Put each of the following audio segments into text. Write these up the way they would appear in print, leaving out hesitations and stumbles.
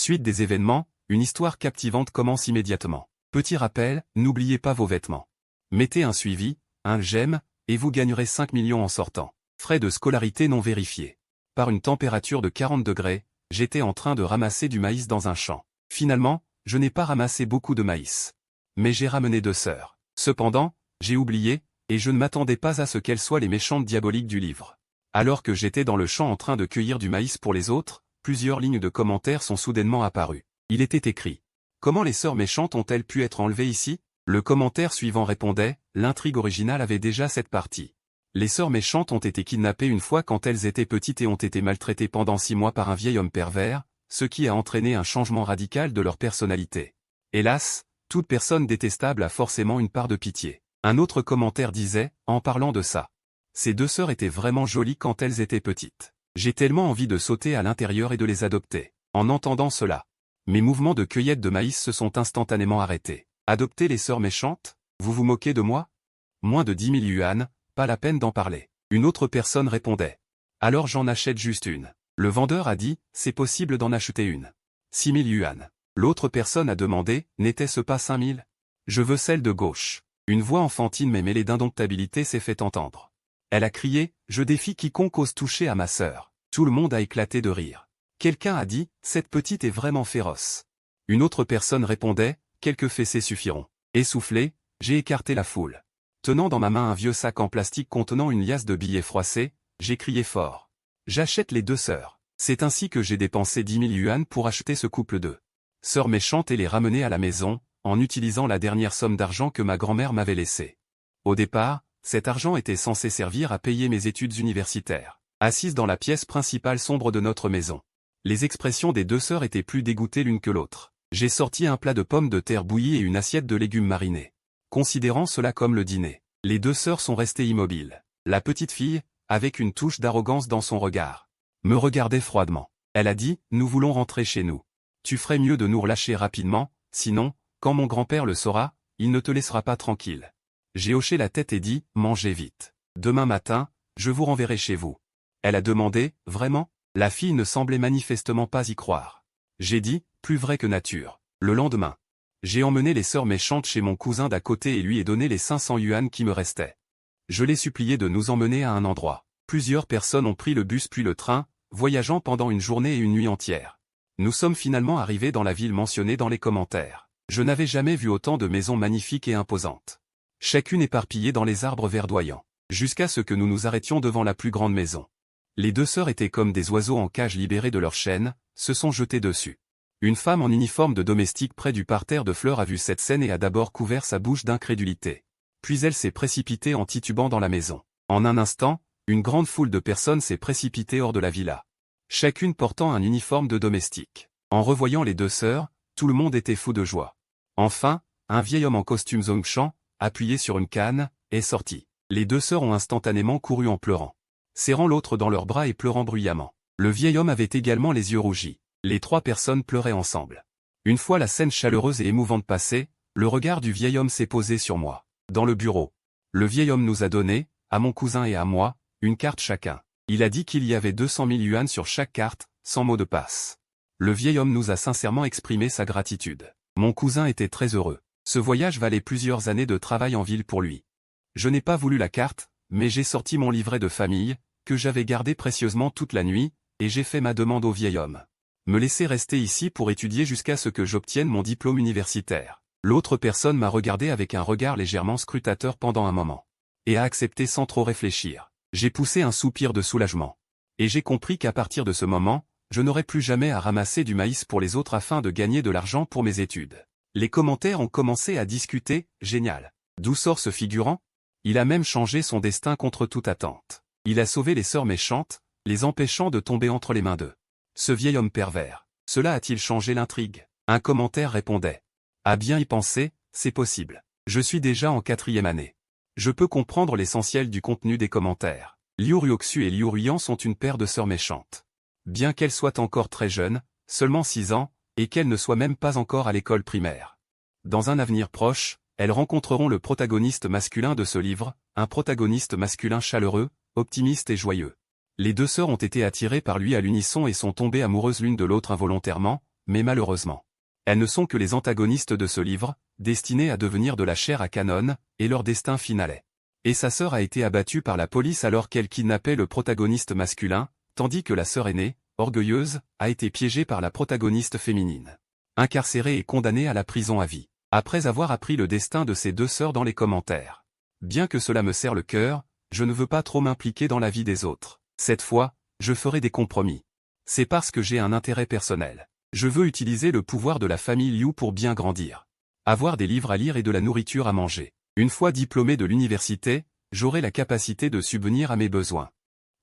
Suite des événements, une histoire captivante commence immédiatement. Petit rappel, n'oubliez pas vos vêtements. Mettez un suivi, un j'aime, et vous gagnerez 5 millions en sortant. Frais de scolarité non vérifiés. Par une température de 40 degrés, j'étais en train de ramasser du maïs dans un champ. Finalement, je n'ai pas ramassé beaucoup de maïs. Mais j'ai ramené 2 sœurs. Cependant, j'ai oublié, et je ne m'attendais pas à ce qu'elles soient les méchantes diaboliques du livre. Alors que j'étais dans le champ en train de cueillir du maïs pour les autres, plusieurs lignes de commentaires sont soudainement apparues. Il était écrit: comment les sœurs méchantes ont-elles pu être enlevées ici? Le commentaire suivant répondait: l'intrigue originale avait déjà cette partie. Les sœurs méchantes ont été kidnappées une fois quand elles étaient petites et ont été maltraitées pendant 6 mois par un vieil homme pervers, ce qui a entraîné un changement radical de leur personnalité. Hélas, toute personne détestable a forcément une part de pitié. Un autre commentaire disait, en parlant de ça: ces 2 sœurs étaient vraiment jolies quand elles étaient petites. J'ai tellement envie de sauter à l'intérieur et de les adopter. En entendant cela, mes mouvements de cueillette de maïs se sont instantanément arrêtés. Adopter les sœurs méchantes? Vous vous moquez de moi? Moins de 10 000 yuan, pas la peine d'en parler. Une autre personne répondait: alors j'en achète juste une. Le vendeur a dit: c'est possible d'en acheter une. 6 000 yuan. L'autre personne a demandé: n'était-ce pas 5 000? Je veux celle de gauche. Une voix enfantine mais mêlée d'indomptabilité s'est fait entendre. Elle a crié: je défie quiconque ose toucher à ma sœur. Tout le monde a éclaté de rire. Quelqu'un a dit: cette petite est vraiment féroce. Une autre personne répondait: quelques fessées suffiront. Essoufflé, j'ai écarté la foule. Tenant dans ma main un vieux sac en plastique contenant une liasse de billets froissés, j'ai crié fort: j'achète les 2 sœurs. C'est ainsi que j'ai dépensé 10 000 yuan pour acheter ce couple de sœurs méchantes et les ramener à la maison, en utilisant la dernière somme d'argent que ma grand-mère m'avait laissée. Au départ, cet argent était censé servir à payer mes études universitaires. Assise dans la pièce principale sombre de notre maison, les expressions des 2 sœurs étaient plus dégoûtées l'une que l'autre. J'ai sorti un plat de pommes de terre bouillies et une assiette de légumes marinés. Considérant cela comme le dîner, les 2 sœurs sont restées immobiles. La petite fille, avec une touche d'arrogance dans son regard, me regardait froidement. Elle a dit: nous voulons rentrer chez nous. Tu ferais mieux de nous relâcher rapidement, sinon, quand mon grand-père le saura, il ne te laissera pas tranquille. J'ai hoché la tête et dit: mangez vite. Demain matin, je vous renverrai chez vous. Elle a demandé: vraiment? La fille ne semblait manifestement pas y croire. J'ai dit: plus vrai que nature. Le lendemain, j'ai emmené les sœurs méchantes chez mon cousin d'à côté et lui ai donné les 500 yuan qui me restaient. Je l'ai supplié de nous emmener à un endroit. Plusieurs personnes ont pris le bus puis le train, voyageant pendant une journée et une nuit entière. Nous sommes finalement arrivés dans la ville mentionnée dans les commentaires. Je n'avais jamais vu autant de maisons magnifiques et imposantes. Chacune éparpillée dans les arbres verdoyants. Jusqu'à ce que nous nous arrêtions devant la plus grande maison. Les 2 sœurs étaient comme des oiseaux en cage libérés de leur chaîne, se sont jetés dessus. Une femme en uniforme de domestique près du parterre de fleurs a vu cette scène et a d'abord couvert sa bouche d'incrédulité. Puis elle s'est précipitée en titubant dans la maison. En un instant, une grande foule de personnes s'est précipitée hors de la villa. Chacune portant un uniforme de domestique. En revoyant les 2 sœurs, tout le monde était fou de joie. Enfin, un vieil homme en costume zongshan, appuyé sur une canne, est sorti. Les 2 sœurs ont instantanément couru en pleurant, serrant l'autre dans leurs bras et pleurant bruyamment. Le vieil homme avait également les yeux rougis. Les 3 personnes pleuraient ensemble. Une fois la scène chaleureuse et émouvante passée, le regard du vieil homme s'est posé sur moi. Dans le bureau, le vieil homme nous a donné, à mon cousin et à moi, une carte chacun. Il a dit qu'il y avait 200 000 yuan sur chaque carte, sans mot de passe. Le vieil homme nous a sincèrement exprimé sa gratitude. Mon cousin était très heureux. Ce voyage valait plusieurs années de travail en ville pour lui. Je n'ai pas voulu la carte, mais j'ai sorti mon livret de famille, que j'avais gardé précieusement toute la nuit, et j'ai fait ma demande au vieil homme. Me laisser rester ici pour étudier jusqu'à ce que j'obtienne mon diplôme universitaire. L'autre personne m'a regardé avec un regard légèrement scrutateur pendant un moment. Et a accepté sans trop réfléchir. J'ai poussé un soupir de soulagement. Et j'ai compris qu'à partir de ce moment, je n'aurais plus jamais à ramasser du maïs pour les autres afin de gagner de l'argent pour mes études. Les commentaires ont commencé à discuter: génial. D'où sort ce figurant? Il a même changé son destin contre toute attente. Il a sauvé les sœurs méchantes, les empêchant de tomber entre les mains d'eux. Ce vieil homme pervers. Cela a-t-il changé l'intrigue? Un commentaire répondait: à bien y penser, c'est possible. Je suis déjà en 4e année. Je peux comprendre l'essentiel du contenu des commentaires. Liu Ruoxu et Liu Ruyan sont une paire de sœurs méchantes. Bien qu'elles soient encore très jeunes, seulement 6 ans, et qu'elles ne soient même pas encore à l'école primaire. Dans un avenir proche, elles rencontreront le protagoniste masculin de ce livre, un protagoniste masculin chaleureux, optimiste et joyeux. Les 2 sœurs ont été attirées par lui à l'unisson et sont tombées amoureuses l'une de l'autre involontairement, mais malheureusement. Elles ne sont que les antagonistes de ce livre, destinés à devenir de la chair à canon, et leur destin final. Et sa sœur a été abattue par la police alors qu'elle kidnappait le protagoniste masculin, tandis que la sœur aînée, orgueilleuse, a été piégée par la protagoniste féminine. Incarcérée et condamnée à la prison à vie. Après avoir appris le destin de ses deux sœurs dans les commentaires. Bien que cela me serre le cœur, je ne veux pas trop m'impliquer dans la vie des autres. Cette fois, je ferai des compromis. C'est parce que j'ai un intérêt personnel. Je veux utiliser le pouvoir de la famille Liu pour bien grandir. Avoir des livres à lire et de la nourriture à manger. Une fois diplômé de l'université, j'aurai la capacité de subvenir à mes besoins.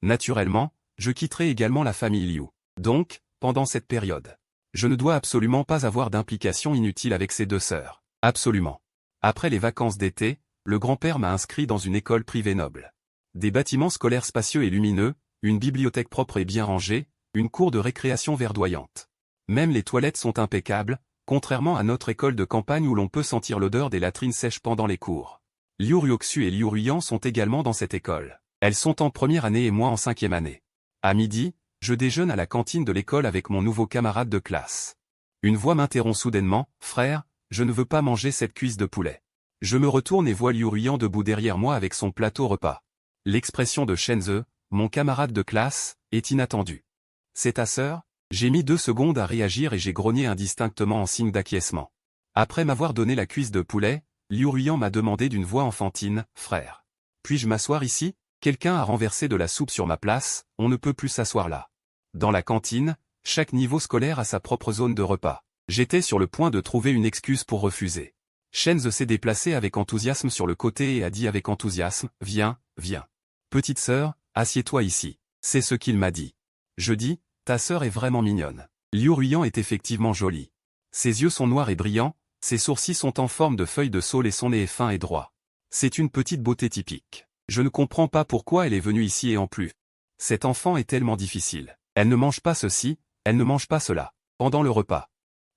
Naturellement, je quitterai également la famille Liu. Donc, pendant cette période, je ne dois absolument pas avoir d'implication inutile avec ses deux sœurs. Absolument. Après les vacances d'été, le grand-père m'a inscrit dans une école privée noble. Des bâtiments scolaires spacieux et lumineux, une bibliothèque propre et bien rangée, une cour de récréation verdoyante. Même les toilettes sont impeccables, contrairement à notre école de campagne où l'on peut sentir l'odeur des latrines sèches pendant les cours. Liu Ruoxu et Liu Ruyan sont également dans cette école. Elles sont en première année et moi en 5e année. À midi, je déjeune à la cantine de l'école avec mon nouveau camarade de classe. Une voix m'interrompt soudainement, « Frère, je ne veux pas manger cette cuisse de poulet. » Je me retourne et vois Liu Ruyan debout derrière moi avec son plateau repas. L'expression de Shenzhe, mon camarade de classe, est inattendue. « C'est ta sœur ?» J'ai mis 2 secondes à réagir et j'ai grogné indistinctement en signe d'acquiescement. Après m'avoir donné la cuisse de poulet, Liu Ruyan m'a demandé d'une voix enfantine, « Frère, puis-je m'asseoir ici ?» Quelqu'un a renversé de la soupe sur ma place, on ne peut plus s'asseoir là. Dans la cantine, chaque niveau scolaire a sa propre zone de repas. J'étais sur le point de trouver une excuse pour refuser. Shenzhe s'est déplacé avec enthousiasme sur le côté et a dit avec enthousiasme, « Viens, viens. Petite sœur, assieds-toi ici. » C'est ce qu'il m'a dit. Je dis, « Ta sœur est vraiment mignonne. » Liu Ruyan est effectivement jolie. Ses yeux sont noirs et brillants, ses sourcils sont en forme de feuilles de saule et son nez est fin et droit. C'est une petite beauté typique. Je ne comprends pas pourquoi elle est venue ici et en plus. Cet enfant est tellement difficile. Elle ne mange pas ceci, elle ne mange pas cela. Pendant le repas.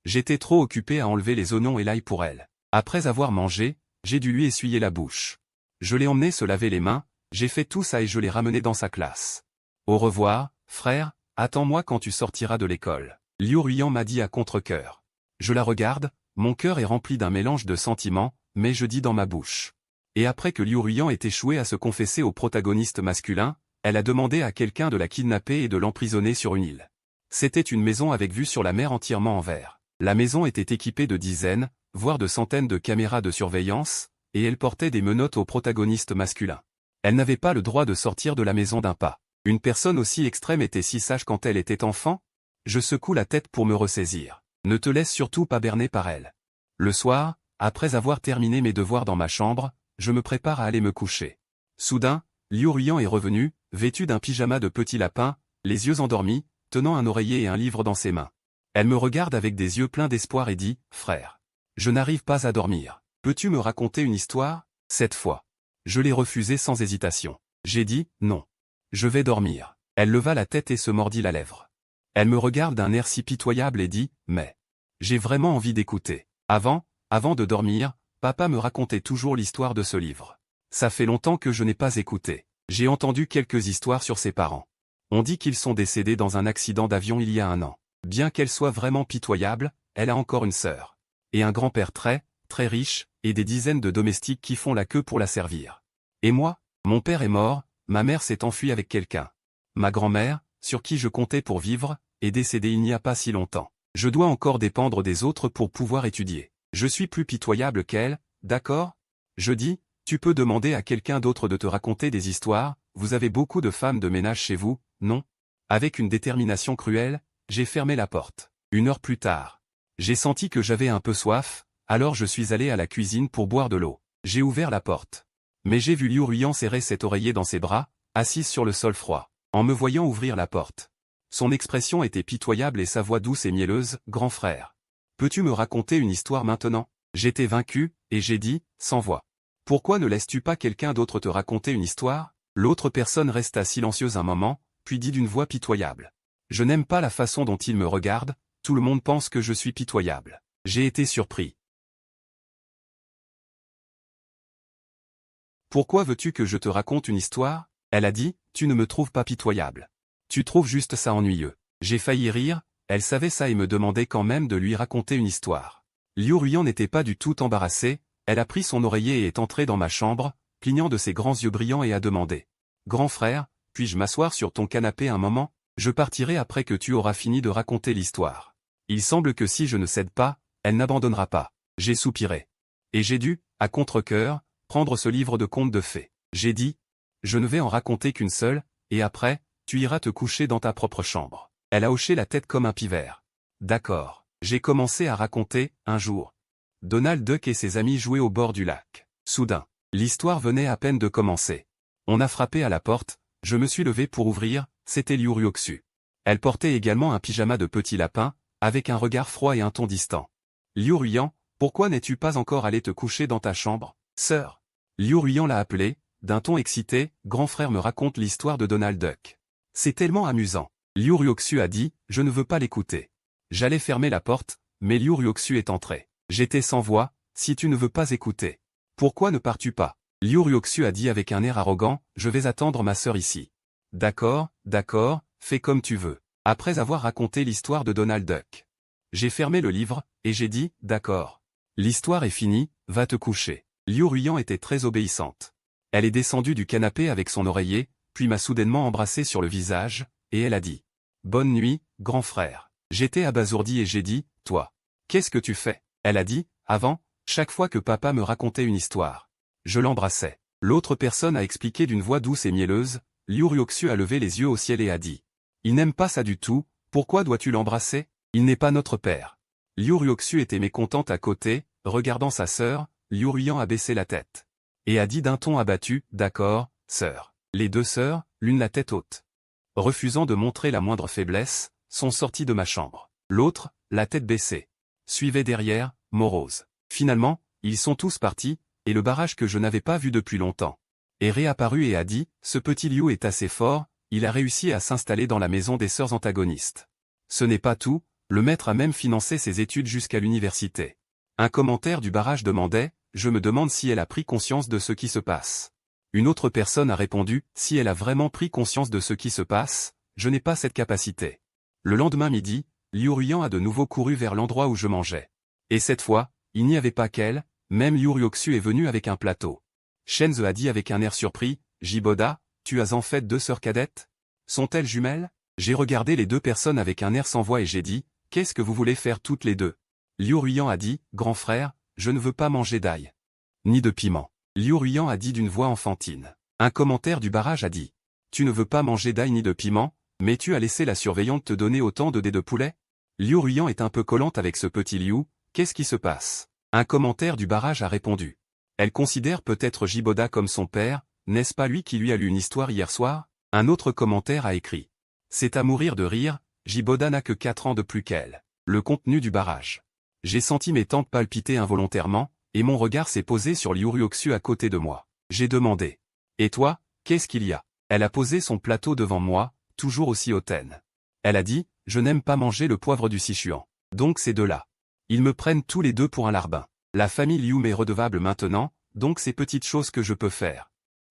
J'étais trop occupé à enlever les oignons et l'ail pour elle. Après avoir mangé, j'ai dû lui essuyer la bouche. Je l'ai emmené se laver les mains, j'ai fait tout ça et je l'ai ramené dans sa classe. Au revoir, frère, attends-moi quand tu sortiras de l'école. Liu Ruyan m'a dit à contre-cœur. Je la regarde, mon cœur est rempli d'un mélange de sentiments, mais je dis dans ma bouche. Et après que Liu Ruyan ait échoué à se confesser au protagoniste masculin, elle a demandé à quelqu'un de la kidnapper et de l'emprisonner sur une île. C'était une maison avec vue sur la mer entièrement en verre. La maison était équipée de dizaines, voire de centaines de caméras de surveillance, et elle portait des menottes au protagoniste masculin. Elle n'avait pas le droit de sortir de la maison d'un pas. Une personne aussi extrême était si sage quand elle était enfant? Je secoue la tête pour me ressaisir. Ne te laisse surtout pas berner par elle. Le soir, après avoir terminé mes devoirs dans ma chambre, je me prépare à aller me coucher. Soudain, Liu Ruyan est revenu, vêtu d'un pyjama de petit lapin, les yeux endormis, tenant un oreiller et un livre dans ses mains. Elle me regarde avec des yeux pleins d'espoir et dit, « Frère, je n'arrive pas à dormir. Peux-tu me raconter une histoire ?» Cette fois, je l'ai refusé sans hésitation. J'ai dit, « Non. Je vais dormir. » Elle leva la tête et se mordit la lèvre. Elle me regarde d'un air si pitoyable et dit, « Mais j'ai vraiment envie d'écouter. Avant de dormir, papa me racontait toujours l'histoire de ce livre. Ça fait longtemps que je n'ai pas écouté. J'ai entendu quelques histoires sur ses parents. On dit qu'ils sont décédés dans un accident d'avion il y a 1 an. Bien qu'elle soit vraiment pitoyable, elle a encore une sœur. Et un grand-père très riche, et des dizaines de domestiques qui font la queue pour la servir. Et moi, mon père est mort, ma mère s'est enfuie avec quelqu'un. Ma grand-mère, sur qui je comptais pour vivre, est décédée il n'y a pas si longtemps. Je dois encore dépendre des autres pour pouvoir étudier. Je suis plus pitoyable qu'elle, d'accord? Je dis, tu peux demander à quelqu'un d'autre de te raconter des histoires, vous avez beaucoup de femmes de ménage chez vous, non? Avec une détermination cruelle, j'ai fermé la porte. 1 heure plus tard. J'ai senti que j'avais un peu soif, alors je suis allé à la cuisine pour boire de l'eau. J'ai ouvert la porte. Mais j'ai vu Liu Ruyan serrer cet oreiller dans ses bras, assise sur le sol froid, en me voyant ouvrir la porte. Son expression était pitoyable et sa voix douce et mielleuse, « Grand frère. Peux-tu me raconter une histoire maintenant ?» J'étais vaincu, et j'ai dit, sans voix. « Pourquoi ne laisses-tu pas quelqu'un d'autre te raconter une histoire ?» L'autre personne resta silencieuse un moment, puis dit d'une voix pitoyable. « Je n'aime pas la façon dont il me regarde, tout le monde pense que je suis pitoyable. » J'ai été surpris. « Pourquoi veux-tu que je te raconte une histoire ?» Elle a dit, « Tu ne me trouves pas pitoyable. Tu trouves juste ça ennuyeux. » J'ai failli rire, Elle savait ça et me demandait quand même de lui raconter une histoire. Liu Ruyan n'était pas du tout embarrassée, elle a pris son oreiller et est entrée dans ma chambre, clignant de ses grands yeux brillants et a demandé. « Grand frère, puis-je m'asseoir sur ton canapé un moment? Je partirai après que tu auras fini de raconter l'histoire. Il semble que si je ne cède pas, elle n'abandonnera pas. » J'ai soupiré. Et j'ai dû, à contre-cœur, prendre ce livre de contes de fées. J'ai dit, je ne vais en raconter qu'une seule, et après, tu iras te coucher dans ta propre chambre. Elle a hoché la tête comme un pivert. D'accord. J'ai commencé à raconter, un jour. Donald Duck et ses amis jouaient au bord du lac. Soudain, l'histoire venait à peine de commencer. On a frappé à la porte, je me suis levé pour ouvrir, c'était Liu Ryoksu. Elle portait également un pyjama de petit lapin, avec un regard froid et un ton distant. Liu Ruyan, pourquoi n'es-tu pas encore allé te coucher dans ta chambre, sœur? Liu Ruyan l'a appelé, d'un ton excité, grand frère me raconte l'histoire de Donald Duck. C'est tellement amusant. Liu Ryoksu a dit, je ne veux pas l'écouter. J'allais fermer la porte, mais Liu Ryoksu est entré. J'étais sans voix, si tu ne veux pas écouter. Pourquoi ne pars-tu pas? Liu Ryoksu a dit avec un air arrogant, je vais attendre ma sœur ici. D'accord, fais comme tu veux. Après avoir raconté l'histoire de Donald Duck. J'ai fermé le livre, et j'ai dit, d'accord. L'histoire est finie, va te coucher. Liu Ruyan était très obéissante. Elle est descendue du canapé avec son oreiller, puis m'a soudainement embrassé sur le visage, et elle a dit. Bonne nuit, grand frère. J'étais abasourdi et j'ai dit, toi. Qu'est-ce que tu fais? Elle a dit, avant, chaque fois que papa me racontait une histoire. Je l'embrassais. L'autre personne a expliqué d'une voix douce et mielleuse, Liu Ryoksu a levé les yeux au ciel et a dit. Il n'aime pas ça du tout, pourquoi dois-tu l'embrasser? Il n'est pas notre père. Liu Ryoksu était mécontente à côté, regardant sa sœur, Liu Ruyan a baissé la tête. Et a dit d'un ton abattu, d'accord, sœur. Les deux sœurs, l'une la tête haute. Refusant de montrer la moindre faiblesse, sont sorties de ma chambre. L'autre, la tête baissée. Suivait derrière, morose. Finalement, ils sont tous partis, et le barrage que je n'avais pas vu depuis longtemps est réapparu et a dit, ce petit Liu est assez fort, il a réussi à s'installer dans la maison des sœurs antagonistes. Ce n'est pas tout, le maître a même financé ses études jusqu'à l'université. Un commentaire du barrage demandait, je me demande si elle a pris conscience de ce qui se passe. Une autre personne a répondu, si elle a vraiment pris conscience de ce qui se passe, je n'ai pas cette capacité. Le lendemain midi, Liu Ruyan a de nouveau couru vers l'endroit où je mangeais. Et cette fois, il n'y avait pas qu'elle, même Liu Ryoksu est venu avec un plateau. Shenze a dit avec un air surpris, Jiboda, tu as en fait deux sœurs cadettes? Sont-elles jumelles? J'ai regardé les deux personnes avec un air sans voix et j'ai dit, qu'est-ce que vous voulez faire toutes les deux? Liu Ruyan a dit, grand frère, je ne veux pas manger d'ail. Ni de piment. Liu Ruyan a dit d'une voix enfantine. Un commentaire du barrage a dit, tu ne veux pas manger d'ail ni de piment, mais tu as laissé la surveillante te donner autant de dés de poulet? Liu Ruyan est un peu collante avec ce petit Liu, qu'est-ce qui se passe? Un commentaire du barrage a répondu. Elle considère peut-être Jiboda comme son père, n'est-ce pas lui qui lui a lu une histoire hier soir? Un autre commentaire a écrit. C'est à mourir de rire, Jiboda n'a que 4 ans de plus qu'elle. Le contenu du barrage. J'ai senti mes tempes palpiter involontairement, et mon regard s'est posé sur Liu Ryoksu à côté de moi. J'ai demandé. Et toi, qu'est-ce qu'il y a? Elle a posé son plateau devant moi, toujours aussi hautaine. Elle a dit, je n'aime pas manger le poivre du Sichuan. Donc ces deux-là. Ils me prennent tous les deux pour un larbin. La famille Liu m'est redevable maintenant, donc c'est petites choses que je peux faire.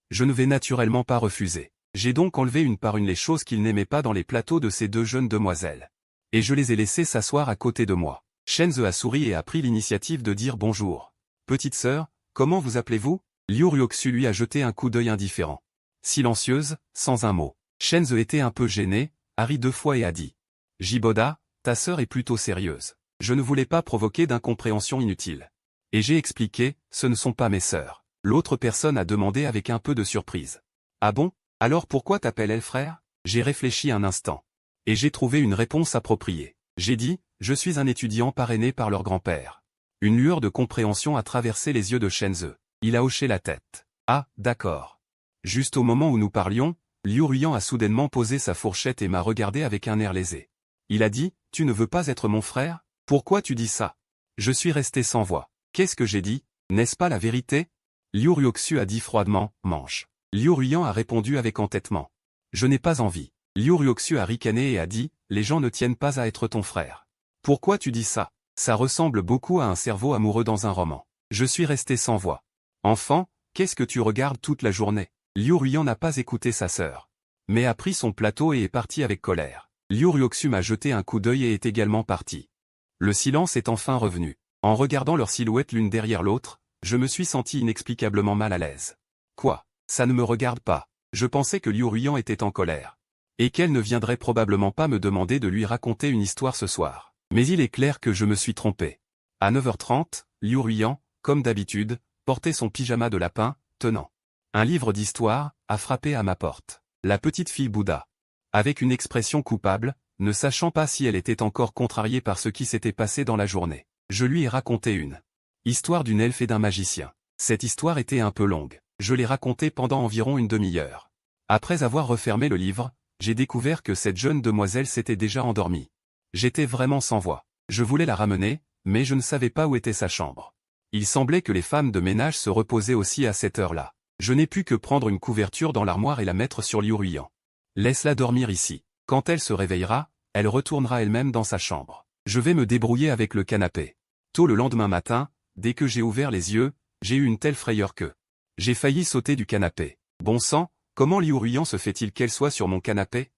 Je ne vais naturellement pas refuser. J'ai donc enlevé une par une les choses qu'ils n'aimaient pas dans les plateaux de ces deux jeunes demoiselles. Et je les ai laissées s'asseoir à côté de moi. Shenze a souri et a pris l'initiative de dire bonjour. Petite sœur, comment vous appelez-vous? Liu Ryoksu lui a jeté un coup d'œil indifférent. Silencieuse, sans un mot. Shenze était un peu gêné, a ri 2 fois et a dit. Jiboda, ta sœur est plutôt sérieuse. Je ne voulais pas provoquer d'incompréhension inutile. Et j'ai expliqué, ce ne sont pas mes sœurs. L'autre personne a demandé avec un peu de surprise. Ah bon? Alors pourquoi t'appelles-elle frère? J'ai réfléchi un instant. Et j'ai trouvé une réponse appropriée. J'ai dit, je suis un étudiant parrainé par leur grand-père. Une lueur de compréhension a traversé les yeux de Shenze. Il a hoché la tête. Ah, d'accord. Juste au moment où nous parlions, Liu Ruyan a soudainement posé sa fourchette et m'a regardé avec un air lésé. Il a dit, tu ne veux pas être mon frère? Pourquoi tu dis ça? Je suis resté sans voix. Qu'est-ce que j'ai dit? N'est-ce pas la vérité? Liu Ryoksu a dit froidement, mange. Liu Ruyan a répondu avec entêtement. Je n'ai pas envie. Liu Ryoksu a ricané et a dit, les gens ne tiennent pas à être ton frère. Pourquoi tu dis ça? Ça ressemble beaucoup à un cerveau amoureux dans un roman. Je suis resté sans voix. Enfant, qu'est-ce que tu regardes toute la journée? Liu Ruyan n'a pas écouté sa sœur. Mais a pris son plateau et est parti avec colère. Liu Ruoxu m'a jeté un coup d'œil et est également parti. Le silence est enfin revenu. En regardant leurs silhouettes l'une derrière l'autre, je me suis senti inexplicablement mal à l'aise. Quoi? Ça ne me regarde pas. Je pensais que Liu Ruiyan était en colère. Et qu'elle ne viendrait probablement pas me demander de lui raconter une histoire ce soir. Mais il est clair que je me suis trompé. À 9h30, Liu Ruiyan, comme d'habitude, portait son pyjama de lapin, tenant un livre d'histoire, a frappé à ma porte. La petite fille bouda. Avec une expression coupable, ne sachant pas si elle était encore contrariée par ce qui s'était passé dans la journée. Je lui ai raconté une histoire d'une elfe et d'un magicien. Cette histoire était un peu longue. Je l'ai racontée pendant environ une demi-heure. Après avoir refermé le livre, j'ai découvert que cette jeune demoiselle s'était déjà endormie. J'étais vraiment sans voix. Je voulais la ramener, mais je ne savais pas où était sa chambre. Il semblait que les femmes de ménage se reposaient aussi à cette heure-là. Je n'ai pu que prendre une couverture dans l'armoire et la mettre sur Liu Ruiyan. Laisse-la dormir ici. Quand elle se réveillera, elle retournera elle-même dans sa chambre. Je vais me débrouiller avec le canapé. Tôt le lendemain matin, dès que j'ai ouvert les yeux, j'ai eu une telle frayeur que j'ai failli sauter du canapé. Bon sang, comment Liu Ruiyan se fait-il qu'elle soit sur mon canapé?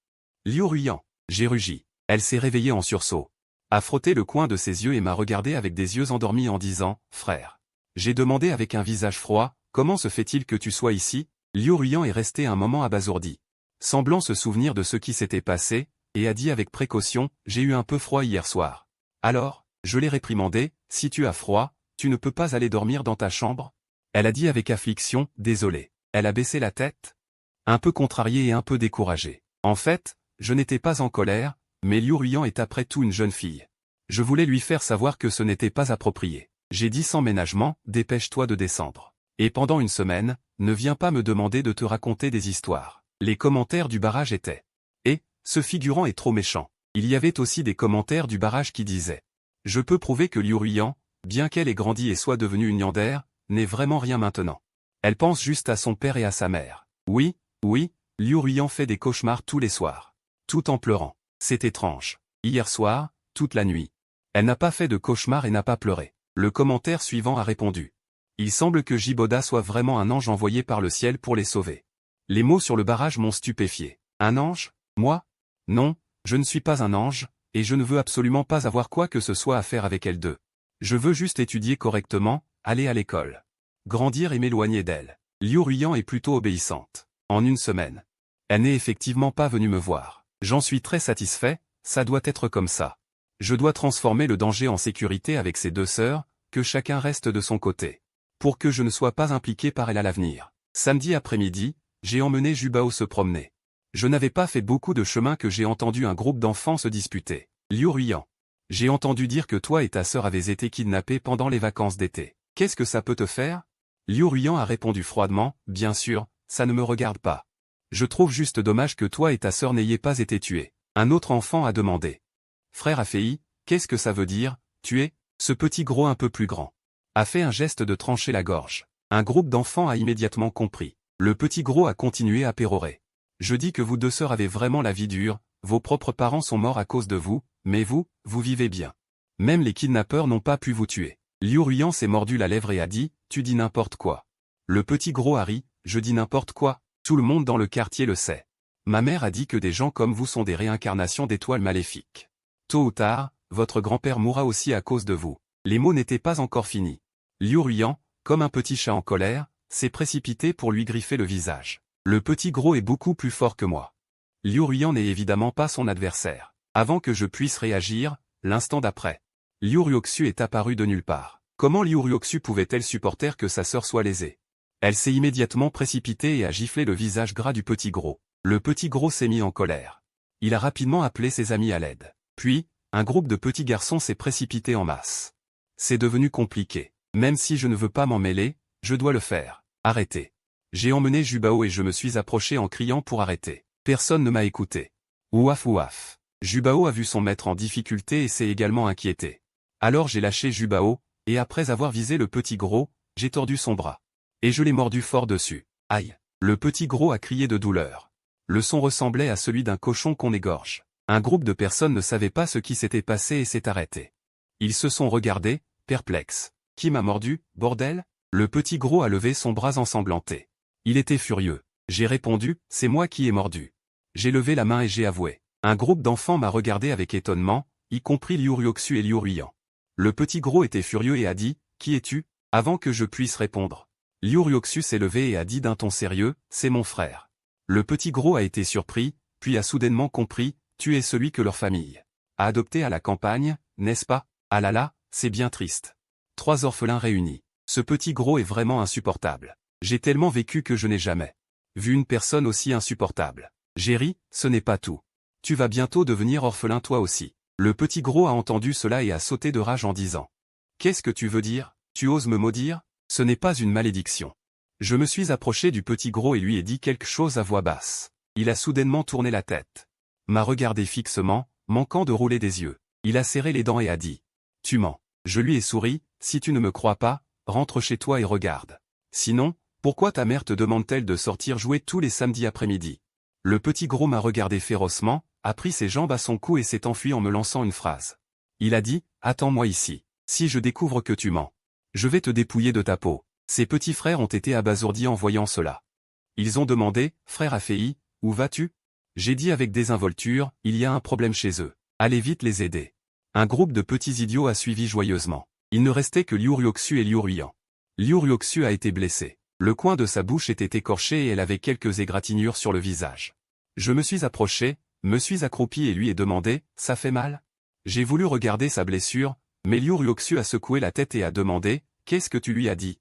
Liu Ruiyan, j'ai rugi. Elle s'est réveillée en sursaut. A frotté le coin de ses yeux et m'a regardé avec des yeux endormis en disant « Frère ». J'ai demandé avec un visage froid « Comment se fait-il que tu sois ici ?» Liu Ruiyan est resté un moment abasourdi, semblant se souvenir de ce qui s'était passé, et a dit avec précaution « J'ai eu un peu froid hier soir. » Alors, je l'ai réprimandé « Si tu as froid, tu ne peux pas aller dormir dans ta chambre ?» Elle a dit avec affliction « Désolé ». Elle a baissé la tête, un peu contrariée et un peu découragée. En fait, je n'étais pas en colère, mais Liu Ruiyan est après tout une jeune fille. Je voulais lui faire savoir que ce n'était pas approprié. J'ai dit sans ménagement, dépêche-toi de descendre. Et pendant une semaine, ne viens pas me demander de te raconter des histoires. Les commentaires du barrage étaient « Eh, ce figurant est trop méchant ». Il y avait aussi des commentaires du barrage qui disaient « Je peux prouver que Liu Ruiyan, bien qu'elle ait grandi et soit devenue une Nyandère, n'est vraiment rien maintenant. Elle pense juste à son père et à sa mère. Oui, Liu Ruiyan fait des cauchemars tous les soirs. » Tout en pleurant. C'est étrange. Hier soir, toute la nuit. Elle n'a pas fait de cauchemar et n'a pas pleuré. Le commentaire suivant a répondu. Il semble que Jiboda soit vraiment un ange envoyé par le ciel pour les sauver. Les mots sur le barrage m'ont stupéfié. Un ange? Moi? Non, je ne suis pas un ange, et je ne veux absolument pas avoir quoi que ce soit à faire avec elle deux. Je veux juste étudier correctement, aller à l'école. Grandir et m'éloigner d'elle. Liu Ruiyan est plutôt obéissante. En une semaine. Elle n'est effectivement pas venue me voir. J'en suis très satisfait, ça doit être comme ça. Je dois transformer le danger en sécurité avec ses deux sœurs, que chacun reste de son côté. Pour que je ne sois pas impliqué par elle à l'avenir. Samedi après-midi, j'ai emmené Jubao se promener. Je n'avais pas fait beaucoup de chemin que j'ai entendu un groupe d'enfants se disputer. Liu Ruiyan. J'ai entendu dire que toi et ta sœur avez été kidnappés pendant les vacances d'été. Qu'est-ce que ça peut te faire? Liu Ruiyan a répondu froidement, bien sûr, ça ne me regarde pas. Je trouve juste dommage que toi et ta sœur n'ayez pas été tués. Un autre enfant a demandé. Frère Afei, qu'est-ce que ça veut dire, tuer? Ce petit gros un peu plus grand a fait un geste de trancher la gorge. Un groupe d'enfants a immédiatement compris. Le petit gros a continué à pérorer. Je dis que vous deux sœurs avez vraiment la vie dure, vos propres parents sont morts à cause de vous, mais vous vivez bien. Même les kidnappeurs n'ont pas pu vous tuer. Liu Ruiyan s'est mordu la lèvre et a dit, tu dis n'importe quoi. Le petit gros a ri, je dis n'importe quoi, tout le monde dans le quartier le sait. Ma mère a dit que des gens comme vous sont des réincarnations d'étoiles maléfiques. Tôt ou tard, votre grand-père mourra aussi à cause de vous. Les mots n'étaient pas encore finis. Liu Ruiyan, comme un petit chat en colère, s'est précipité pour lui griffer le visage. Le petit gros est beaucoup plus fort que moi. Liu Ruiyan n'est évidemment pas son adversaire. Avant que je puisse réagir, l'instant d'après, Liu Ruoxu est apparu de nulle part. Comment Liu Ruoxu pouvait-elle supporter que sa sœur soit lésée? Elle s'est immédiatement précipitée et a giflé le visage gras du petit gros. Le petit gros s'est mis en colère. Il a rapidement appelé ses amis à l'aide. Puis, un groupe de petits garçons s'est précipité en masse. C'est devenu compliqué. Même si je ne veux pas m'en mêler, je dois le faire. Arrêtez. J'ai emmené Jubao et je me suis approché en criant pour arrêter. Personne ne m'a écouté. Ouaf ouaf. Jubao a vu son maître en difficulté et s'est également inquiété. Alors j'ai lâché Jubao, et après avoir visé le petit gros, j'ai tordu son bras. Et je l'ai mordu fort dessus. Aïe. Le petit gros a crié de douleur. Le son ressemblait à celui d'un cochon qu'on égorge. Un groupe de personnes ne savait pas ce qui s'était passé et s'est arrêté. Ils se sont regardés, perplexes. Qui m'a mordu, bordel? Le petit gros a levé son bras ensanglanté. Il était furieux. J'ai répondu, c'est moi qui ai mordu. J'ai levé la main et j'ai avoué. Un groupe d'enfants m'a regardé avec étonnement, y compris Liu Ruoxu et Liu Ruiyan. Le petit gros était furieux et a dit, « Qui es-tu » avant que je puisse répondre. Liu Ruoxu s'est levé et a dit d'un ton sérieux, « C'est mon frère. » Le petit gros a été surpris, puis a soudainement compris, « Tu es celui que leur famille a adopté à la campagne, n'est-ce pas? Ah là là, c'est bien triste. » 3 orphelins réunis. Ce petit gros est vraiment insupportable. J'ai tellement vécu que je n'ai jamais vu une personne aussi insupportable. J'ai ri, ce n'est pas tout. Tu vas bientôt devenir orphelin toi aussi. Le petit gros a entendu cela et a sauté de rage en disant. Qu'est-ce que tu veux dire? Tu oses me maudire? Ce n'est pas une malédiction. Je me suis approché du petit gros et lui ai dit quelque chose à voix basse. Il a soudainement tourné la tête. M'a regardé fixement, manquant de rouler des yeux. Il a serré les dents et a dit. Tu mens. Je lui ai souri, si tu ne me crois pas, rentre chez toi et regarde. Sinon, pourquoi ta mère te demande-t-elle de sortir jouer tous les samedis après-midi? Le petit gros m'a regardé férocement, a pris ses jambes à son cou et s'est enfui en me lançant une phrase. Il a dit, attends-moi ici. Si je découvre que tu mens, je vais te dépouiller de ta peau. Ses petits frères ont été abasourdis en voyant cela. Ils ont demandé, frère Afei, où vas-tu? J'ai dit avec désinvolture, il y a un problème chez eux. Allez vite les aider. Un groupe de petits idiots a suivi joyeusement. Il ne restait que Liu Ruoxu et Liu Ruiyan. Liu Ruoxu a été blessé. Le coin de sa bouche était écorché et elle avait quelques égratignures sur le visage. Je me suis approché, me suis accroupi et lui ai demandé, ça fait mal? J'ai voulu regarder sa blessure, mais Liu Ruoxu a secoué la tête et a demandé, qu'est-ce que tu lui as dit?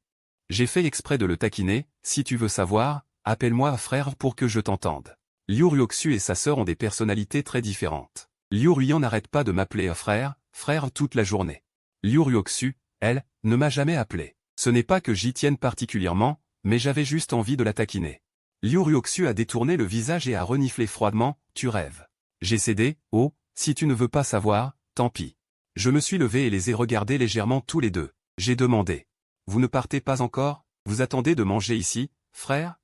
J'ai fait exprès de le taquiner, si tu veux savoir, appelle-moi frère pour que je t'entende. Liu Ruoxu et sa sœur ont des personnalités très différentes. Liu Ruiyan n'arrête pas de m'appeler frère toute la journée. Liu Ruoxu, elle, ne m'a jamais appelé. Ce n'est pas que j'y tienne particulièrement, mais j'avais juste envie de la taquiner. Liu Ruoxu a détourné le visage et a reniflé froidement, tu rêves. J'ai cédé, oh, si tu ne veux pas savoir, tant pis. Je me suis levé et les ai regardés légèrement tous les deux. J'ai demandé. Vous ne partez pas encore? Vous attendez de manger ici, frère?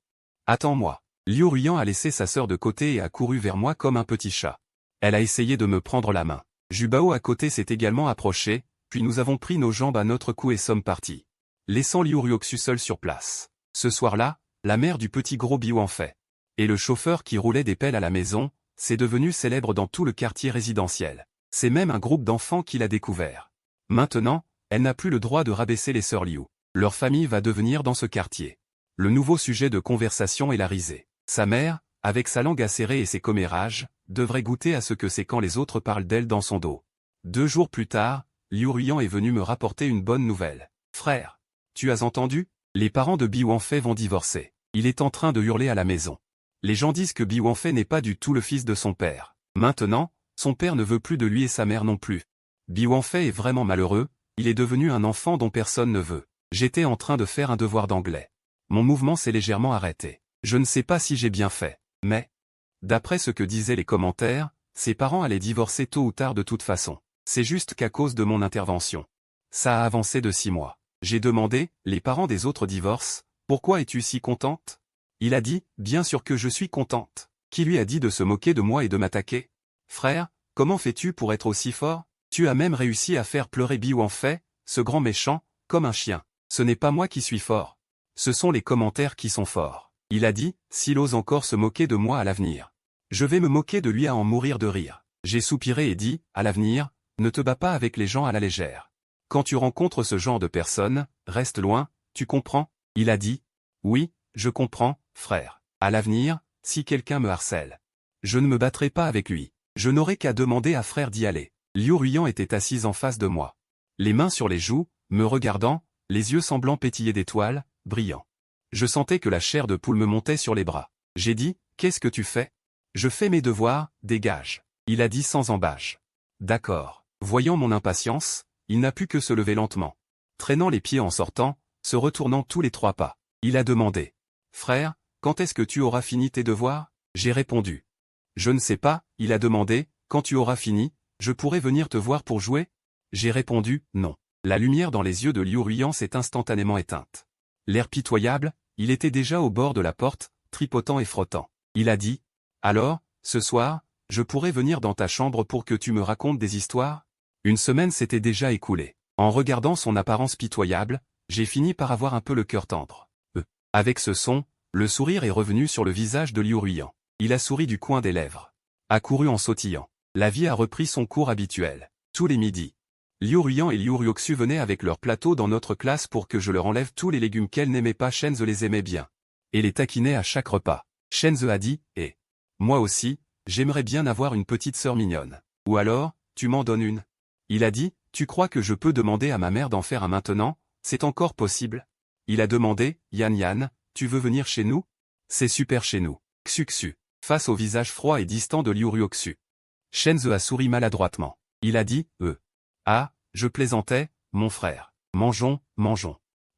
Attends-moi. Liu Ruiyan a laissé sa sœur de côté et a couru vers moi comme un petit chat. Elle a essayé de me prendre la main. Jubao à côté s'est également approché, puis nous avons pris nos jambes à notre cou et sommes partis. Laissant Liu Ruoxu seul sur place. Ce soir-là, la mère du petit gros Biuanfei et le chauffeur qui roulait des pelles à la maison, c'est devenu célèbre dans tout le quartier résidentiel. C'est même un groupe d'enfants qui l'a découvert. Maintenant, elle n'a plus le droit de rabaisser les sœurs Liu. Leur famille va devenir dans ce quartier. Le nouveau sujet de conversation est la risée. Sa mère, avec sa langue acérée et ses commérages, devrait goûter à ce que c'est quand les autres parlent d'elle dans son dos. 2 jours plus tard, Liu Ruiyan est venu me rapporter une bonne nouvelle. Frère, tu as entendu? Les parents de Biuanfei vont divorcer. Il est en train de hurler à la maison. Les gens disent que Biuanfei n'est pas du tout le fils de son père. Maintenant, son père ne veut plus de lui et sa mère non plus. Biuanfei est vraiment malheureux, il est devenu un enfant dont personne ne veut. J'étais en train de faire un devoir d'anglais. Mon mouvement s'est légèrement arrêté. Je ne sais pas si j'ai bien fait, mais... D'après ce que disaient les commentaires, ses parents allaient divorcer tôt ou tard de toute façon. C'est juste qu'à cause de mon intervention. Ça a avancé de 6 mois. J'ai demandé, les parents des autres divorcent, pourquoi es-tu si contente? Il a dit, bien sûr que je suis contente. Qui lui a dit de se moquer de moi et de m'attaquer? Frère, comment fais-tu pour être aussi fort? Tu as même réussi à faire pleurer Biuanfei, ce grand méchant, comme un chien. Ce n'est pas moi qui suis fort. Ce sont les commentaires qui sont forts. Il a dit, s'il ose encore se moquer de moi à l'avenir. Je vais me moquer de lui à en mourir de rire. J'ai soupiré et dit, à l'avenir, ne te bats pas avec les gens à la légère. Quand tu rencontres ce genre de personnes, reste loin, tu comprends? Il a dit, oui, je comprends, frère. À l'avenir, si quelqu'un me harcèle, je ne me battrai pas avec lui. Je n'aurai qu'à demander à frère d'y aller. Liu Ruiyan était assise en face de moi. Les mains sur les joues, me regardant, les yeux semblants pétiller d'étoiles, brillants. Je sentais que la chair de poule me montait sur les bras. J'ai dit, qu'est-ce que tu fais? Je fais mes devoirs, dégage. Il a dit sans embâche. D'accord. Voyant mon impatience, il n'a pu que se lever lentement. Traînant les pieds en sortant, se retournant tous les 3 pas. Il a demandé. Frère, quand est-ce que tu auras fini tes devoirs? J'ai répondu. Je ne sais pas, il a demandé, quand tu auras fini, je pourrai venir te voir pour jouer? J'ai répondu, non. La lumière dans les yeux de Liu Ruiyan s'est instantanément éteinte. L'air pitoyable, il était déjà au bord de la porte, tripotant et frottant. Il a dit, alors, ce soir, je pourrais venir dans ta chambre pour que tu me racontes des histoires? Une semaine s'était déjà écoulée. En regardant son apparence pitoyable, j'ai fini par avoir un peu le cœur tendre. Avec ce son, le sourire est revenu sur le visage de Liu Ruiyan. Il a souri du coin des lèvres. accourut en sautillant. La vie a repris son cours habituel. Tous les midis, Liu Ruyan et Liu Ryoksu venaient avec leur plateau dans notre classe pour que je leur enlève tous les légumes qu'elle n'aimait pas. Shenze les aimait bien. Et les taquinait à chaque repas. Shenze a dit, et moi aussi, j'aimerais bien avoir une petite sœur mignonne. Ou alors, tu m'en donnes une. Il a dit, tu crois que je peux demander à ma mère d'en faire un maintenant? C'est encore possible? Il a demandé, Yan Yan, tu veux venir chez nous? C'est super chez nous. Xu. Face au visage froid et distant de Liu Ryoksu. Shenze a souri maladroitement. Il a dit, Ah, je plaisantais, mon frère. Mangeons.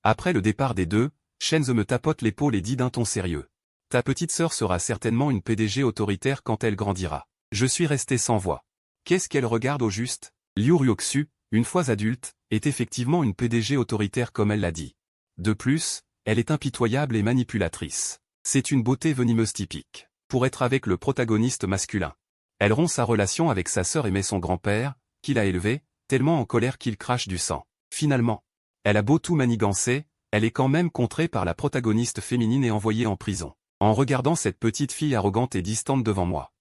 Après le départ des deux, Shenze me tapote l'épaule et dit d'un ton sérieux. Ta petite sœur sera certainement une PDG autoritaire quand elle grandira. Je suis resté sans voix. Qu'est-ce qu'elle regarde au juste? Liu Ryoksu, une fois adulte, est effectivement une PDG autoritaire comme elle l'a dit. De plus, elle est impitoyable et manipulatrice. C'est une beauté venimeuse typique, pour être avec le protagoniste masculin. Elle rompt sa relation avec sa sœur et met son grand-père, qui l'a élevé, tellement en colère qu'il crache du sang. Finalement, elle a beau tout manigancer, elle est quand même contrée par la protagoniste féminine et envoyée en prison. En regardant cette petite fille arrogante et distante devant moi,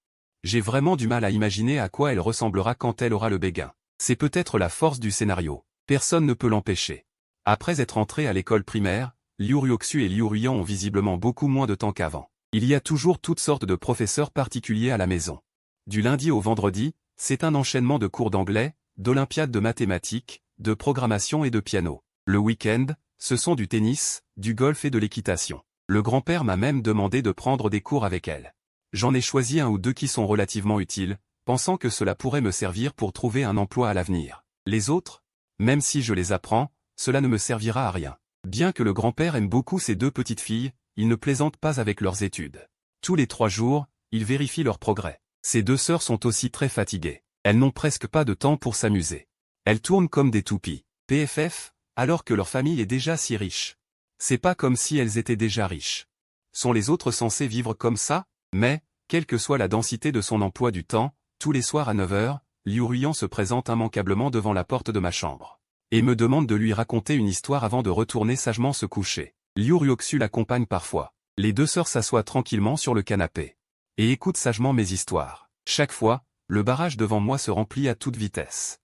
j'ai vraiment du mal à imaginer à quoi elle ressemblera quand elle aura le béguin. C'est peut-être la force du scénario. Personne ne peut l'empêcher. Après être entré à l'école primaire, Liu Ryoksu et Liu Ruyan ont visiblement beaucoup moins de temps qu'avant. Il y a toujours toutes sortes de professeurs particuliers à la maison. Du lundi au vendredi, c'est un enchaînement de cours d'anglais, d'olympiades de mathématiques, de programmation et de piano. Le week-end, ce sont du tennis, du golf et de l'équitation. Le grand-père m'a même demandé de prendre des cours avec elle. J'en ai choisi un ou deux qui sont relativement utiles, pensant que cela pourrait me servir pour trouver un emploi à l'avenir. Les autres, même si je les apprends, cela ne me servira à rien. Bien que le grand-père aime beaucoup ses deux petites filles, il ne plaisante pas avec leurs études. Tous les 3 jours, il vérifie leur progrès. Ses deux sœurs sont aussi très fatiguées. Elles n'ont presque pas de temps pour s'amuser. Elles tournent comme des toupies. PFF, alors que leur famille est déjà si riche. C'est pas comme si elles étaient déjà riches. Sont les autres censés vivre comme ça? Mais, quelle que soit la densité de son emploi du temps, tous les soirs à 9 h, Liu Ruyan se présente immanquablement devant la porte de ma chambre. Et me demande de lui raconter une histoire avant de retourner sagement se coucher. Liu Ryoksu l'accompagne parfois. Les deux sœurs s'assoient tranquillement sur le canapé. Et écoutent sagement mes histoires. Chaque fois, le barrage devant moi se remplit à toute vitesse.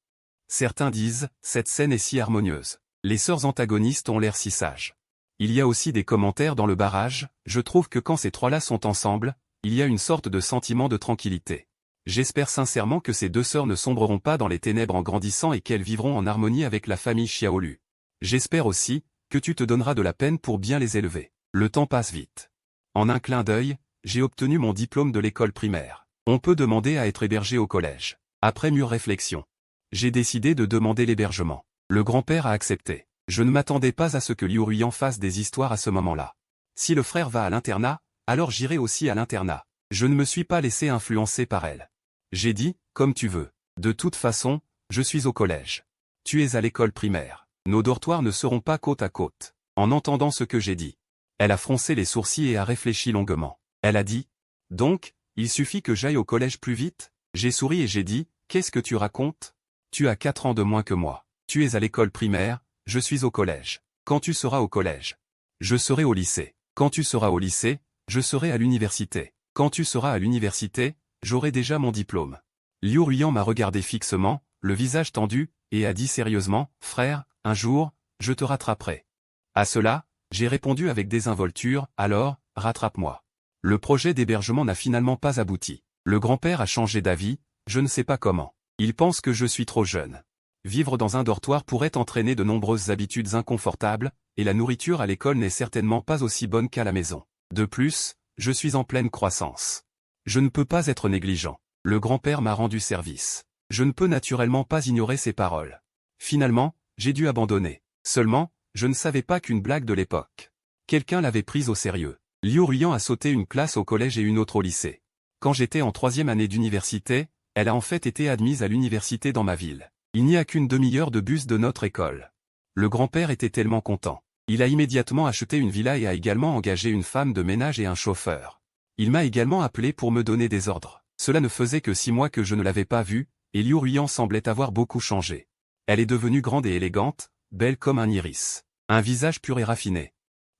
Certains disent, cette scène est si harmonieuse. Les sœurs antagonistes ont l'air si sages. Il y a aussi des commentaires dans le barrage, je trouve que quand ces trois-là sont ensemble, il y a une sorte de sentiment de tranquillité. J'espère sincèrement que ces deux sœurs ne sombreront pas dans les ténèbres en grandissant et qu'elles vivront en harmonie avec la famille Xiaolu. J'espère aussi, que tu te donneras de la peine pour bien les élever. Le temps passe vite. En un clin d'œil, j'ai obtenu mon diplôme de l'école primaire. On peut demander à être hébergé au collège. Après mûre réflexion, j'ai décidé de demander l'hébergement. Le grand-père a accepté. Je ne m'attendais pas à ce que Liu Ruyan fasse des histoires à ce moment-là. Si le frère va à l'internat, alors j'irai aussi à l'internat. Je ne me suis pas laissé influencer par elle. J'ai dit, comme tu veux. De toute façon, je suis au collège. Tu es à l'école primaire. Nos dortoirs ne seront pas côte à côte. En entendant ce que j'ai dit, elle a froncé les sourcils et a réfléchi longuement. Elle a dit, donc, il suffit que j'aille au collège plus vite? J'ai souri et j'ai dit, qu'est-ce que tu racontes? Tu as 4 ans de moins que moi. Tu es à l'école primaire, je suis au collège. Quand tu seras au collège, je serai au lycée. Quand tu seras au lycée, je serai à l'université. Quand tu seras à l'université, j'aurai déjà mon diplôme. Liu Ruyan m'a regardé fixement, le visage tendu, et a dit sérieusement, frère, un jour, je te rattraperai. À cela, j'ai répondu avec désinvolture, alors, rattrape-moi. Le projet d'hébergement n'a finalement pas abouti. Le grand-père a changé d'avis, je ne sais pas comment. Il pense que je suis trop jeune. Vivre dans un dortoir pourrait entraîner de nombreuses habitudes inconfortables, et la nourriture à l'école n'est certainement pas aussi bonne qu'à la maison. De plus, je suis en pleine croissance. Je ne peux pas être négligent. Le grand-père m'a rendu service. Je ne peux naturellement pas ignorer ses paroles. Finalement, j'ai dû abandonner. Seulement, je ne savais pas qu'une blague de l'époque. Quelqu'un l'avait prise au sérieux. Liu Ruyan a sauté une classe au collège et une autre au lycée. Quand j'étais en 3e année d'université, elle a en fait été admise à l'université dans ma ville. Il n'y a qu'une demi-heure de bus de notre école. Le grand-père était tellement content. Il a immédiatement acheté une villa et a également engagé une femme de ménage et un chauffeur. Il m'a également appelé pour me donner des ordres. Cela ne faisait que 6 mois que je ne l'avais pas vue, et Liu Ruyan semblait avoir beaucoup changé. Elle est devenue grande et élégante, belle comme un iris. Un visage pur et raffiné.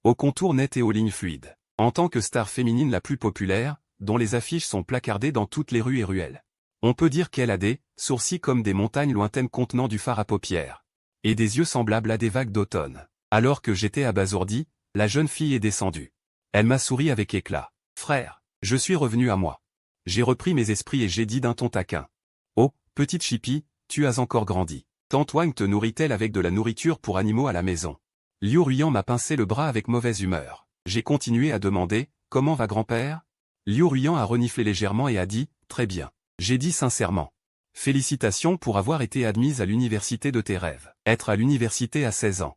Aux contours nets et aux lignes fluides. En tant que star féminine la plus populaire, dont les affiches sont placardées dans toutes les rues et ruelles. On peut dire qu'elle a des sourcils comme des montagnes lointaines contenant du fard à paupières, et des yeux semblables à des vagues d'automne. Alors que j'étais abasourdi, la jeune fille est descendue. Elle m'a souri avec éclat. « Frère, je suis revenu à moi. » J'ai repris mes esprits et j'ai dit d'un ton taquin. « Oh, petite Chippy, tu as encore grandi. Tante Wang te nourrit-elle avec de la nourriture pour animaux à la maison ?» Liu Ruyan m'a pincé le bras avec mauvaise humeur. J'ai continué à demander « Comment va grand-père ?» Liu Ruyan a reniflé légèrement et a dit « Très bien. » J'ai dit sincèrement. « Félicitations pour avoir été admise à l'université de tes rêves. » Être à l'université à 16 ans.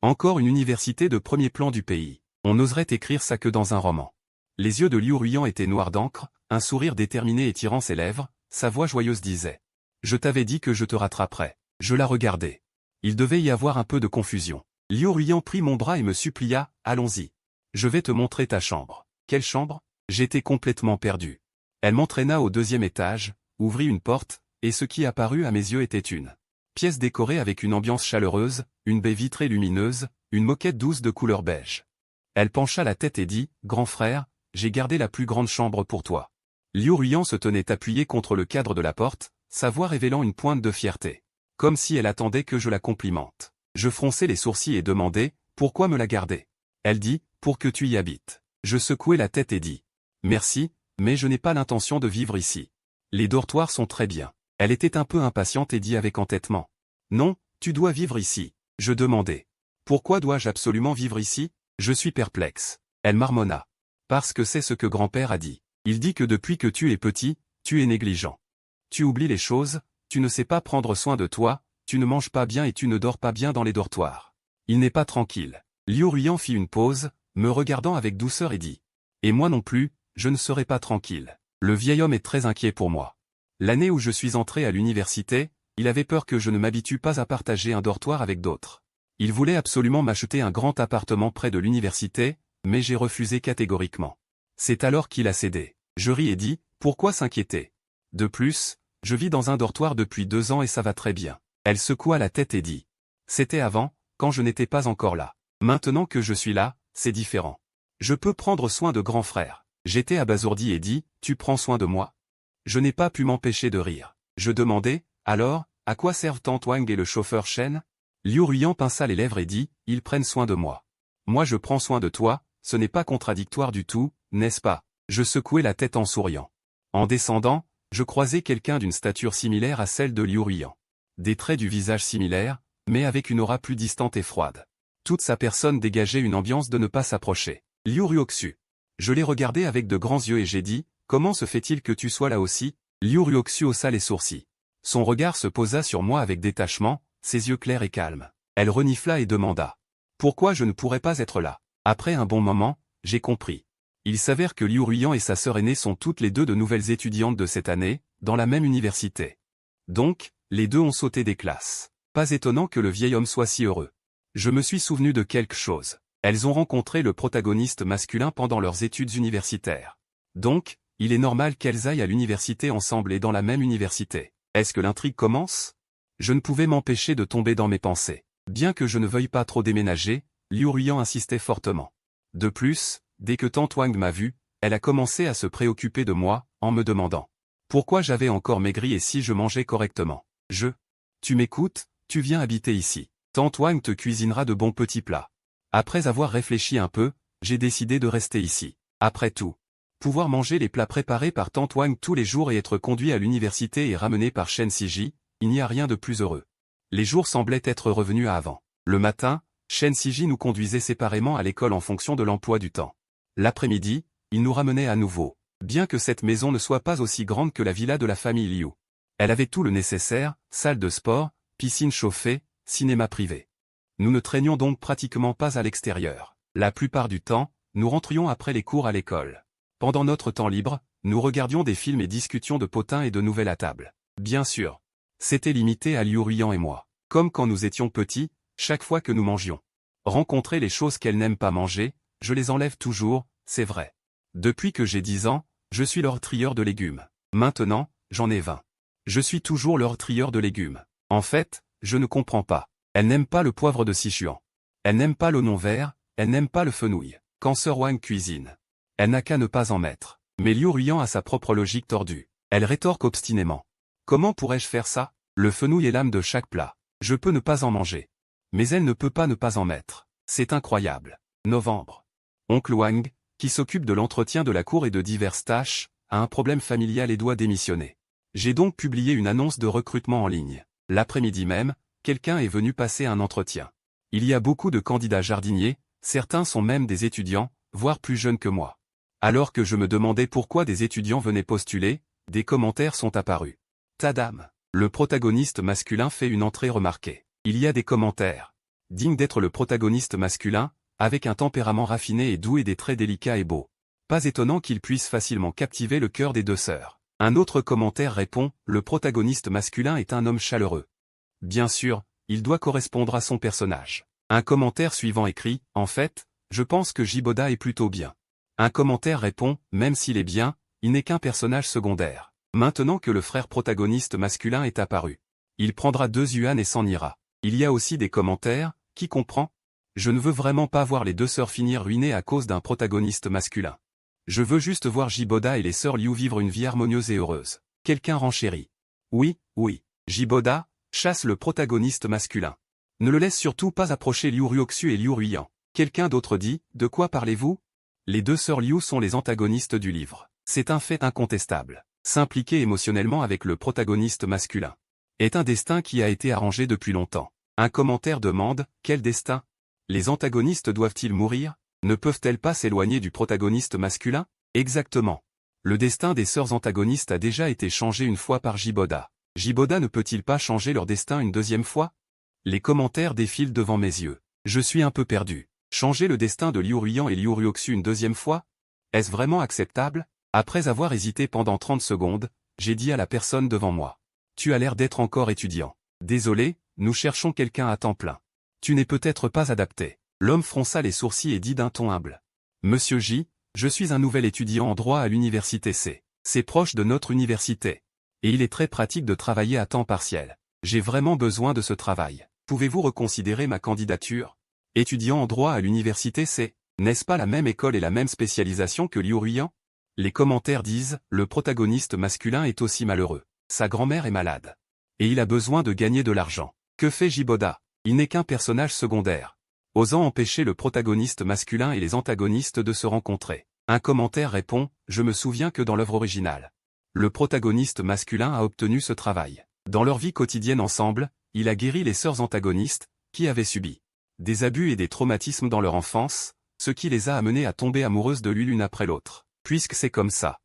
Encore une université de premier plan du pays. On n'oserait écrire ça que dans un roman. Les yeux de Liu Ruyan étaient noirs d'encre, un sourire déterminé étirant ses lèvres, sa voix joyeuse disait « Je t'avais dit que je te rattraperais. » Je la regardais. Il devait y avoir un peu de confusion. Liu Ruyan prit mon bras et me supplia « Allons-y. Je vais te montrer ta chambre. » Quelle chambre? J'étais complètement perdu. Elle m'entraîna au 2e étage, ouvrit une porte, et ce qui apparut à mes yeux était une pièce décorée avec une ambiance chaleureuse, une baie vitrée lumineuse, une moquette douce de couleur beige. Elle pencha la tête et dit « Grand frère, j'ai gardé la plus grande chambre pour toi. » Liu Ruyan se tenait appuyé contre le cadre de la porte, sa voix révélant une pointe de fierté. Comme si elle attendait que je la complimente. Je fronçai les sourcils et demandai « Pourquoi me la garder ?» Elle dit « Pour que tu y habites. » Je secouai la tête et dis « Merci, mais je n'ai pas l'intention de vivre ici. Les dortoirs sont très bien. » Elle était un peu impatiente et dit avec entêtement « Non, tu dois vivre ici. » Je demandai « Pourquoi dois-je absolument vivre ici ?» Je suis perplexe. Elle marmonna « Parce que c'est ce que grand-père a dit. Il dit que depuis que tu es petit, tu es négligent. Tu oublies les choses, tu ne sais pas prendre soin de toi, tu ne manges pas bien et tu ne dors pas bien dans les dortoirs. Il n'est pas tranquille. » Liu Ruyan fit une pause, me regardant avec douceur et dit « Et moi non plus, je ne serai pas tranquille. Le vieil homme est très inquiet pour moi. L'année où je suis entré à l'université, il avait peur que je ne m'habitue pas à partager un dortoir avec d'autres. Il voulait absolument m'acheter un grand appartement près de l'université, mais j'ai refusé catégoriquement. C'est alors qu'il a cédé. » Je ris et dis « Pourquoi s'inquiéter? De plus, je vis dans un dortoir depuis 2 ans et ça va très bien. » Elle secoua la tête et dit « C'était avant, quand je n'étais pas encore là. Maintenant que je suis là, c'est différent. Je peux prendre soin de grand frère. » J'étais abasourdi et dit « Tu prends soin de moi ?» Je n'ai pas pu m'empêcher de rire. Je demandai « Alors, à quoi servent tante Wang et le chauffeur Shen ?» Liu Ruyan pinça les lèvres et dit « Ils prennent soin de moi. Moi je prends soin de toi, ce n'est pas contradictoire du tout, n'est-ce pas ?» Je secouai la tête en souriant. En descendant, je croisai quelqu'un d'une stature similaire à celle de Liu Ruyan. Des traits du visage similaires, mais avec une aura plus distante et froide. Toute sa personne dégageait une ambiance de ne pas s'approcher. Liu Ruoxu. Je l'ai regardé avec de grands yeux et j'ai dit « Comment se fait-il que tu sois là aussi ?» Liu Ruoxu haussa les sourcils. Son regard se posa sur moi avec détachement, ses yeux clairs et calmes. Elle renifla et demanda « Pourquoi je ne pourrais pas être là ?» Après un bon moment, j'ai compris. Il s'avère que Liu Ruyan et sa sœur aînée sont toutes les deux de nouvelles étudiantes de cette année, dans la même université. Donc, les deux ont sauté des classes. Pas étonnant que le vieil homme soit si heureux. Je me suis souvenu de quelque chose. Elles ont rencontré le protagoniste masculin pendant leurs études universitaires. Donc, il est normal qu'elles aillent à l'université ensemble et dans la même université. Est-ce que l'intrigue commence? Je ne pouvais m'empêcher de tomber dans mes pensées. Bien que je ne veuille pas trop déménager, Liu Ruyan insistait fortement. De plus, dès que tante Wang m'a vu, elle a commencé à se préoccuper de moi, en me demandant pourquoi j'avais encore maigri et si je mangeais correctement. Tu m'écoutes, tu viens habiter ici. Tante Wang te cuisinera de bons petits plats. Après avoir réfléchi un peu, j'ai décidé de rester ici. Après tout, pouvoir manger les plats préparés par tante Wang tous les jours et être conduit à l'université et ramené par Shen Siji, il n'y a rien de plus heureux. Les jours semblaient être revenus à avant. Le matin, Shen Siji nous conduisait séparément à l'école en fonction de l'emploi du temps. L'après-midi, il nous ramenait à nouveau. Bien que cette maison ne soit pas aussi grande que la villa de la famille Liu. Elle avait tout le nécessaire, salle de sport, piscine chauffée, cinéma privé. Nous ne traînions donc pratiquement pas à l'extérieur. La plupart du temps, nous rentrions après les cours à l'école. Pendant notre temps libre, nous regardions des films et discutions de potins et de nouvelles à table. Bien sûr, c'était limité à Liu Ruyan et moi. Comme quand nous étions petits, chaque fois que nous mangions. Rencontrer les choses qu'elle n'aime pas manger, je les enlève toujours, c'est vrai. Depuis que j'ai 10 ans, je suis leur trieur de légumes. Maintenant, j'en ai 20. Je suis toujours leur trieur de légumes. En fait, je ne comprends pas. Elle n'aime pas le poivre de Sichuan. Elle n'aime pas l'oignon vert, elle n'aime pas le fenouil. Quand Sir Wang cuisine, elle n'a qu'à ne pas en mettre. Mais Liu Ruian a sa propre logique tordue. Elle rétorque obstinément. Comment pourrais-je faire ça? Le fenouil est l'âme de chaque plat. Je peux ne pas en manger. Mais elle ne peut pas ne pas en mettre. C'est incroyable. Novembre. Oncle Wang, qui s'occupe de l'entretien de la cour et de diverses tâches, a un problème familial et doit démissionner. J'ai donc publié une annonce de recrutement en ligne. L'après-midi même, quelqu'un est venu passer un entretien. Il y a beaucoup de candidats jardiniers, certains sont même des étudiants, voire plus jeunes que moi. Alors que je me demandais pourquoi des étudiants venaient postuler, des commentaires sont apparus. Tadam! Le protagoniste masculin fait une entrée remarquée. Il y a des commentaires. Digne d'être le protagoniste masculin, avec un tempérament raffiné et doux et des traits délicats et beaux. Pas étonnant qu'il puisse facilement captiver le cœur des deux sœurs. Un autre commentaire répond, le protagoniste masculin est un homme chaleureux. Bien sûr, il doit correspondre à son personnage. Un commentaire suivant écrit, en fait, je pense que Jiboda est plutôt bien. Un commentaire répond, même s'il est bien, il n'est qu'un personnage secondaire. Maintenant que le frère protagoniste masculin est apparu. Il prendra 2 yuan et s'en ira. Il y a aussi des commentaires, qui comprend? Je ne veux vraiment pas voir les deux sœurs finir ruinées à cause d'un protagoniste masculin. Je veux juste voir Jiboda et les sœurs Liu vivre une vie harmonieuse et heureuse. Quelqu'un renchérit. Oui, Jiboda, chasse le protagoniste masculin. Ne le laisse surtout pas approcher Liu Ruoxu et Liu Ruian. Quelqu'un d'autre dit, de quoi parlez-vous? Les deux sœurs Liu sont les antagonistes du livre. C'est un fait incontestable. S'impliquer émotionnellement avec le protagoniste masculin est un destin qui a été arrangé depuis longtemps. Un commentaire demande, quel destin? Les antagonistes doivent-ils mourir? Ne peuvent-elles pas s'éloigner du protagoniste masculin? Exactement. Le destin des sœurs antagonistes a déjà été changé une fois par Jiboda. Jiboda ne peut-il pas changer leur destin une deuxième fois? Les commentaires défilent devant mes yeux. Je suis un peu perdu. Changer le destin de Liu Ruian et Liu Ruoxu une deuxième fois? Est-ce vraiment acceptable? Après avoir hésité pendant 30 secondes, j'ai dit à la personne devant moi. Tu as l'air d'être encore étudiant. Désolé, nous cherchons quelqu'un à temps plein. Tu n'es peut-être pas adapté. L'homme fronça les sourcils et dit d'un ton humble. Monsieur J, je suis un nouvel étudiant en droit à l'université C. C'est proche de notre université. Et il est très pratique de travailler à temps partiel. J'ai vraiment besoin de ce travail. Pouvez-vous reconsidérer ma candidature? Étudiant en droit à l'université C. N'est-ce pas la même école et la même spécialisation que Liu Ruian? Les commentaires disent, le protagoniste masculin est aussi malheureux. Sa grand-mère est malade. Et il a besoin de gagner de l'argent. Que fait Jiboda? Il n'est qu'un personnage secondaire. Osant empêcher le protagoniste masculin et les antagonistes de se rencontrer. Un commentaire répond, je me souviens que dans l'œuvre originale, le protagoniste masculin a obtenu ce travail. Dans leur vie quotidienne ensemble, il a guéri les sœurs antagonistes, qui avaient subi des abus et des traumatismes dans leur enfance, ce qui les a amenées à tomber amoureuses de lui l'une après l'autre. Puisque c'est comme ça.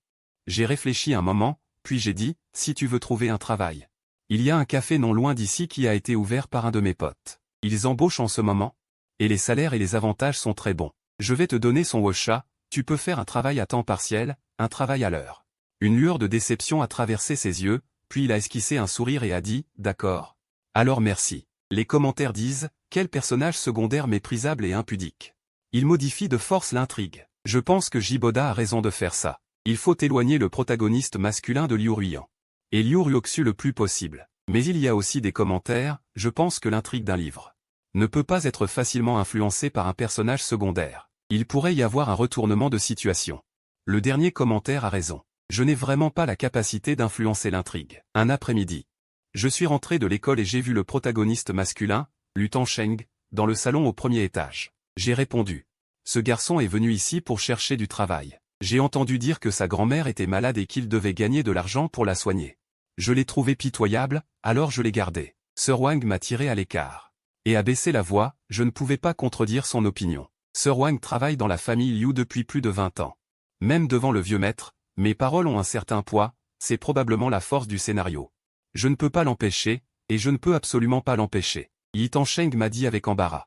J'ai réfléchi un moment, puis j'ai dit, si tu veux trouver un travail. Il y a un café non loin d'ici qui a été ouvert par un de mes potes. Ils embauchent en ce moment. Et les salaires et les avantages sont très bons. Je vais te donner son WhatsApp, tu peux faire un travail à temps partiel, un travail à l'heure. Une lueur de déception a traversé ses yeux, puis il a esquissé un sourire et a dit, d'accord. Alors merci. Les commentaires disent, quel personnage secondaire méprisable et impudique. Il modifie de force l'intrigue. Je pense que Jiboda a raison de faire ça. Il faut éloigner le protagoniste masculin de Liu Ruian. Et Liu Ruoxu le plus possible. Mais il y a aussi des commentaires, je pense que l'intrigue d'un livre ne peut pas être facilement influencée par un personnage secondaire. Il pourrait y avoir un retournement de situation. Le dernier commentaire a raison. Je n'ai vraiment pas la capacité d'influencer l'intrigue. Un après-midi. Je suis rentré de l'école et j'ai vu le protagoniste masculin, Lu Tangsheng, dans le salon au premier étage. J'ai répondu. Ce garçon est venu ici pour chercher du travail. J'ai entendu dire que sa grand-mère était malade et qu'il devait gagner de l'argent pour la soigner. Je l'ai trouvé pitoyable, alors je l'ai gardé. Sir Wang m'a tiré à l'écart. Et a baissé la voix, je ne pouvais pas contredire son opinion. Sir Wang travaille dans la famille Liu depuis plus de 20 ans. Même devant le vieux maître, mes paroles ont un certain poids, c'est probablement la force du scénario. Je ne peux pas l'empêcher, et je ne peux absolument pas l'empêcher. Yi Tangsheng m'a dit avec embarras.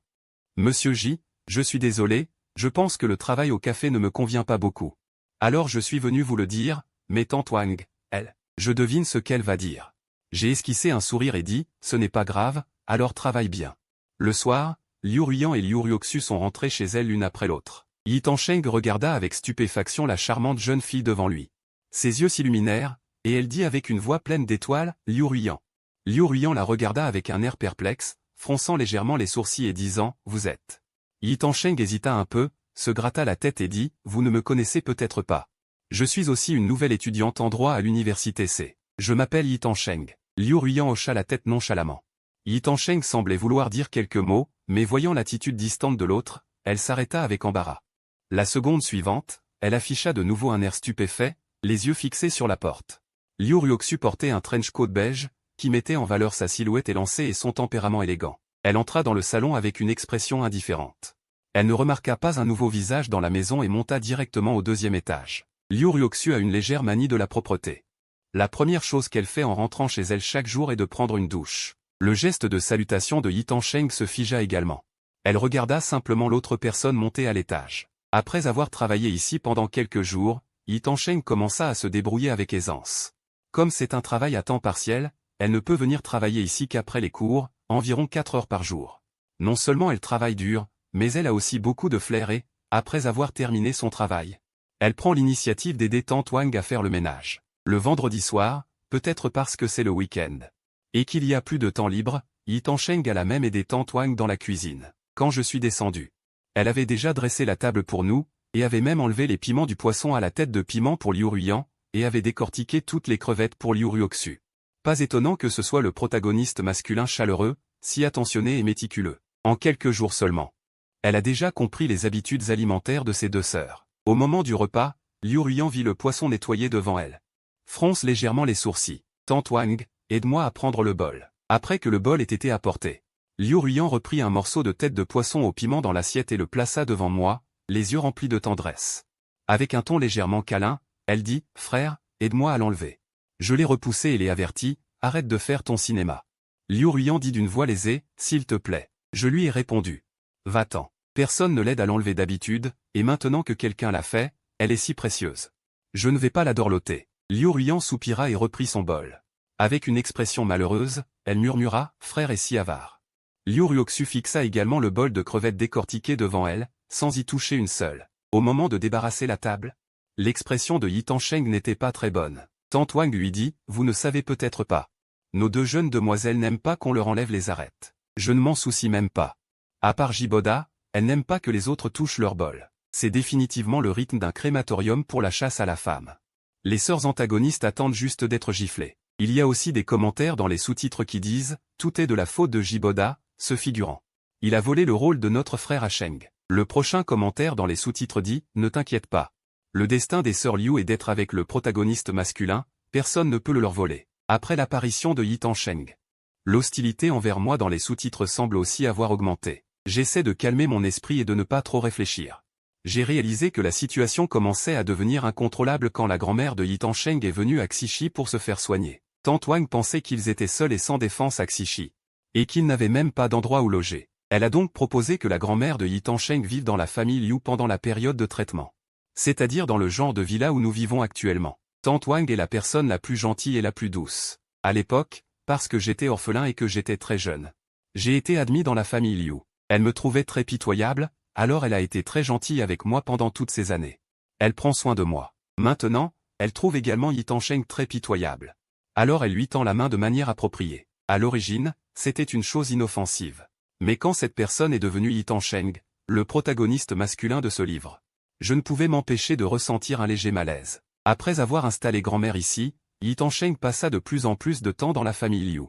Monsieur J, je suis désolé, je pense que le travail au café ne me convient pas beaucoup. Alors je suis venu vous le dire, mais tante Wang, elle, je devine ce qu'elle va dire. J'ai esquissé un sourire et dit, ce n'est pas grave, alors travaille bien. Le soir, Liu Ruian et Liu Ruoxu sont rentrés chez elle l'une après l'autre. Yi Tangsheng regarda avec stupéfaction la charmante jeune fille devant lui. Ses yeux s'illuminèrent, et elle dit avec une voix pleine d'étoiles, Liu Ruian. Liu Ruian la regarda avec un air perplexe, fronçant légèrement les sourcils et disant, vous êtes. Yi Tangsheng hésita un peu, se gratta la tête et dit, vous ne me connaissez peut-être pas. Je suis aussi une nouvelle étudiante en droit à l'université C. Je m'appelle Yi Tansheng. Liu Ruyan hocha la tête nonchalamment. Yi Tansheng semblait vouloir dire quelques mots, mais voyant l'attitude distante de l'autre, elle s'arrêta avec embarras. La seconde suivante, elle afficha de nouveau un air stupéfait, les yeux fixés sur la porte. Liu Ruoxu portait un trench coat beige, qui mettait en valeur sa silhouette élancée et son tempérament élégant. Elle entra dans le salon avec une expression indifférente. Elle ne remarqua pas un nouveau visage dans la maison et monta directement au deuxième étage. Liu Ruoxu a une légère manie de la propreté. La première chose qu'elle fait en rentrant chez elle chaque jour est de prendre une douche. Le geste de salutation de Yi Tansheng se figea également. Elle regarda simplement l'autre personne monter à l'étage. Après avoir travaillé ici pendant quelques jours, Yi Tansheng commença à se débrouiller avec aisance. Comme c'est un travail à temps partiel, elle ne peut venir travailler ici qu'après les cours, environ 4 heures par jour. Non seulement elle travaille dur, mais elle a aussi beaucoup de flair et, après avoir terminé son travail, elle prend l'initiative d'aider Tante Wang à faire le ménage. Le vendredi soir, peut-être parce que c'est le week-end, et qu'il y a plus de temps libre, Yi Tansheng a même aidé Tante Wang dans la cuisine. Quand je suis descendu, elle avait déjà dressé la table pour nous, et avait même enlevé les piments du poisson à la tête de piment pour Liu Ruyan, et avait décortiqué toutes les crevettes pour Liu Ruoxu. Pas étonnant que ce soit le protagoniste masculin chaleureux, si attentionné et méticuleux. En quelques jours seulement, elle a déjà compris les habitudes alimentaires de ses deux sœurs. Au moment du repas, Liu Ruyan vit le poisson nettoyé devant elle. Fronce légèrement les sourcils. Tante Wang, aide-moi à prendre le bol. Après que le bol ait été apporté, Liu Ruyan reprit un morceau de tête de poisson au piment dans l'assiette et le plaça devant moi, les yeux remplis de tendresse. Avec un ton légèrement câlin, elle dit, « Frère, aide-moi à l'enlever. » Je l'ai repoussé et l'ai averti, « Arrête de faire ton cinéma. » Liu Ruyan dit d'une voix lésée, « S'il te plaît. » Je lui ai répondu, « Va-t'en. Personne ne l'aide à l'enlever d'habitude, et maintenant que quelqu'un l'a fait, elle est si précieuse. Je ne vais pas la dorloter. » Liu Ruyan soupira et reprit son bol. Avec une expression malheureuse, elle murmura, « Frère est si avare. » Liu Ruoxu fixa également le bol de crevettes décortiquées devant elle, sans y toucher une seule. Au moment de débarrasser la table, l'expression de Yi Tansheng n'était pas très bonne. Tante Wang lui dit, « Vous ne savez peut-être pas. Nos deux jeunes demoiselles n'aiment pas qu'on leur enlève les arêtes. Je ne m'en soucie même pas. À part Jiboda, elles n'aiment pas que les autres touchent leur bol. C'est définitivement le rythme d'un crématorium pour la chasse à la femme. » Les sœurs antagonistes attendent juste d'être giflées. Il y a aussi des commentaires dans les sous-titres qui disent « Tout est de la faute de Jiboda, ce figurant. Il a volé le rôle de notre frère à Sheng. » Le prochain commentaire dans les sous-titres dit « Ne t'inquiète pas. Le destin des sœurs Liu est d'être avec le protagoniste masculin, personne ne peut le leur voler. » Après l'apparition de Yi Tansheng, l'hostilité envers moi dans les sous-titres semble aussi avoir augmenté. J'essaie de calmer mon esprit et de ne pas trop réfléchir. J'ai réalisé que la situation commençait à devenir incontrôlable quand la grand-mère de Yi Tansheng est venue à Xishi pour se faire soigner. Tante Wang pensait qu'ils étaient seuls et sans défense à Xishi, et qu'ils n'avaient même pas d'endroit où loger. Elle a donc proposé que la grand-mère de Yi Tansheng vive dans la famille Liu pendant la période de traitement. C'est-à-dire dans le genre de villa où nous vivons actuellement. Tante Wang est la personne la plus gentille et la plus douce. À l'époque, parce que j'étais orphelin et que j'étais très jeune, j'ai été admis dans la famille Liu. Elle me trouvait très pitoyable, alors elle a été très gentille avec moi pendant toutes ces années. Elle prend soin de moi. Maintenant, elle trouve également Yi Tansheng très pitoyable. Alors elle lui tend la main de manière appropriée. À l'origine, c'était une chose inoffensive. Mais quand cette personne est devenue Yi Tansheng, le protagoniste masculin de ce livre, je ne pouvais m'empêcher de ressentir un léger malaise. Après avoir installé grand-mère ici, Yi Tansheng passa de plus en plus de temps dans la famille Liu.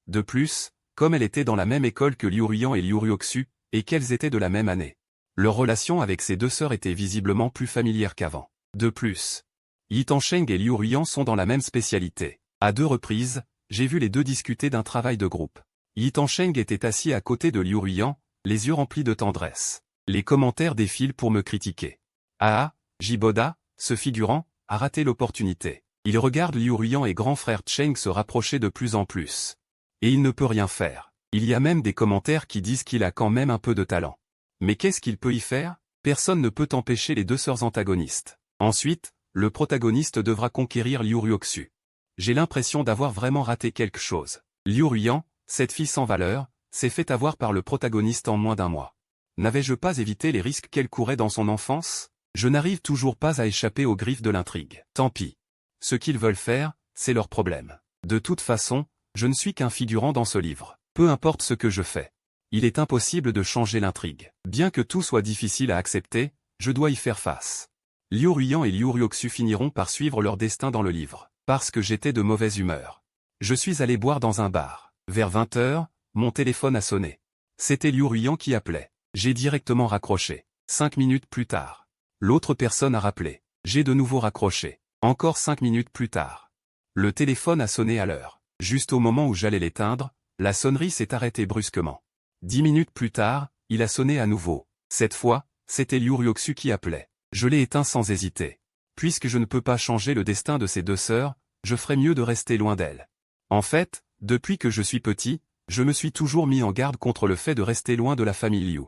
De plus, comme elle était dans la même école que Liu Ruyan et Liu Ruoxu, et qu'elles étaient de la même année, leur relation avec ses deux sœurs était visiblement plus familière qu'avant. De plus, Yi Tansheng et Liu Ruyan sont dans la même spécialité. À 2 reprises, j'ai vu les deux discuter d'un travail de groupe. Yi Tansheng était assis à côté de Liu Ruyan, les yeux remplis de tendresse. Les commentaires défilent pour me critiquer. Ah, Jiboda, ce figurant, a raté l'opportunité. Il regarde Liu Ruyan et grand frère Cheng se rapprocher de plus en plus. Et il ne peut rien faire. Il y a même des commentaires qui disent qu'il a quand même un peu de talent. Mais qu'est-ce qu'il peut y faire? Personne ne peut empêcher les deux sœurs antagonistes. Ensuite, le protagoniste devra conquérir Liu Ruoxu. J'ai l'impression d'avoir vraiment raté quelque chose. Liu Ruyan, cette fille sans valeur, s'est fait avoir par le protagoniste en moins d'1 mois. N'avais-je pas évité les risques qu'elle courait dans son enfance? Je n'arrive toujours pas à échapper aux griffes de l'intrigue. Tant pis. Ce qu'ils veulent faire, c'est leur problème. De toute façon, je ne suis qu'un figurant dans ce livre. Peu importe ce que je fais. Il est impossible de changer l'intrigue. Bien que tout soit difficile à accepter, je dois y faire face. Liu Ruiyan et Liu Ruoxu finiront par suivre leur destin dans le livre, parce que j'étais de mauvaise humeur. Je suis allé boire dans un bar. Vers 20 h, mon téléphone a sonné. C'était Liu Ruiyan qui appelait. J'ai directement raccroché. 5 minutes plus tard. L'autre personne a rappelé. J'ai de nouveau raccroché. Encore 5 minutes plus tard. Le téléphone a sonné à l'heure. Juste au moment où j'allais l'éteindre, la sonnerie s'est arrêtée brusquement. 10 minutes plus tard, il a sonné à nouveau. Cette fois, c'était Liu Ruoxu qui appelait. Je l'ai éteint sans hésiter. Puisque je ne peux pas changer le destin de ces deux sœurs, je ferais mieux de rester loin d'elles. En fait, depuis que je suis petit, je me suis toujours mis en garde contre le fait de rester loin de la famille Liu.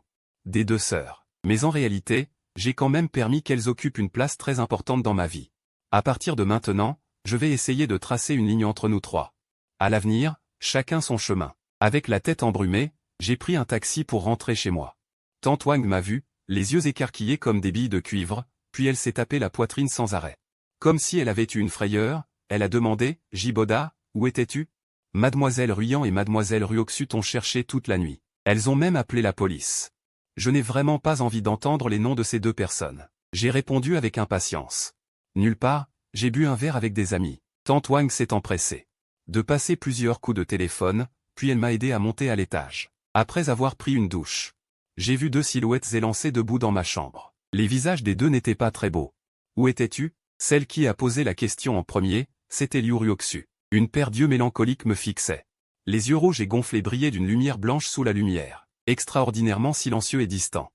Des deux sœurs. Mais en réalité, j'ai quand même permis qu'elles occupent une place très importante dans ma vie. À partir de maintenant, je vais essayer de tracer une ligne entre nous trois. À l'avenir, chacun son chemin. Avec la tête embrumée, j'ai pris un taxi pour rentrer chez moi. Tante Wang m'a vu, les yeux écarquillés comme des billes de cuivre, puis elle s'est tapée la poitrine sans arrêt. Comme si elle avait eu une frayeur, elle a demandé « Jiboda, où étais-tu » Mademoiselle Ruiyan et Mademoiselle Ruoxu t'ont cherché toute la nuit. Elles ont même appelé la police. Je n'ai vraiment pas envie d'entendre les noms de ces deux personnes. J'ai répondu avec impatience. Nulle part, j'ai bu un verre avec des amis. Tante Wang s'est empressée de passer plusieurs coups de téléphone, puis elle m'a aidé à monter à l'étage. Après avoir pris une douche, j'ai vu deux silhouettes élancées debout dans ma chambre. Les visages des deux n'étaient pas très beaux. Où étais-tu? Celle qui a posé la question en premier, c'était Liu Ruoxu. Une paire d'yeux mélancoliques me fixait. Les yeux rouges et gonflés brillaient d'une lumière blanche sous la lumière, extraordinairement silencieux et distant.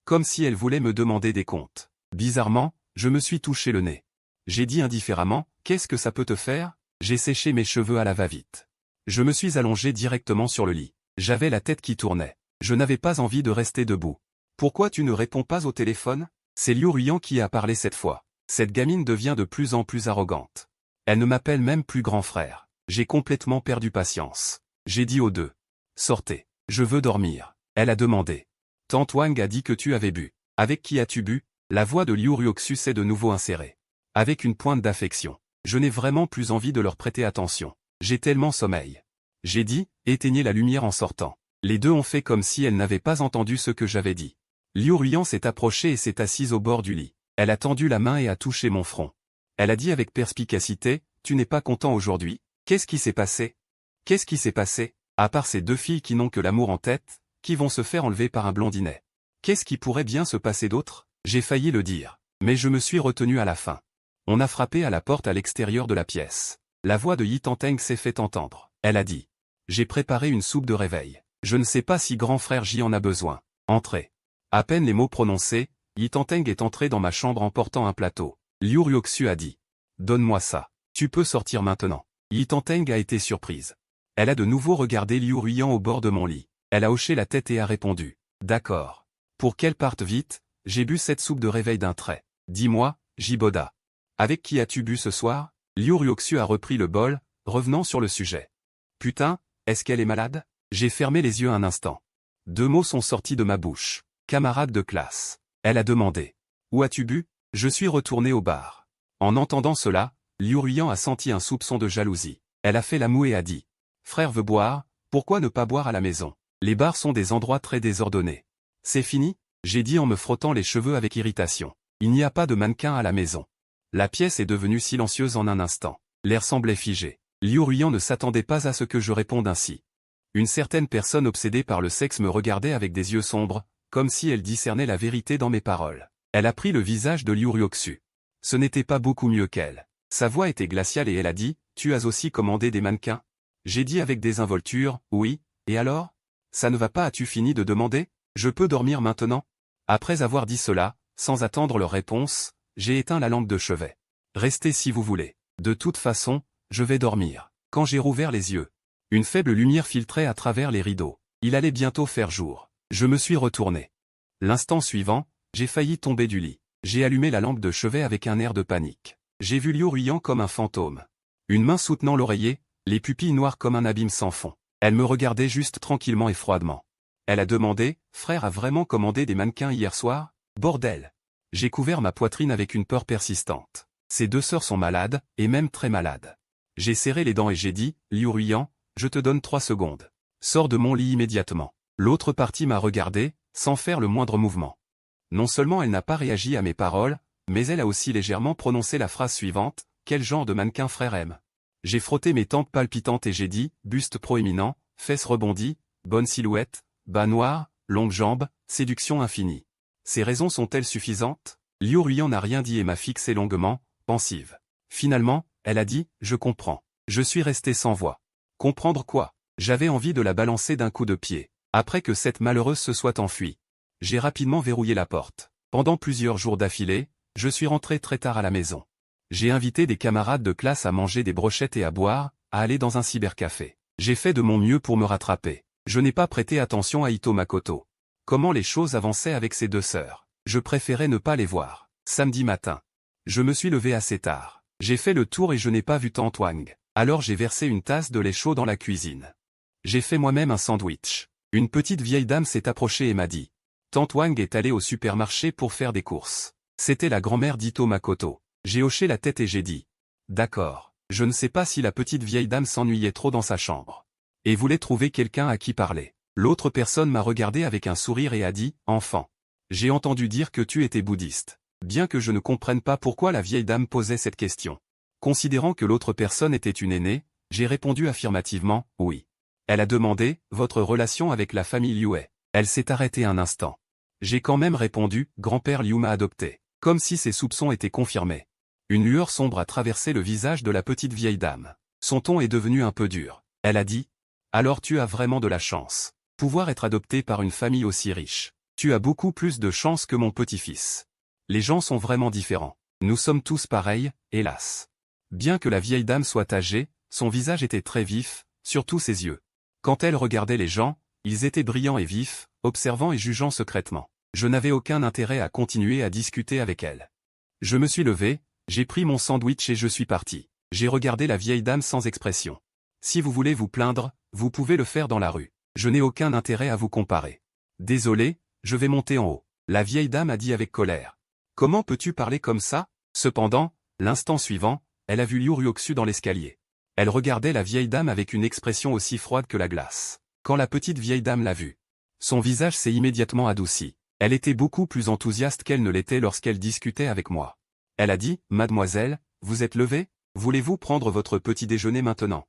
Comme si elle voulait me demander des comptes. Bizarrement, je me suis touché le nez. J'ai dit indifféremment, « Qu'est-ce que ça peut te faire ?» J'ai séché mes cheveux à la va-vite. Je me suis allongé directement sur le lit. J'avais la tête qui tournait. Je n'avais pas envie de rester debout. « Pourquoi tu ne réponds pas au téléphone ?» C'est Liu Ruiyan qui a parlé cette fois. Cette gamine devient de plus en plus arrogante. Elle ne m'appelle même plus grand frère. J'ai complètement perdu patience. J'ai dit aux deux. « Sortez. Je veux dormir. » Elle a demandé. « Tante Wang a dit que tu avais bu. Avec qui as-tu bu ?» La voix de Liu Ruoxu s'est de nouveau insérée. Avec une pointe d'affection. Je n'ai vraiment plus envie de leur prêter attention. J'ai tellement sommeil. J'ai dit, éteignez la lumière en sortant. Les deux ont fait comme si elles n'avaient pas entendu ce que j'avais dit. Liu Ruiyan s'est approchée et s'est assise au bord du lit. Elle a tendu la main et a touché mon front. Elle a dit avec perspicacité, « Tu n'es pas content aujourd'hui? Qu'est-ce qui s'est passé? Qu'est-ce qui s'est passé? À part ces deux filles qui n'ont que l'amour en tête, qui vont se faire enlever par un blondinet. Qu'est-ce qui pourrait bien se passer d'autre ?» J'ai failli le dire, mais je me suis retenu à la fin. On a frappé à la porte à l'extérieur de la pièce. La voix de Yi Tanteng s'est fait entendre. Elle a dit, « J'ai préparé une soupe de réveil. Je ne sais pas si grand frère J en a besoin. Entrez. » À peine les mots prononcés, Yi Tanteng est entré dans ma chambre en portant un plateau. Liu Ruoxu a dit, « Donne-moi ça. Tu peux sortir maintenant. » Yi Tanteng a été surprise. Elle a de nouveau regardé Liu Ruiyan au bord de mon lit. Elle a hoché la tête et a répondu, « D'accord. Pour qu'elle parte vite, j'ai bu cette soupe de réveil d'un trait. Dis-moi, Jiboda. Avec qui as-tu bu ce soir ?» Liu Ruoxu a repris le bol, revenant sur le sujet. « Putain, est-ce qu'elle est malade ?» J'ai fermé les yeux un instant. Deux mots sont sortis de ma bouche. « Camarade de classe. » Elle a demandé. « Où as-tu bu ?» Je suis retourné au bar. En entendant cela, Liu Ruiyan a senti un soupçon de jalousie. Elle a fait la moue et a dit, « Frère veut boire, pourquoi ne pas boire à la maison? Les bars sont des endroits très désordonnés. »« C'est fini ?» j'ai dit en me frottant les cheveux avec irritation. « Il n'y a pas de mannequin à la maison. » La pièce est devenue silencieuse en un instant. L'air semblait figé. Liu Ruiyan ne s'attendait pas à ce que je réponde ainsi. Une certaine personne obsédée par le sexe me regardait avec des yeux sombres, comme si elle discernait la vérité dans mes paroles. Elle a pris le visage de Liu Ruoxu. Ce n'était pas beaucoup mieux qu'elle. Sa voix était glaciale et elle a dit, « Tu as aussi commandé des mannequins ?» J'ai dit avec désinvolture, « Oui, et alors? Ça ne va pas, as-tu fini de demander? Je peux dormir maintenant ?» Après avoir dit cela, sans attendre leur réponse, j'ai éteint la lampe de chevet. « Restez si vous voulez. De toute façon, je vais dormir. » Quand j'ai rouvert les yeux, une faible lumière filtrait à travers les rideaux. Il allait bientôt faire jour. Je me suis retourné. L'instant suivant, j'ai failli tomber du lit. J'ai allumé la lampe de chevet avec un air de panique. J'ai vu Liu Ruiyan comme un fantôme. Une main soutenant l'oreiller, les pupilles noires comme un abîme sans fond. Elle me regardait juste tranquillement et froidement. Elle a demandé, « Frère a vraiment commandé des mannequins hier soir? Bordel !» J'ai couvert ma poitrine avec une peur persistante. Ses deux sœurs sont malades, et même très malades. J'ai serré les dents et j'ai dit, « Liu Ruiyan, je te donne 3 secondes. Sors de mon lit immédiatement. » L'autre partie m'a regardé, sans faire le moindre mouvement. Non seulement elle n'a pas réagi à mes paroles, Mais elle a aussi légèrement prononcé la phrase suivante, « Quel genre de mannequin frère aime ?» J'ai frotté mes tempes palpitantes et j'ai dit, buste proéminent, fesses rebondies, bonne silhouette, bas noir, longues jambes, séduction infinie. Ces raisons sont-elles suffisantes? Liu Ruiyan n'a rien dit et m'a fixé longuement, pensive. Finalement, elle a dit, je comprends. Je suis resté sans voix. Comprendre quoi? J'avais envie de la balancer d'un coup de pied. Après que cette malheureuse se soit enfuie. J'ai rapidement verrouillé la porte. Pendant plusieurs jours d'affilée, je suis rentré très tard à la maison. J'ai invité des camarades de classe à manger des brochettes et à boire, à aller dans un cybercafé. J'ai fait de mon mieux pour me rattraper. Je n'ai pas prêté attention à Ito Makoto. Comment les choses avançaient avec ses deux sœurs. Je préférais ne pas les voir. Samedi matin. Je me suis levé assez tard. J'ai fait le tour et je n'ai pas vu Tante Wang. Alors j'ai versé une tasse de lait chaud dans la cuisine. J'ai fait moi-même un sandwich. Une petite vieille dame s'est approchée et m'a dit. Tante Wang est allée au supermarché pour faire des courses. C'était la grand-mère d'Ito Makoto. J'ai hoché la tête et j'ai dit. D'accord. Je ne sais pas si la petite vieille dame s'ennuyait trop dans sa chambre. Et voulait trouver quelqu'un à qui parler. L'autre personne m'a regardé avec un sourire et a dit, enfant. J'ai entendu dire que tu étais bouddhiste. Bien que je ne comprenne pas pourquoi la vieille dame posait cette question. Considérant que l'autre personne était une aînée, j'ai répondu affirmativement, oui. Elle a demandé, votre relation avec la famille Liu est. Elle s'est arrêtée un instant. J'ai quand même répondu, grand-père Liu m'a adopté. Comme si ses soupçons étaient confirmés. Une lueur sombre a traversé le visage de la petite vieille dame. Son ton est devenu un peu dur. Elle a dit, alors tu as vraiment de la chance. Pouvoir être adopté par une famille aussi riche. Tu as beaucoup plus de chance que mon petit-fils. Les gens sont vraiment différents. Nous sommes tous pareils, hélas. Bien que la vieille dame soit âgée, son visage était très vif, surtout ses yeux. Quand elle regardait les gens, ils étaient brillants et vifs, observant et jugeant secrètement. Je n'avais aucun intérêt à continuer à discuter avec elle. Je me suis levé, j'ai pris mon sandwich et je suis parti. J'ai regardé la vieille dame sans expression. Si vous voulez vous plaindre, vous pouvez le faire dans la rue. Je n'ai aucun intérêt à vous comparer. Désolé, je vais monter en haut. La vieille dame a dit avec colère. Comment peux-tu parler comme ça? Cependant, l'instant suivant, elle a vu Liu Ruoxu dans l'escalier. Elle regardait la vieille dame avec une expression aussi froide que la glace. Quand la petite vieille dame l'a vue, son visage s'est immédiatement adouci. Elle était beaucoup plus enthousiaste qu'elle ne l'était lorsqu'elle discutait avec moi. Elle a dit, mademoiselle, vous êtes levée? Voulez-vous prendre votre petit déjeuner maintenant?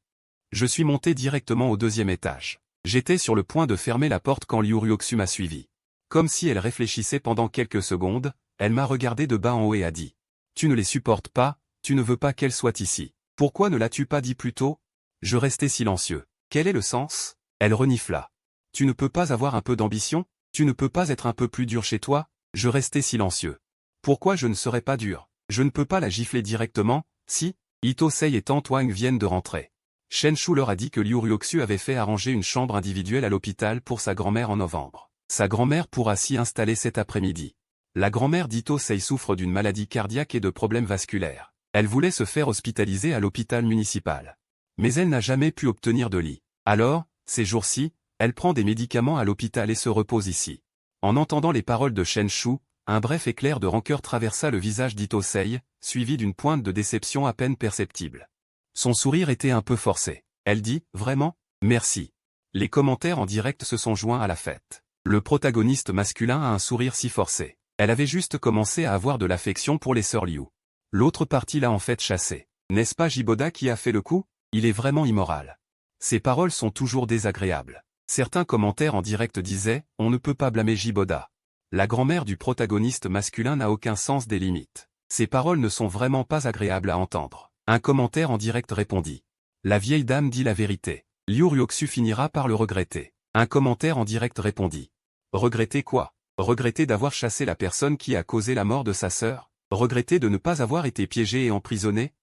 Je suis monté directement au deuxième étage. J'étais sur le point de fermer la porte quand Liu Ruoxu m'a suivi. Comme si elle réfléchissait pendant quelques secondes, elle m'a regardé de bas en haut et a dit. Tu ne les supportes pas, tu ne veux pas qu'elles soient ici. Pourquoi ne l'as-tu pas dit plus tôt? Je restai silencieux. Quel est le sens? Elle renifla. Tu ne peux pas avoir un peu d'ambition? Tu ne peux pas être un peu plus dur chez toi? Je restai silencieux. Pourquoi je ne serais pas dur? Je ne peux pas la gifler directement, si? Ito-sei et Tante Wang viennent de rentrer. Shen Shu leur a dit que Liu Ruoxu avait fait arranger une chambre individuelle à l'hôpital pour sa grand-mère en novembre. Sa grand-mère pourra s'y installer cet après-midi. La grand-mère d'Ito-sei souffre d'une maladie cardiaque et de problèmes vasculaires. Elle voulait se faire hospitaliser à l'hôpital municipal. Mais elle n'a jamais pu obtenir de lit. Alors, ces jours-ci, elle prend des médicaments à l'hôpital et se repose ici. En entendant les paroles de Shen Shu, un bref éclair de rancœur traversa le visage d'Ito-sei, suivi d'une pointe de déception à peine perceptible. Son sourire était un peu forcé. Elle dit, vraiment? Merci. Les commentaires en direct se sont joints à la fête. Le protagoniste masculin a un sourire si forcé. Elle avait juste commencé à avoir de l'affection pour les sœurs Liu. L'autre partie l'a en fait chassé. N'est-ce pas Jiboda qui a fait le coup? Il est vraiment immoral. Ses paroles sont toujours désagréables. Certains commentaires en direct disaient, on ne peut pas blâmer Jiboda. La grand-mère du protagoniste masculin n'a aucun sens des limites. Ces paroles ne sont vraiment pas agréables à entendre. Un commentaire en direct répondit. La vieille dame dit la vérité. Liu Ruoxu finira par le regretter. Un commentaire en direct répondit. Regretter quoi? Regretter d'avoir chassé la personne qui a causé la mort de sa sœur? Regretter de ne pas avoir été piégé et emprisonné?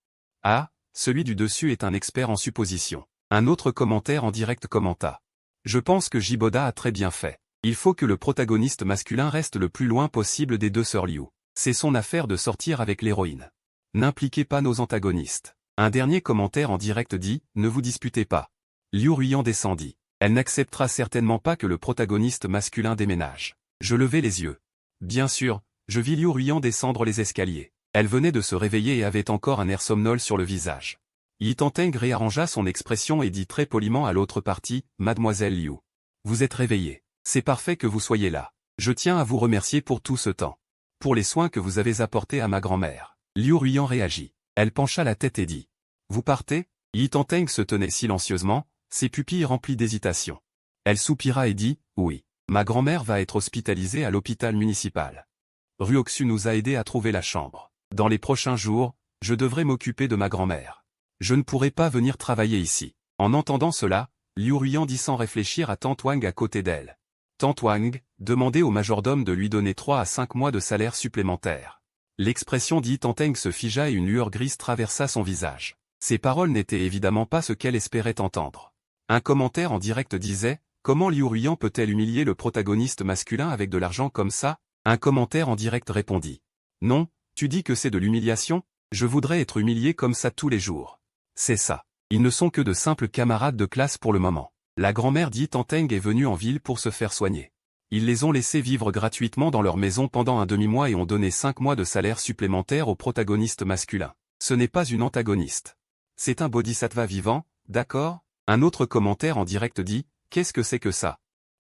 Ah, celui du dessus est un expert en supposition. Un autre commentaire en direct commenta. Je pense que Jiboda a très bien fait. Il faut que le protagoniste masculin reste le plus loin possible des deux sœurs Liu. C'est son affaire de sortir avec l'héroïne. N'impliquez pas nos antagonistes. Un dernier commentaire en direct dit, ne vous disputez pas. Liu Ruiyan descendit. Elle n'acceptera certainement pas que le protagoniste masculin déménage. Je levai les yeux. Bien sûr, je vis Liu Ruiyan descendre les escaliers. Elle venait de se réveiller et avait encore un air somnol sur le visage. Yi Tanteng réarrangea son expression et dit très poliment à l'autre partie, Mademoiselle Liu. Vous êtes réveillée. C'est parfait que vous soyez là. Je tiens à vous remercier pour tout ce temps. pour les soins que vous avez apportés à ma grand-mère. Liu Ruiyan réagit. Elle pencha la tête et dit. Vous partez? Yi Tanteng se tenait silencieusement, ses pupilles remplies d'hésitation. Elle soupira et dit, oui. Ma grand-mère va être hospitalisée à l'hôpital municipal. Ruoxu nous a aidés à trouver la chambre. Dans les prochains jours, je devrais m'occuper de ma grand-mère. Je ne pourrai pas venir travailler ici. En entendant cela, Liu Ruiyan dit sans réfléchir à Tante Wang à côté d'elle. Tante Wang, demandez au majordome de lui donner 3 à 5 mois de salaire supplémentaire. L'expression d'Yi Tanteng se figea et une lueur grise traversa son visage. Ces paroles n'étaient évidemment pas ce qu'elle espérait entendre. Un commentaire en direct disait « Comment Liu Ruiyan peut-elle humilier le protagoniste masculin avec de l'argent comme ça ?» Un commentaire en direct répondit « Non, tu dis que c'est de l'humiliation? Je voudrais être humilié comme ça tous les jours. » C'est ça. Ils ne sont que de simples camarades de classe pour le moment. La grand-mère d'Yi Tanteng est venue en ville pour se faire soigner. Ils les ont laissés vivre gratuitement dans leur maison pendant un demi-mois et ont donné 5 mois de salaire supplémentaire au protagoniste masculin. Ce n'est pas une antagoniste. C'est un bodhisattva vivant, d'accord? Un autre commentaire en direct dit « Qu'est-ce que c'est que ça ?»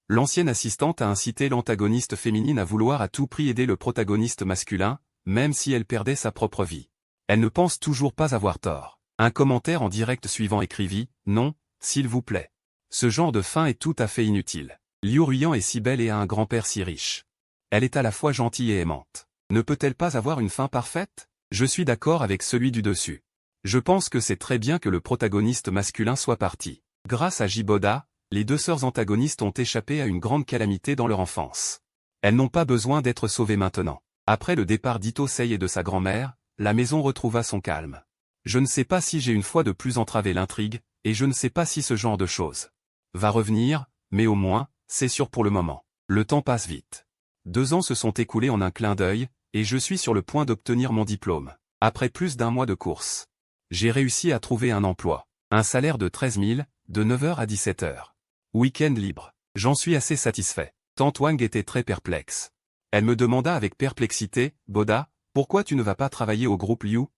L'ancienne assistante a incité l'antagoniste féminine à vouloir à tout prix aider le protagoniste masculin, même si elle perdait sa propre vie. Elle ne pense toujours pas avoir tort. Un commentaire en direct suivant écrivit « Non, s'il vous plaît. Ce genre de fin est tout à fait inutile. Liu Ruiyan est si belle et a un grand-père si riche. Elle est à la fois gentille et aimante. Ne peut-elle pas avoir une fin parfaite? Je suis d'accord avec celui du dessus. Je pense que c'est très bien que le protagoniste masculin soit parti. Grâce à Jiboda, les deux sœurs antagonistes ont échappé à une grande calamité dans leur enfance. Elles n'ont pas besoin d'être sauvées maintenant. Après le départ d'Ito Sei et de sa grand-mère, la maison retrouva son calme. Je ne sais pas si j'ai une fois de plus entravé l'intrigue, et je ne sais pas si ce genre de choses va revenir, mais au moins, c'est sûr pour le moment. Le temps passe vite. 2 ans se sont écoulés en un clin d'œil, et je suis sur le point d'obtenir mon diplôme. Après plus d'1 mois de course. J'ai réussi à trouver un emploi. Un salaire de 13 000, de 9h à 17h. Week-end libre. J'en suis assez satisfait. Tante Wang était très perplexe. Elle me demanda avec perplexité, « Boda, pourquoi tu ne vas pas travailler au groupe Liu?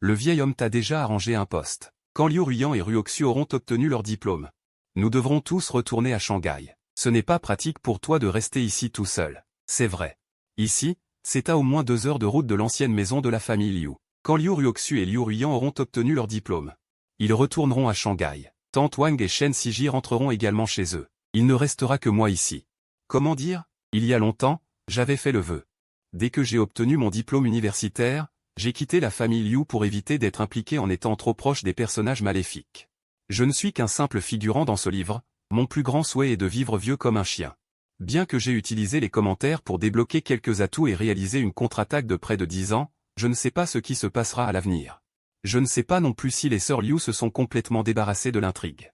Le vieil homme t'a déjà arrangé un poste. Quand Liu Ruiyan et Ruoxu auront obtenu leur diplôme, nous devrons tous retourner à Shanghai. Ce n'est pas pratique pour toi de rester ici tout seul. C'est vrai. Ici, c'est à au moins 2 heures de route de l'ancienne maison de la famille Liu. Quand Liu Ruoxu et Liu Ruiyan auront obtenu leur diplôme, ils retourneront à Shanghai. Tante Wang et Shen Siji rentreront également chez eux. Il ne restera que moi ici. Comment dire? Il y a longtemps, j'avais fait le vœu. Dès que j'ai obtenu mon diplôme universitaire, j'ai quitté la famille Liu pour éviter d'être impliqué en étant trop proche des personnages maléfiques. Je ne suis qu'un simple figurant dans ce livre, mon plus grand souhait est de vivre vieux comme un chien. Bien que j'ai utilisé les commentaires pour débloquer quelques atouts et réaliser une contre-attaque de près de 10 ans, je ne sais pas ce qui se passera à l'avenir. Je ne sais pas non plus si les sœurs Liu se sont complètement débarrassées de l'intrigue.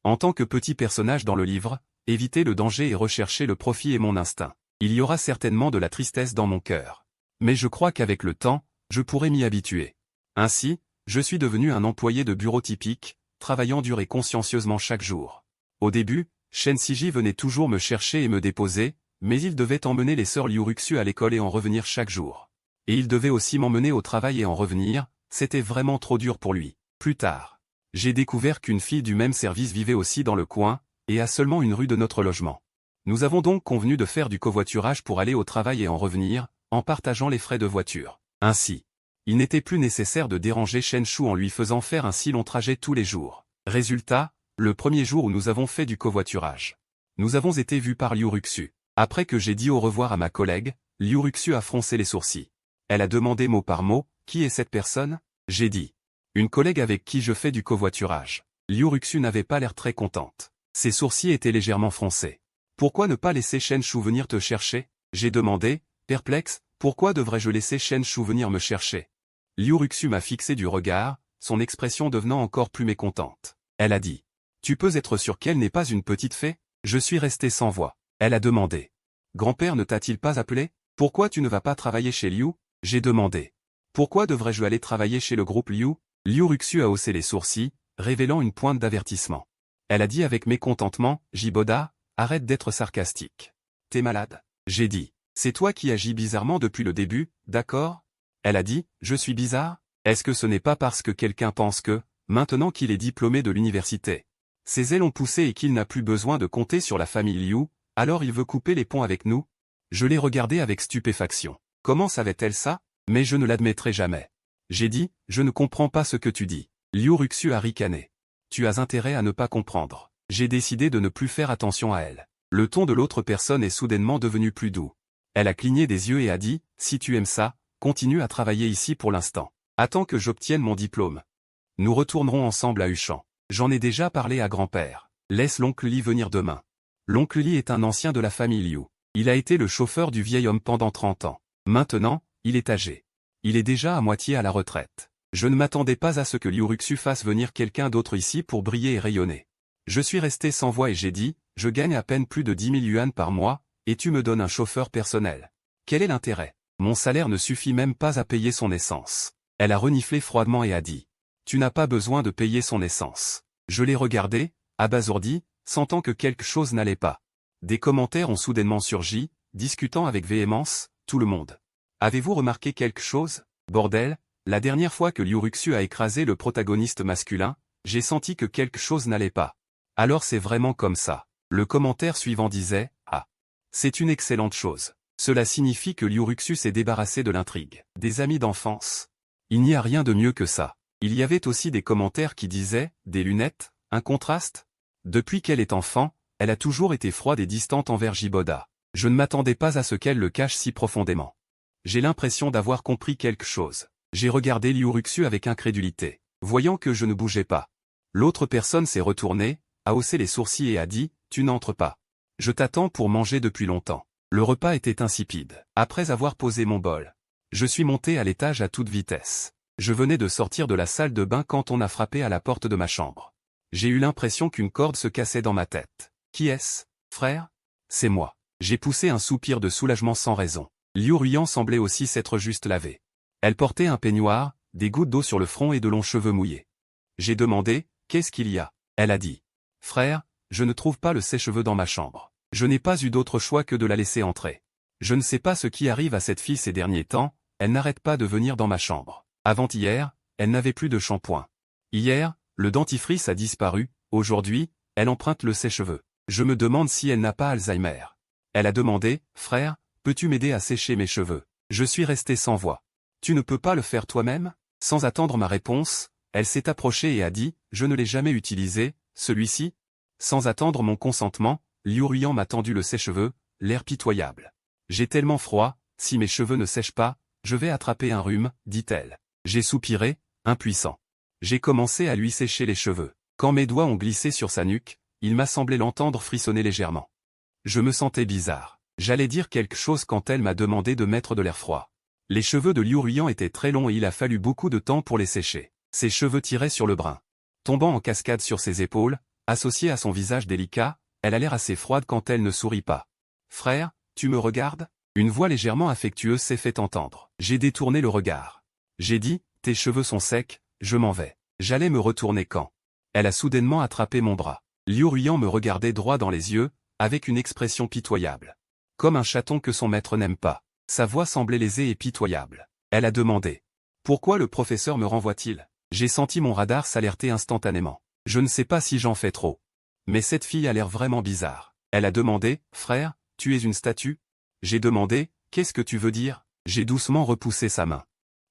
En tant que petit personnage dans le livre, éviter le danger et rechercher le profit est mon instinct. Il y aura certainement de la tristesse dans mon cœur. Mais je crois qu'avec le temps, je pourrai m'y habituer. Ainsi, je suis devenu un employé de bureau typique, travaillant dur et consciencieusement chaque jour. Au début, Shen Siji venait toujours me chercher et me déposer, mais il devait emmener les sœurs Liu Ruxu à l'école et en revenir chaque jour. Et il devait aussi m'emmener au travail et en revenir, c'était vraiment trop dur pour lui. Plus tard, j'ai découvert qu'une fille du même service vivait aussi dans le coin, et à seulement une rue de notre logement. Nous avons donc convenu de faire du covoiturage pour aller au travail et en revenir, en partageant les frais de voiture. Ainsi, il n'était plus nécessaire de déranger Shen Shu en lui faisant faire un si long trajet tous les jours. Résultat, le premier jour où nous avons fait du covoiturage, nous avons été vus par Liu Ruxu. Après que j'ai dit au revoir à ma collègue, Liu Ruxu a froncé les sourcils. Elle a demandé mot par mot, « Qui est cette personne ?» J'ai dit, « Une collègue avec qui je fais du covoiturage. » Liu Ruxu n'avait pas l'air très contente. Ses sourcils étaient légèrement froncés. « Pourquoi ne pas laisser Shen Shu venir te chercher ?» J'ai demandé, perplexe, « Pourquoi devrais-je laisser Shen Shu venir me chercher ?» Liu Ruxu m'a fixé du regard, son expression devenant encore plus mécontente. Elle a dit, « Tu peux être sûr qu'elle n'est pas une petite fée ?» Je suis resté sans voix. Elle a demandé, « Grand-père ne t'a-t-il pas appelé? Pourquoi tu ne vas pas travailler chez Liu ?» J'ai demandé, « Pourquoi devrais-je aller travailler chez le groupe Liu ?» Liu Ruxu a haussé les sourcils, révélant une pointe d'avertissement. Elle a dit avec mécontentement, « Jiboda, arrête d'être sarcastique. T'es malade. » J'ai dit, « C'est toi qui agis bizarrement depuis le début, d'accord ?» Elle a dit, « Je suis bizarre? Est-ce que ce n'est pas parce que quelqu'un pense que, maintenant qu'il est diplômé de l'université, ses ailes ont poussé et qu'il n'a plus besoin de compter sur la famille Liu, alors il veut couper les ponts avec nous ?» Je l'ai regardé avec stupéfaction. Comment savait-elle ça? Mais je ne l'admettrai jamais. J'ai dit, je ne comprends pas ce que tu dis. Liu Ruxu a ricané. Tu as intérêt à ne pas comprendre. J'ai décidé de ne plus faire attention à elle. Le ton de l'autre personne est soudainement devenu plus doux. Elle a cligné des yeux et a dit, si tu aimes ça, continue à travailler ici pour l'instant. Attends que j'obtienne mon diplôme. Nous retournerons ensemble à Huchan. J'en ai déjà parlé à grand-père. Laisse l'oncle Li venir demain. L'oncle Li est un ancien de la famille Liu. Il a été le chauffeur du vieil homme pendant 30 ans. Maintenant, il est âgé. Il est déjà à moitié à la retraite. Je ne m'attendais pas à ce que Liu Ruxu fasse venir quelqu'un d'autre ici pour briller et rayonner. Je suis resté sans voix et j'ai dit, je gagne à peine plus de 10 000 yuan par mois, et tu me donnes un chauffeur personnel. Quel est l'intérêt? Mon salaire ne suffit même pas à payer son essence. Elle a reniflé froidement et a dit, tu n'as pas besoin de payer son essence. Je l'ai regardé, abasourdi, sentant que quelque chose n'allait pas. Des commentaires ont soudainement surgi, discutant avec véhémence, tout le monde. Avez-vous remarqué quelque chose? Bordel, la dernière fois que Liu Ruxu a écrasé le protagoniste masculin, j'ai senti que quelque chose n'allait pas. Alors c'est vraiment comme ça. Le commentaire suivant disait, ah. C'est une excellente chose. Cela signifie que Liu Ruxu s'est débarrassé de l'intrigue. Des amis d'enfance. Il n'y a rien de mieux que ça. Il y avait aussi des commentaires qui disaient, des lunettes, un contraste. Depuis qu'elle est enfant, elle a toujours été froide et distante envers Jiboda. Je ne m'attendais pas à ce qu'elle le cache si profondément. J'ai l'impression d'avoir compris quelque chose. J'ai regardé Liu Ruxu avec incrédulité, voyant que je ne bougeais pas. L'autre personne s'est retournée, a haussé les sourcils et a dit, tu n'entres pas. Je t'attends pour manger depuis longtemps. Le repas était insipide. Après avoir posé mon bol, je suis monté à l'étage à toute vitesse. Je venais de sortir de la salle de bain quand on a frappé à la porte de ma chambre. J'ai eu l'impression qu'une corde se cassait dans ma tête. Qui est-ce, frère? C'est moi. J'ai poussé un soupir de soulagement sans raison. Liu Ruyan semblait aussi s'être juste lavé. Elle portait un peignoir, des gouttes d'eau sur le front et de longs cheveux mouillés. J'ai demandé, qu'est-ce qu'il y a? Elle a dit, frère, je ne trouve pas le sèche-cheveux dans ma chambre. Je n'ai pas eu d'autre choix que de la laisser entrer. Je ne sais pas ce qui arrive à cette fille ces derniers temps, elle n'arrête pas de venir dans ma chambre. Avant-hier, elle n'avait plus de shampoing. Hier, le dentifrice a disparu, aujourd'hui, elle emprunte le sèche-cheveux. Je me demande si elle n'a pas Alzheimer. Elle a demandé, frère, peux-tu m'aider à sécher mes cheveux? Je suis resté sans voix. Tu ne peux pas le faire toi-même? Sans attendre ma réponse, elle s'est approchée et a dit, je ne l'ai jamais utilisé, celui-ci? Sans attendre mon consentement, Liu Ruyan m'a tendu le sèche-cheveux, l'air pitoyable. J'ai tellement froid, si mes cheveux ne sèchent pas, je vais attraper un rhume, dit-elle. J'ai soupiré, impuissant. J'ai commencé à lui sécher les cheveux. Quand mes doigts ont glissé sur sa nuque, il m'a semblé l'entendre frissonner légèrement. Je me sentais bizarre. J'allais dire quelque chose quand elle m'a demandé de mettre de l'air froid. Les cheveux de Liu Ruyan étaient très longs et il a fallu beaucoup de temps pour les sécher. Ses cheveux tiraient sur le brin. Tombant en cascade sur ses épaules, associée à son visage délicat, elle a l'air assez froide quand elle ne sourit pas. Frère, tu me regardes? Une voix légèrement affectueuse s'est fait entendre. J'ai détourné le regard. J'ai dit, tes cheveux sont secs, je m'en vais. J'allais me retourner quand elle a soudainement attrapé mon bras. Liu Ruyan me regardait droit dans les yeux, avec une expression pitoyable. Comme un chaton que son maître n'aime pas. Sa voix semblait lésée et pitoyable. Elle a demandé. Pourquoi le professeur me renvoie-t-il? J'ai senti mon radar s'alerter instantanément. Je ne sais pas si j'en fais trop. Mais cette fille a l'air vraiment bizarre. Elle a demandé, frère, tu es une statue? J'ai demandé, qu'est-ce que tu veux dire? J'ai doucement repoussé sa main.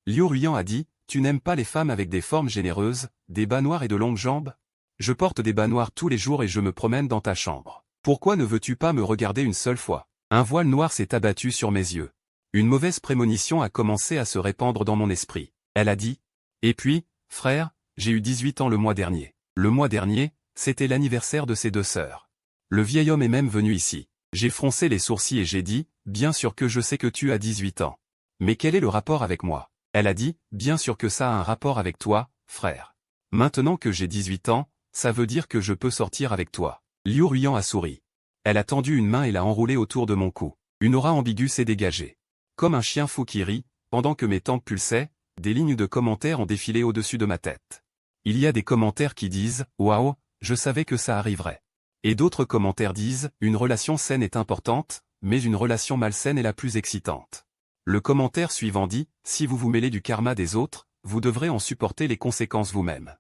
Liu Ruyan a dit, tu n'aimes pas les femmes avec des formes généreuses, des bas noirs et de longues jambes? Je porte des bas noirs tous les jours et je me promène dans ta chambre. Pourquoi ne veux-tu pas me regarder une seule fois? Un voile noir s'est abattu sur mes yeux. Une mauvaise prémonition a commencé à se répandre dans mon esprit. Elle a dit. Et puis, frère, j'ai eu 18 ans le mois dernier. Le mois dernier, c'était l'anniversaire de ses deux sœurs. Le vieil homme est même venu ici. J'ai froncé les sourcils et j'ai dit, bien sûr que je sais que tu as 18 ans. Mais quel est le rapport avec moi? Elle a dit, bien sûr que ça a un rapport avec toi, frère. Maintenant que j'ai 18 ans, ça veut dire que je peux sortir avec toi. Liu Ruyan a souri. Elle a tendu une main et l'a enroulée autour de mon cou. Une aura ambiguë s'est dégagée. Comme un chien fou qui rit, pendant que mes tempes pulsaient, des lignes de commentaires ont défilé au-dessus de ma tête. Il y a des commentaires qui disent « Waouh, je savais que ça arriverait ». Et d'autres commentaires disent « Une relation saine est importante, mais une relation malsaine est la plus excitante ». Le commentaire suivant dit « Si vous vous mêlez du karma des autres, vous devrez en supporter les conséquences vous-même ».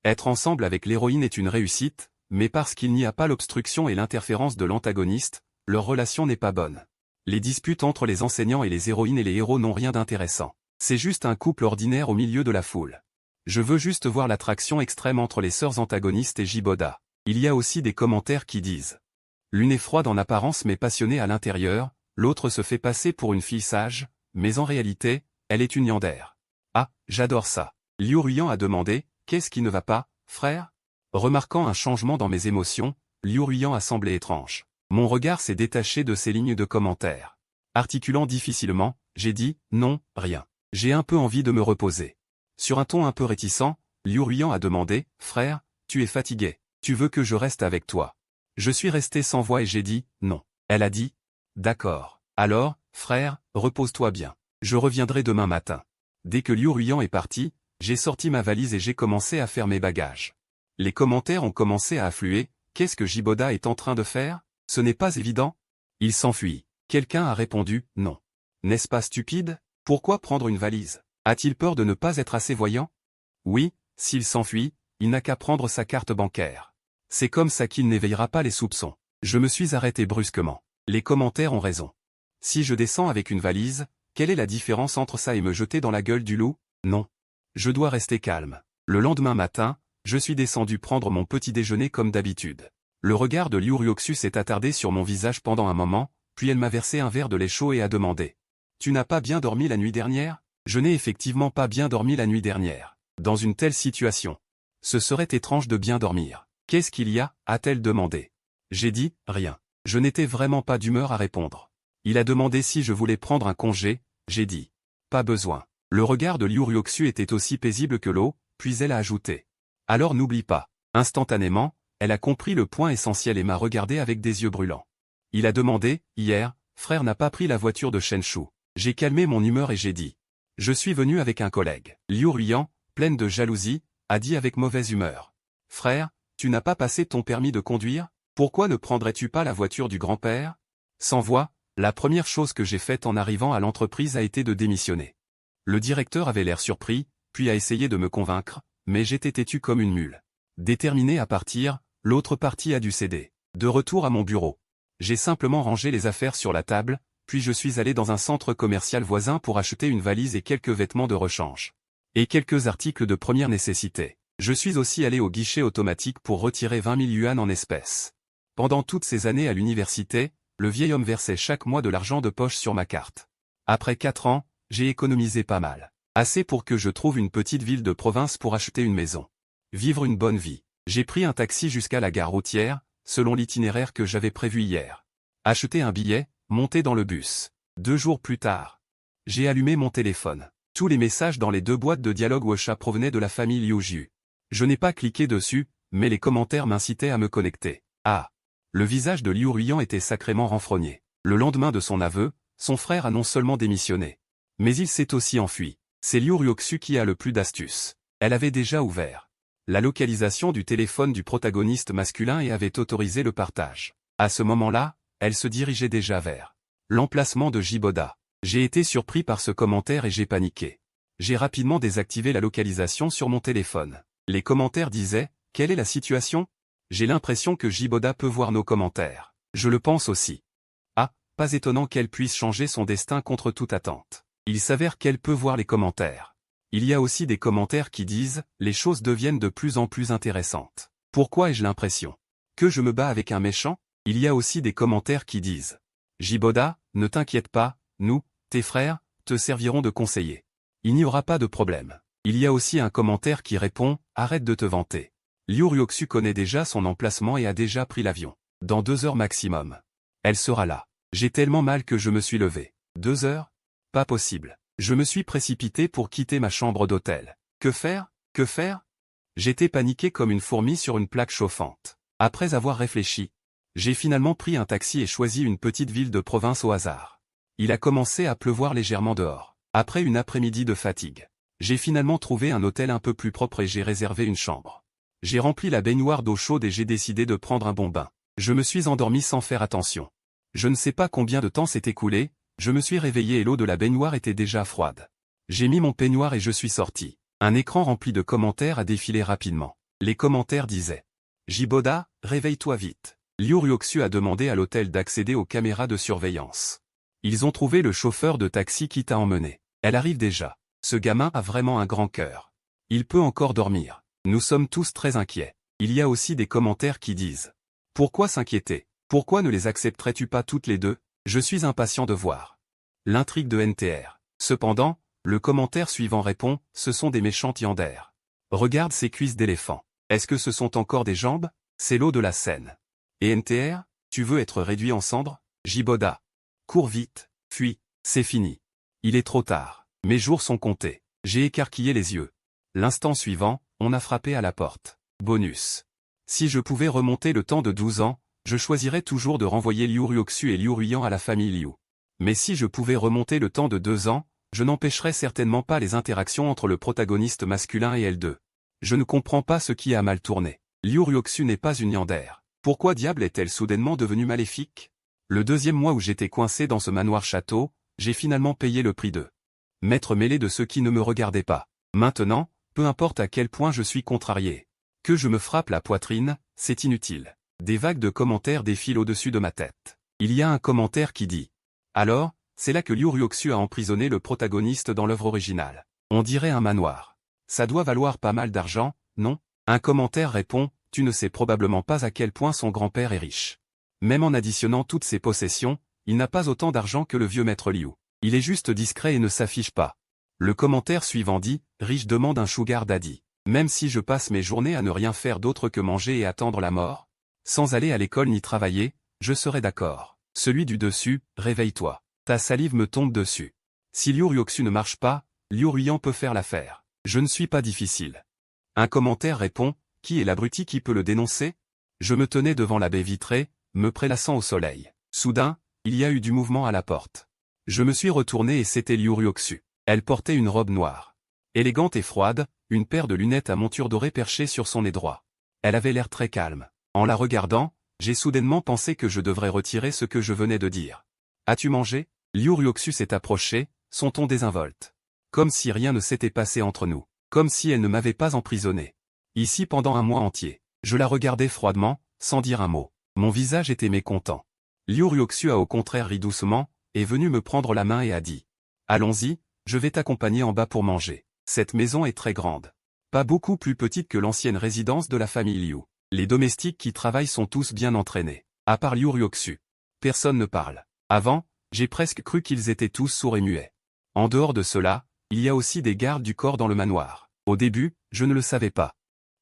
Être ensemble avec l'héroïne est une réussite, mais parce qu'il n'y a pas l'obstruction et l'interférence de l'antagoniste, leur relation n'est pas bonne. Les disputes entre les enseignants et les héroïnes et les héros n'ont rien d'intéressant. C'est juste un couple ordinaire au milieu de la foule. Je veux juste voir l'attraction extrême entre les sœurs antagonistes et Jiboda. Il y a aussi des commentaires qui disent. L'une est froide en apparence mais passionnée à l'intérieur, l'autre se fait passer pour une fille sage, mais en réalité, elle est une yandère. Ah, j'adore ça. Liu Ruyan a demandé, qu'est-ce qui ne va pas, frère? Remarquant un changement dans mes émotions, Liu Ruyan a semblé étrange. Mon regard s'est détaché de ces lignes de commentaires. Articulant difficilement, j'ai dit, non, rien. J'ai un peu envie de me reposer. Sur un ton un peu réticent, Liu Ruyan a demandé, frère, tu es fatigué, tu veux que je reste avec toi? Je suis resté sans voix et j'ai dit, non. Elle a dit, d'accord. Alors, frère, repose-toi bien. Je reviendrai demain matin. Dès que Liu Ruyan est parti, j'ai sorti ma valise et j'ai commencé à faire mes bagages. Les commentaires ont commencé à affluer, qu'est-ce que Jiboda est en train de faire? Ce n'est pas évident. Il s'enfuit. Quelqu'un a répondu, non. N'est-ce pas stupide? Pourquoi prendre une valise? A-t-il peur de ne pas être assez voyant? Oui, s'il s'enfuit, il n'a qu'à prendre sa carte bancaire. C'est comme ça qu'il n'éveillera pas les soupçons. Je me suis arrêté brusquement. Les commentaires ont raison. Si je descends avec une valise, quelle est la différence entre ça et me jeter dans la gueule du loup? Non. Je dois rester calme. Le lendemain matin, je suis descendu prendre mon petit déjeuner comme d'habitude. Le regard de Liu Ruoxu s'est attardé sur mon visage pendant un moment, puis elle m'a versé un verre de lait chaud et a demandé. Tu n'as pas bien dormi la nuit dernière? Je n'ai effectivement pas bien dormi la nuit dernière. Dans une telle situation. Ce serait étrange de bien dormir. Qu'est-ce qu'il y a? A-t-elle demandé. J'ai dit, rien. Je n'étais vraiment pas d'humeur à répondre. Il a demandé si je voulais prendre un congé, j'ai dit. Pas besoin. Le regard de Liu Ruoxu était aussi paisible que l'eau, puis elle a ajouté. Alors n'oublie pas. Instantanément, elle a compris le point essentiel et m'a regardé avec des yeux brûlants. Il a demandé, hier, frère n'a pas pris la voiture de Shenshu. J'ai calmé mon humeur et j'ai dit. Je suis venu avec un collègue. Liu Ruyan, pleine de jalousie, a dit avec mauvaise humeur. Frère, tu n'as pas passé ton permis de conduire? Pourquoi ne prendrais-tu pas la voiture du grand-père? Sans voix, la première chose que j'ai faite en arrivant à l'entreprise a été de démissionner. Le directeur avait l'air surpris, puis a essayé de me convaincre, mais j'étais têtu comme une mule. Déterminé à partir, l'autre partie a dû céder. De retour à mon bureau. J'ai simplement rangé les affaires sur la table, puis je suis allé dans un centre commercial voisin pour acheter une valise et quelques vêtements de rechange. Et quelques articles de première nécessité. Je suis aussi allé au guichet automatique pour retirer 20 000 yuan en espèces. Pendant toutes ces années à l'université, le vieil homme versait chaque mois de l'argent de poche sur ma carte. Après 4 ans, j'ai économisé pas mal. Assez pour que je trouve une petite ville de province pour acheter une maison. Vivre une bonne vie. J'ai pris un taxi jusqu'à la gare routière, selon l'itinéraire que j'avais prévu hier. Acheter un billet, monter dans le bus. 2 jours plus tard. J'ai allumé mon téléphone. Tous les messages dans les 2 boîtes de dialogue WeChat provenaient de la famille Liu Jiu. Je n'ai pas cliqué dessus, mais les commentaires m'incitaient à me connecter. Ah! Le visage de Liu Ruyan était sacrément renfrogné. Le lendemain de son aveu, son frère a non seulement démissionné, mais il s'est aussi enfui. C'est Liu Ruoxu qui a le plus d'astuces. Elle avait déjà ouvert la localisation du téléphone du protagoniste masculin et avait autorisé le partage. À ce moment-là, elle se dirigeait déjà vers l'emplacement de Jiboda. J'ai été surpris par ce commentaire et j'ai paniqué. J'ai rapidement désactivé la localisation sur mon téléphone. Les commentaires disaient, quelle est la situation? J'ai l'impression que Jiboda peut voir nos commentaires. Je le pense aussi. Ah, pas étonnant qu'elle puisse changer son destin contre toute attente. Il s'avère qu'elle peut voir les commentaires. Il y a aussi des commentaires qui disent, les choses deviennent de plus en plus intéressantes. Pourquoi ai-je l'impression que je me bats avec un méchant? Il y a aussi des commentaires qui disent, Jiboda, ne t'inquiète pas, nous, tes frères, te servirons de conseiller. Il n'y aura pas de problème. Il y a aussi un commentaire qui répond, arrête de te vanter. Liu Ruoxu connaît déjà son emplacement et a déjà pris l'avion. Dans 2 heures maximum. Elle sera là. J'ai tellement mal que je me suis levé. 2 heures? Pas possible. Je me suis précipité pour quitter ma chambre d'hôtel. Que faire? Que faire? J'étais paniqué comme une fourmi sur une plaque chauffante. Après avoir réfléchi, j'ai finalement pris un taxi et choisi une petite ville de province au hasard. Il a commencé à pleuvoir légèrement dehors. Après une après-midi de fatigue, j'ai finalement trouvé un hôtel un peu plus propre et j'ai réservé une chambre. J'ai rempli la baignoire d'eau chaude et j'ai décidé de prendre un bon bain. Je me suis endormi sans faire attention. Je ne sais pas combien de temps s'est écoulé, je me suis réveillé et l'eau de la baignoire était déjà froide. J'ai mis mon peignoir et je suis sorti. Un écran rempli de commentaires a défilé rapidement. Les commentaires disaient. Jiboda, réveille-toi vite. Liu Ryoksu a demandé à l'hôtel d'accéder aux caméras de surveillance. Ils ont trouvé le chauffeur de taxi qui t'a emmené. Elle arrive déjà. Ce gamin a vraiment un grand cœur. Il peut encore dormir. Nous sommes tous très inquiets. Il y a aussi des commentaires qui disent: pourquoi s'inquiéter? Pourquoi ne les accepterais-tu pas toutes les deux? Je suis impatient de voir l'intrigue de NTR. Cependant, le commentaire suivant répond: ce sont des méchants yandères. Regarde ces cuisses d'éléphant. Est-ce que ce sont encore des jambes? C'est l'eau de la Seine. Et NTR, tu veux être réduit en cendres? Jiboda. Cours vite, fuis, c'est fini. Il est trop tard. Mes jours sont comptés. J'ai écarquillé les yeux. L'instant suivant, on a frappé à la porte. Bonus. Si je pouvais remonter le temps de 12 ans, je choisirais toujours de renvoyer Liu Ryoksu et Liu Ruiyan à la famille Liu. Mais si je pouvais remonter le temps de 2 ans, je n'empêcherais certainement pas les interactions entre le protagoniste masculin et L2. Je ne comprends pas ce qui a mal tourné. Liu Ryoksu n'est pas une yandère. Pourquoi diable est-elle soudainement devenue maléfique? Le deuxième mois où j'étais coincé dans ce manoir château, j'ai finalement payé le prix de m'être mêlé de ceux qui ne me regardaient pas. Maintenant, peu importe à quel point je suis contrarié. Que je me frappe la poitrine, c'est inutile. Des vagues de commentaires défilent au-dessus de ma tête. Il y a un commentaire qui dit: alors, c'est là que Liu Ryoksu a emprisonné le protagoniste dans l'œuvre originale. On dirait un manoir. Ça doit valoir pas mal d'argent, non? Un commentaire répond: tu ne sais probablement pas à quel point son grand-père est riche. Même en additionnant toutes ses possessions, il n'a pas autant d'argent que le vieux maître Liu. Il est juste discret et ne s'affiche pas. Le commentaire suivant dit: riche demande un sugar daddy. Même si je passe mes journées à ne rien faire d'autre que manger et attendre la mort, sans aller à l'école ni travailler, je serai d'accord. Celui du dessus: réveille-toi. Ta salive me tombe dessus. Si Liu Ryoksu ne marche pas, Liu Ruiyan peut faire l'affaire. Je ne suis pas difficile. Un commentaire répond: qui est l'abruti qui peut le dénoncer? Je me tenais devant la baie vitrée, me prélassant au soleil. Soudain, il y a eu du mouvement à la porte. Je me suis retourné et c'était Liu Ryoksu. Elle portait une robe noire. Élégante et froide, une paire de lunettes à monture dorée perchée sur son nez droit. Elle avait l'air très calme. En la regardant, j'ai soudainement pensé que je devrais retirer ce que je venais de dire. As-tu mangé? Liu Ryoksu s'est approché, son ton désinvolte. Comme si rien ne s'était passé entre nous. Comme si elle ne m'avait pas emprisonné. Ici pendant un mois entier. Je la regardais froidement, sans dire un mot. Mon visage était mécontent. Liu Ryoksu a au contraire ri doucement, est venu me prendre la main et a dit: allons-y, je vais t'accompagner en bas pour manger. Cette maison est très grande. Pas beaucoup plus petite que l'ancienne résidence de la famille Liu. Les domestiques qui travaillent sont tous bien entraînés. À part Liu Ryoksu. Personne ne parle. Avant, j'ai presque cru qu'ils étaient tous sourds et muets. En dehors de cela, il y a aussi des gardes du corps dans le manoir. Au début, je ne le savais pas.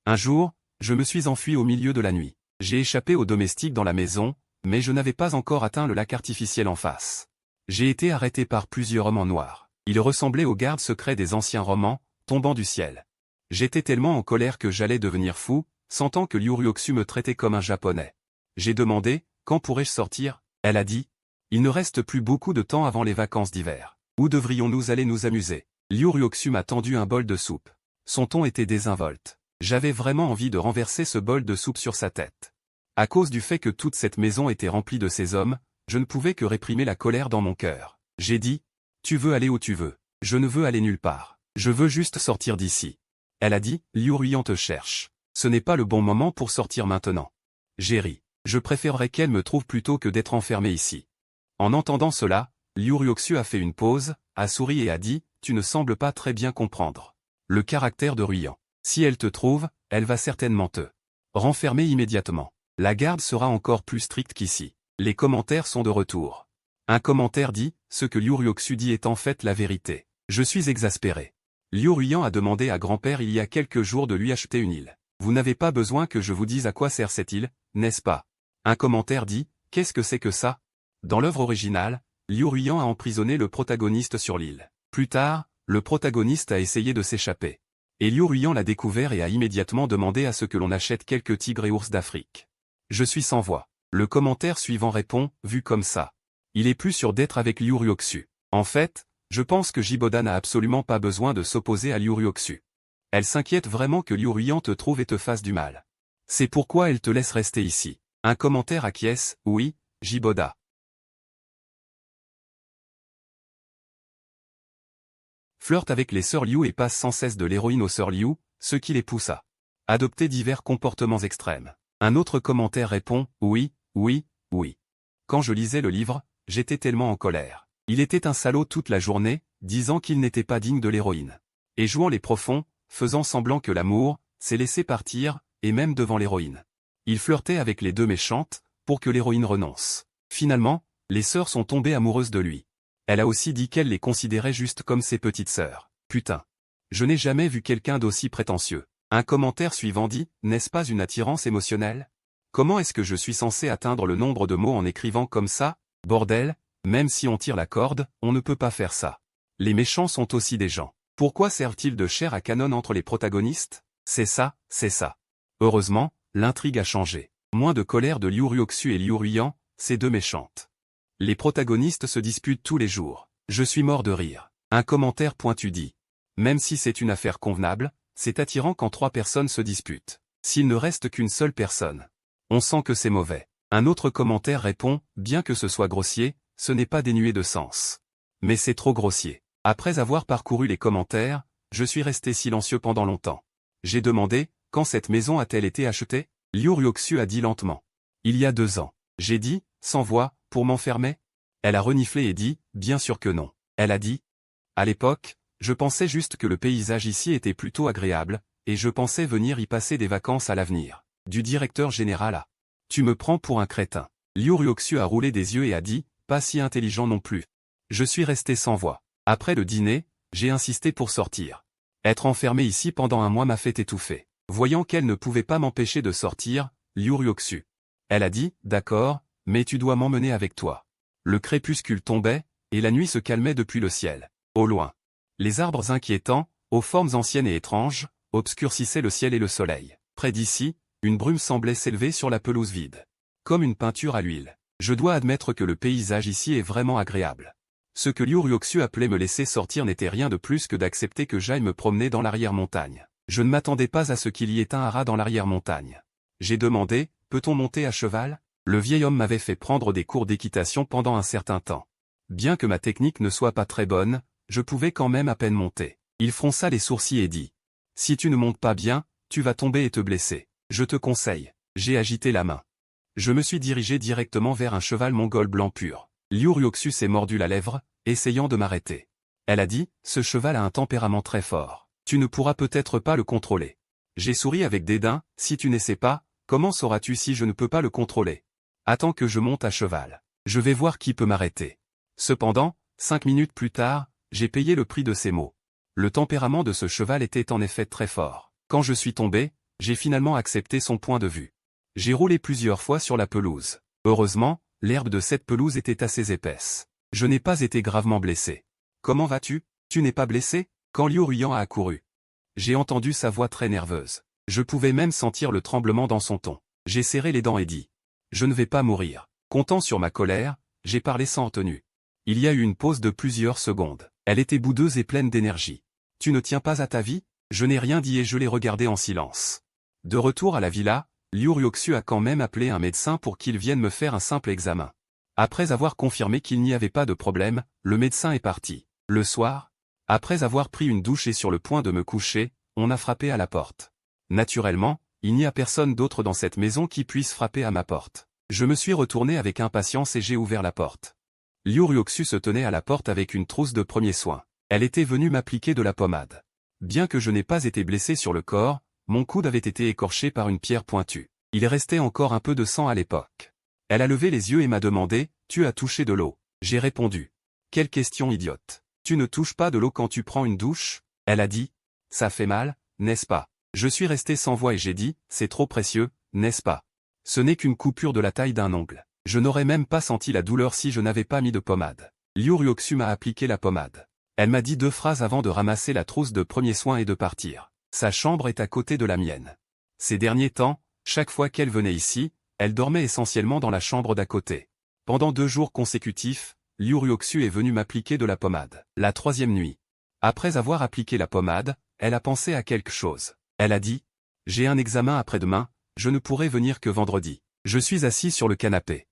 Un jour, je me suis enfui au milieu de la nuit. J'ai échappé aux domestiques dans la maison, mais je n'avais pas encore atteint le lac artificiel en face. J'ai été arrêté par plusieurs hommes en noir. Ils ressemblaient aux gardes secrets des anciens romans, tombant du ciel. J'étais tellement en colère que j'allais devenir fou, sentant que Liu Ryoksu me traitait comme un japonais. J'ai demandé: quand pourrais-je sortir? Elle a dit: il ne reste plus beaucoup de temps avant les vacances d'hiver. Où devrions-nous aller nous amuser? Liu Ryoksu m'a tendu un bol de soupe. Son ton était désinvolte. J'avais vraiment envie de renverser ce bol de soupe sur sa tête. À cause du fait que toute cette maison était remplie de ces hommes, je ne pouvais que réprimer la colère dans mon cœur. J'ai dit: tu veux aller où tu veux. Je ne veux aller nulle part. Je veux juste sortir d'ici. Elle a dit: Liu Ruiyan te cherche. Ce n'est pas le bon moment pour sortir maintenant. J'ai ri. Je préférerais qu'elle me trouve plutôt que d'être enfermé ici. En entendant cela, Liu Ryoksu a fait une pause, a souri et a dit: tu ne sembles pas très bien comprendre le caractère de Ruiyan. Si elle te trouve, elle va certainement te renfermer immédiatement. La garde sera encore plus stricte qu'ici. Les commentaires sont de retour. Un commentaire dit: ce que Liu Ryoksu dit est en fait la vérité. Je suis exaspéré. Liu Ruiyan a demandé à grand-père il y a quelques jours de lui acheter une île. Vous n'avez pas besoin que je vous dise à quoi sert cette île, n'est-ce pas? Un commentaire dit: qu'est-ce que c'est que ça? Dans l'œuvre originale, Liu Ruiyan a emprisonné le protagoniste sur l'île. Plus tard, le protagoniste a essayé de s'échapper. Et Liu Ruiyan l'a découvert et a immédiatement demandé à ce que l'on achète quelques tigres et ours d'Afrique. Je suis sans voix. Le commentaire suivant répond: vu comme ça, il est plus sûr d'être avec Liu Ryoksu. En fait, je pense que Jiboda n'a absolument pas besoin de s'opposer à Liu Ryoksu. Elle s'inquiète vraiment que Liu Ruiyan te trouve et te fasse du mal. C'est pourquoi elle te laisse rester ici. Un commentaire acquiesce: oui, Jiboda. Flirte avec les sœurs Liu et passe sans cesse de l'héroïne aux sœurs Liu, ce qui les pousse à adopter divers comportements extrêmes. Un autre commentaire répond « Oui, oui, oui ». Quand je lisais le livre, j'étais tellement en colère. Il était un salaud toute la journée, disant qu'il n'était pas digne de l'héroïne. Et jouant les profonds, faisant semblant que l'amour, s'est laissé partir, et même devant l'héroïne. Il flirtait avec les deux méchantes, pour que l'héroïne renonce. Finalement, les sœurs sont tombées amoureuses de lui. Elle a aussi dit qu'elle les considérait juste comme ses petites sœurs. Putain. Je n'ai jamais vu quelqu'un d'aussi prétentieux. Un commentaire suivant dit, n'est-ce pas une attirance émotionnelle? Comment est-ce que je suis censé atteindre le nombre de mots en écrivant comme ça? Bordel, même si on tire la corde, on ne peut pas faire ça. Les méchants sont aussi des gens. Pourquoi servent-ils de chair à canon entre les protagonistes? C'est ça, c'est ça. Heureusement, l'intrigue a changé. Moins de colère de Liu Ryoksu et Liu Ruiyan, ces deux méchantes. Les protagonistes se disputent tous les jours. Je suis mort de rire. Un commentaire pointu dit. Même si c'est une affaire convenable, c'est attirant quand trois personnes se disputent. S'il ne reste qu'une seule personne, on sent que c'est mauvais. Un autre commentaire répond, bien que ce soit grossier, ce n'est pas dénué de sens. Mais c'est trop grossier. Après avoir parcouru les commentaires, je suis resté silencieux pendant longtemps. J'ai demandé, quand cette maison a-t-elle été achetée? Liu Ryoksu a dit lentement. Il y a 2 ans. J'ai dit, sans voix, pour m'enfermer? Elle a reniflé et dit, bien sûr que non. Elle a dit. À l'époque, je pensais juste que le paysage ici était plutôt agréable, et je pensais venir y passer des vacances à l'avenir. Du directeur général à. Tu me prends pour un crétin. Liu Ryoksu a roulé des yeux et a dit, pas si intelligent non plus. Je suis resté sans voix. Après le dîner, j'ai insisté pour sortir. Être enfermé ici pendant 1 mois m'a fait étouffer. Voyant qu'elle ne pouvait pas m'empêcher de sortir, Liu Ryoksu. Elle a dit, d'accord, mais tu dois m'emmener avec toi. Le crépuscule tombait, et la nuit se calmait depuis le ciel. Au loin. Les arbres inquiétants, aux formes anciennes et étranges, obscurcissaient le ciel et le soleil. Près d'ici, une brume semblait s'élever sur la pelouse vide. Comme une peinture à l'huile. Je dois admettre que le paysage ici est vraiment agréable. Ce que Liu Ryoksu appelait me laisser sortir n'était rien de plus que d'accepter que j'aille me promener dans l'arrière-montagne. Je ne m'attendais pas à ce qu'il y ait un haras dans l'arrière-montagne. J'ai demandé, peut-on monter à cheval? Le vieil homme m'avait fait prendre des cours d'équitation pendant un certain temps. Bien que ma technique ne soit pas très bonne, je pouvais quand même à peine monter. Il fronça les sourcils et dit. Si tu ne montes pas bien, tu vas tomber et te blesser. Je te conseille. J'ai agité la main. Je me suis dirigé directement vers un cheval mongol blanc pur. Liu Ryoksu s'est mordu la lèvre, essayant de m'arrêter. Elle a dit, ce cheval a un tempérament très fort. Tu ne pourras peut-être pas le contrôler. J'ai souri avec dédain, si tu n'essaies pas, comment sauras-tu si je ne peux pas le contrôler? Attends que je monte à cheval. Je vais voir qui peut m'arrêter. Cependant, 5 minutes plus tard, j'ai payé le prix de ces mots. Le tempérament de ce cheval était en effet très fort. Quand je suis tombé, j'ai finalement accepté son point de vue. J'ai roulé plusieurs fois sur la pelouse. Heureusement, l'herbe de cette pelouse était assez épaisse. Je n'ai pas été gravement blessé. Comment vas-tu? Tu n'es pas blessé? Quand Liu Ruiyan a accouru. J'ai entendu sa voix très nerveuse. Je pouvais même sentir le tremblement dans son ton. J'ai serré les dents et dit. Je ne vais pas mourir. Comptant sur ma colère, j'ai parlé sans retenue. Il y a eu une pause de plusieurs secondes. Elle était boudeuse et pleine d'énergie. Tu ne tiens pas à ta vie? Je n'ai rien dit et je l'ai regardé en silence. De retour à la villa, Liu Ryoksu a quand même appelé un médecin pour qu'il vienne me faire un simple examen. Après avoir confirmé qu'il n'y avait pas de problème, le médecin est parti. Le soir, après avoir pris une douche et sur le point de me coucher, on a frappé à la porte. Naturellement, il n'y a personne d'autre dans cette maison qui puisse frapper à ma porte. Je me suis retourné avec impatience et j'ai ouvert la porte. Liu Ryoksu se tenait à la porte avec une trousse de premiers soins. Elle était venue m'appliquer de la pommade. Bien que je n'ai pas été blessé sur le corps, mon coude avait été écorché par une pierre pointue. Il restait encore un peu de sang à l'époque. Elle a levé les yeux et m'a demandé, « Tu as touché de l'eau ?» J'ai répondu. « Quelle question idiote. Tu ne touches pas de l'eau quand tu prends une douche ?» Elle a dit. « Ça fait mal, n'est-ce pas ?» Je suis resté sans voix et j'ai dit, « C'est trop précieux, n'est-ce pas ?» Ce n'est qu'une coupure de la taille d'un ongle. Je n'aurais même pas senti la douleur si je n'avais pas mis de pommade. Liu Ryoksu m'a appliqué la pommade. Elle m'a dit 2 phrases avant de ramasser la trousse de premiers soins et de partir. Sa chambre est à côté de la mienne. Ces derniers temps, chaque fois qu'elle venait ici, elle dormait essentiellement dans la chambre d'à côté. Pendant 2 jours consécutifs, Liu Ryoksu est venue m'appliquer de la pommade. La 3e nuit. Après avoir appliqué la pommade, elle a pensé à quelque chose. Elle a dit, « J'ai un examen après-demain, je ne pourrai venir que vendredi. Je suis assis sur le canapé.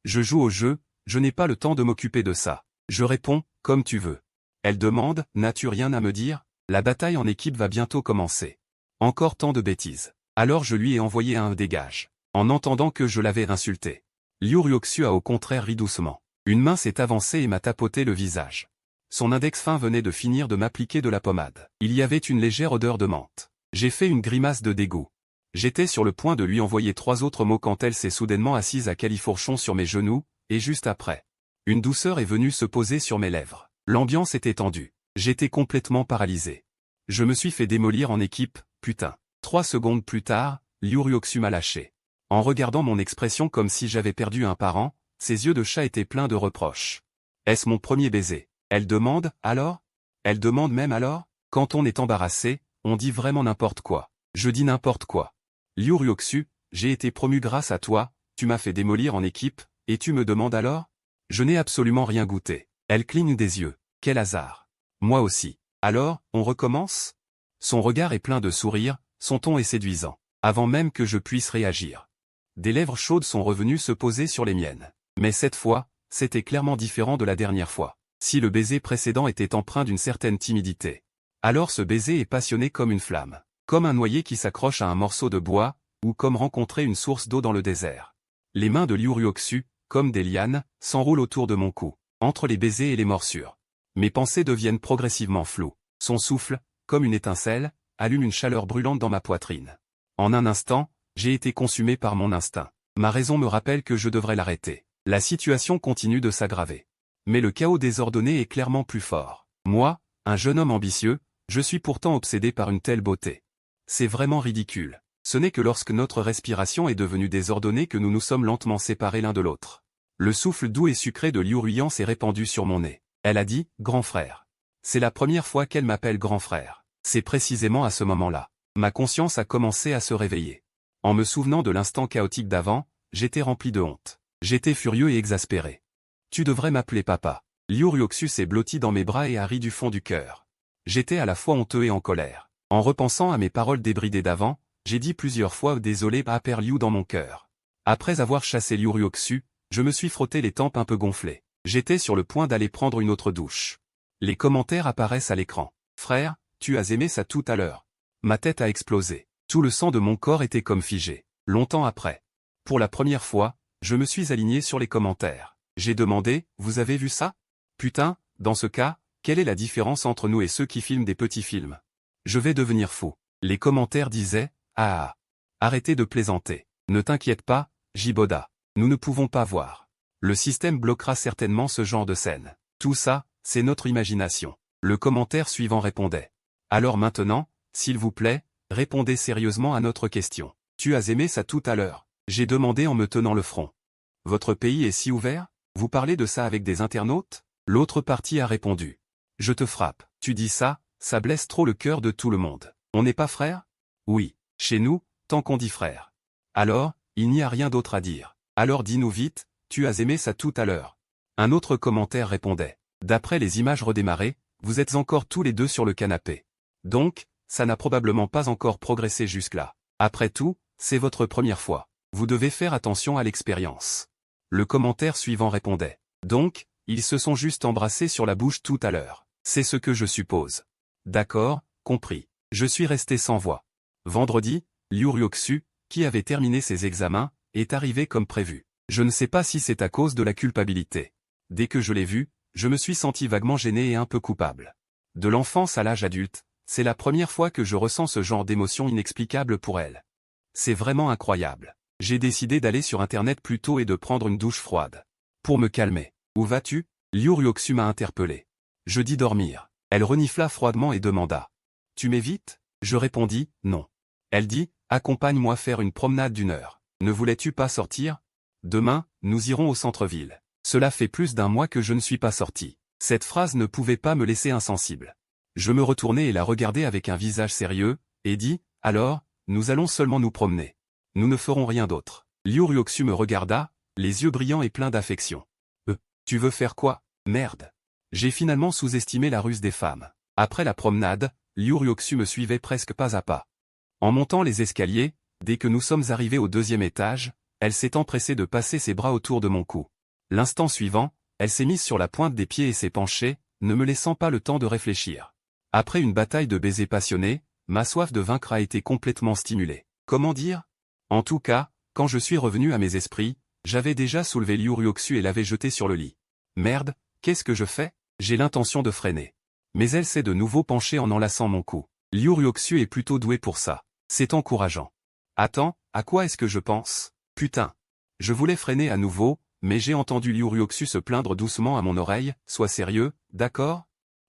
Je joue au jeu, je n'ai pas le temps de m'occuper de ça. » Je réponds, « Comme tu veux. » Elle demande, « N'as-tu rien à me dire? La bataille en équipe va bientôt commencer. » Encore tant de bêtises. Alors je lui ai envoyé un dégage. en entendant que je l'avais insulté. Liu Ryoksu a au contraire ri doucement. Une main s'est avancée et m'a tapoté le visage. Son index fin venait de finir de m'appliquer de la pommade. Il y avait une légère odeur de menthe. J'ai fait une grimace de dégoût. J'étais sur le point de lui envoyer 3 autres mots quand elle s'est soudainement assise à califourchon sur mes genoux, et juste après, une douceur est venue se poser sur mes lèvres. L'ambiance était tendue. J'étais complètement paralysé. Je me suis fait démolir en équipe, putain. 3 secondes plus tard, Liu Ryoksu m'a lâché. En regardant mon expression comme si j'avais perdu un parent, ses yeux de chat étaient pleins de reproches. Est-ce mon premier baiser? Elle demande, alors? Elle demande même alors? Quand on est embarrassé, on dit vraiment n'importe quoi. Je dis n'importe quoi. Liu Ryoksu, j'ai été promu grâce à toi, tu m'as fait démolir en équipe, et tu me demandes alors? Je n'ai absolument rien goûté. Elle cligne des yeux. Quel hasard. Moi aussi. Alors, on recommence? Son regard est plein de sourire, son ton est séduisant. Avant même que je puisse réagir. Des lèvres chaudes sont revenues se poser sur les miennes. Mais cette fois, c'était clairement différent de la dernière fois. Si le baiser précédent était empreint d'une certaine timidité, alors ce baiser est passionné comme une flamme. Comme un noyer qui s'accroche à un morceau de bois, ou comme rencontrer une source d'eau dans le désert. Les mains de Liu Ryoksu, comme des lianes, s'enroulent autour de mon cou, entre les baisers et les morsures. Mes pensées deviennent progressivement floues. Son souffle, comme une étincelle, allume une chaleur brûlante dans ma poitrine. En un instant, j'ai été consumé par mon instinct. Ma raison me rappelle que je devrais l'arrêter. La situation continue de s'aggraver. Mais le chaos désordonné est clairement plus fort. Moi, un jeune homme ambitieux, je suis pourtant obsédé par une telle beauté. C'est vraiment ridicule. Ce n'est que lorsque notre respiration est devenue désordonnée que nous nous sommes lentement séparés l'un de l'autre. Le souffle doux et sucré de Liu Ryan s'est répandu sur mon nez. Elle a dit, grand frère. C'est la première fois qu'elle m'appelle grand frère. C'est précisément à ce moment-là. Ma conscience a commencé à se réveiller. En me souvenant de l'instant chaotique d'avant, j'étais rempli de honte. J'étais furieux et exaspéré. Tu devrais m'appeler papa. Liu Ryoksu s'est blotti dans mes bras et a ri du fond du cœur. J'étais à la fois honteux et en colère. En repensant à mes paroles débridées d'avant, j'ai dit plusieurs fois désolé à Père Liu dans mon cœur. Après avoir chassé Liu Ryoksu, je me suis frotté les tempes un peu gonflées. J'étais sur le point d'aller prendre une autre douche. Les commentaires apparaissent à l'écran. Frère, tu as aimé ça tout à l'heure. Ma tête a explosé. Tout le sang de mon corps était comme figé. Longtemps après. Pour la première fois, je me suis aligné sur les commentaires. J'ai demandé, vous avez vu ça? Putain, dans ce cas, quelle est la différence entre nous et ceux qui filment des petits films? Je vais devenir fou. Les commentaires disaient, ah. Arrêtez de plaisanter. Ne t'inquiète pas, Jiboda. Nous ne pouvons pas voir. Le système bloquera certainement ce genre de scène. Tout ça, c'est notre imagination. Le commentaire suivant répondait. Alors maintenant, s'il vous plaît, répondez sérieusement à notre question. Tu as aimé ça tout à l'heure? J'ai demandé en me tenant le front. Votre pays est si ouvert? Vous parlez de ça avec des internautes? L'autre partie a répondu. Je te frappe. Tu dis ça, ça blesse trop le cœur de tout le monde. On n'est pas frères? Oui, chez nous, tant qu'on dit frère. Alors, il n'y a rien d'autre à dire. Alors dis-nous vite, tu as aimé ça tout à l'heure. Un autre commentaire répondait. D'après les images redémarrées, vous êtes encore tous les deux sur le canapé. Donc, ça n'a probablement pas encore progressé jusque-là. Après tout, c'est votre première fois. Vous devez faire attention à l'expérience. Le commentaire suivant répondait. Donc, ils se sont juste embrassés sur la bouche tout à l'heure. C'est ce que je suppose. D'accord, compris. Je suis resté sans voix. Vendredi, Liu Ryoksu, qui avait terminé ses examens, est arrivé comme prévu. Je ne sais pas si c'est à cause de la culpabilité. Dès que je l'ai vu, je me suis senti vaguement gêné et un peu coupable. De l'enfance à l'âge adulte, c'est la première fois que je ressens ce genre d'émotion inexplicable pour elle. C'est vraiment incroyable. J'ai décidé d'aller sur Internet plus tôt et de prendre une douche froide. Pour me calmer. Où vas-tu? Liu Ryoksu m'a interpellé. Je dis dormir. Elle renifla froidement et demanda. Tu m'évites? Je répondis, non. Elle dit, accompagne-moi faire une promenade d'1 heure. Ne voulais-tu pas sortir? Demain, nous irons au centre-ville. Cela fait plus d'1 mois que je ne suis pas sorti. Cette phrase ne pouvait pas me laisser insensible. Je me retournai et la regardai avec un visage sérieux, et dis, alors, nous allons seulement nous promener. Nous ne ferons rien d'autre. Liu Ryoksu me regarda, les yeux brillants et pleins d'affection. Tu veux faire quoi? Merde. J'ai finalement sous-estimé la ruse des femmes. Après la promenade, Liu Ryoksu me suivait presque pas à pas. En montant les escaliers, dès que nous sommes arrivés au 2e étage, elle s'est empressée de passer ses bras autour de mon cou. L'instant suivant, elle s'est mise sur la pointe des pieds et s'est penchée, ne me laissant pas le temps de réfléchir. Après une bataille de baisers passionnés, ma soif de vaincre a été complètement stimulée. Comment dire? En tout cas, Quand je suis revenu à mes esprits, j'avais déjà soulevé Liu Ryoksu et l'avais jeté sur le lit. Merde, qu'est-ce que je fais? J'ai l'intention de freiner. Mais elle s'est de nouveau penchée en enlaçant mon cou. Liu Ryoksu est plutôt doué pour ça. C'est encourageant. Attends, à quoi est-ce que je pense? Putain. Je voulais freiner à nouveau, mais j'ai entendu Liu Ryoksu se plaindre doucement à mon oreille, sois sérieux, d'accord?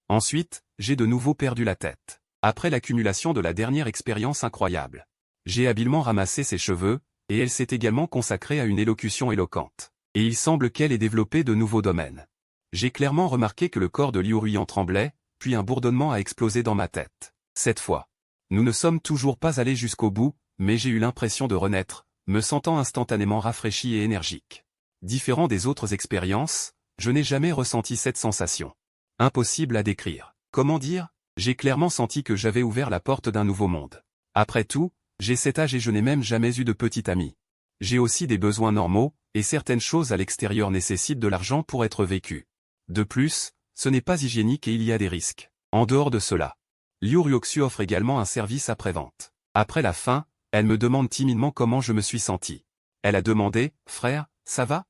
Ensuite, j'ai de nouveau perdu la tête. Après l'accumulation de la dernière expérience incroyable. J'ai habilement ramassé ses cheveux, et elle s'est également consacrée à une élocution éloquente. Et il semble qu'elle ait développé de nouveaux domaines. J'ai clairement remarqué que le corps de Liu Ruyan tremblait, puis un bourdonnement a explosé dans ma tête. Cette fois. Nous ne sommes toujours pas allés jusqu'au bout, mais j'ai eu l'impression de renaître, me sentant instantanément rafraîchi et énergique. Différent des autres expériences, je n'ai jamais ressenti cette sensation. Impossible à décrire. Comment dire? J'ai clairement senti que j'avais ouvert la porte d'un nouveau monde. Après tout, j'ai cet âge et je n'ai même jamais eu de petit ami. J'ai aussi des besoins normaux, et certaines choses à l'extérieur nécessitent de l'argent pour être vécues. De plus, ce n'est pas hygiénique et il y a des risques. En dehors de cela, Liu Ryoksu offre également un service après-vente. Après la fin, elle me demande timidement comment je me suis senti. Elle a demandé, « Frère, ça va ?»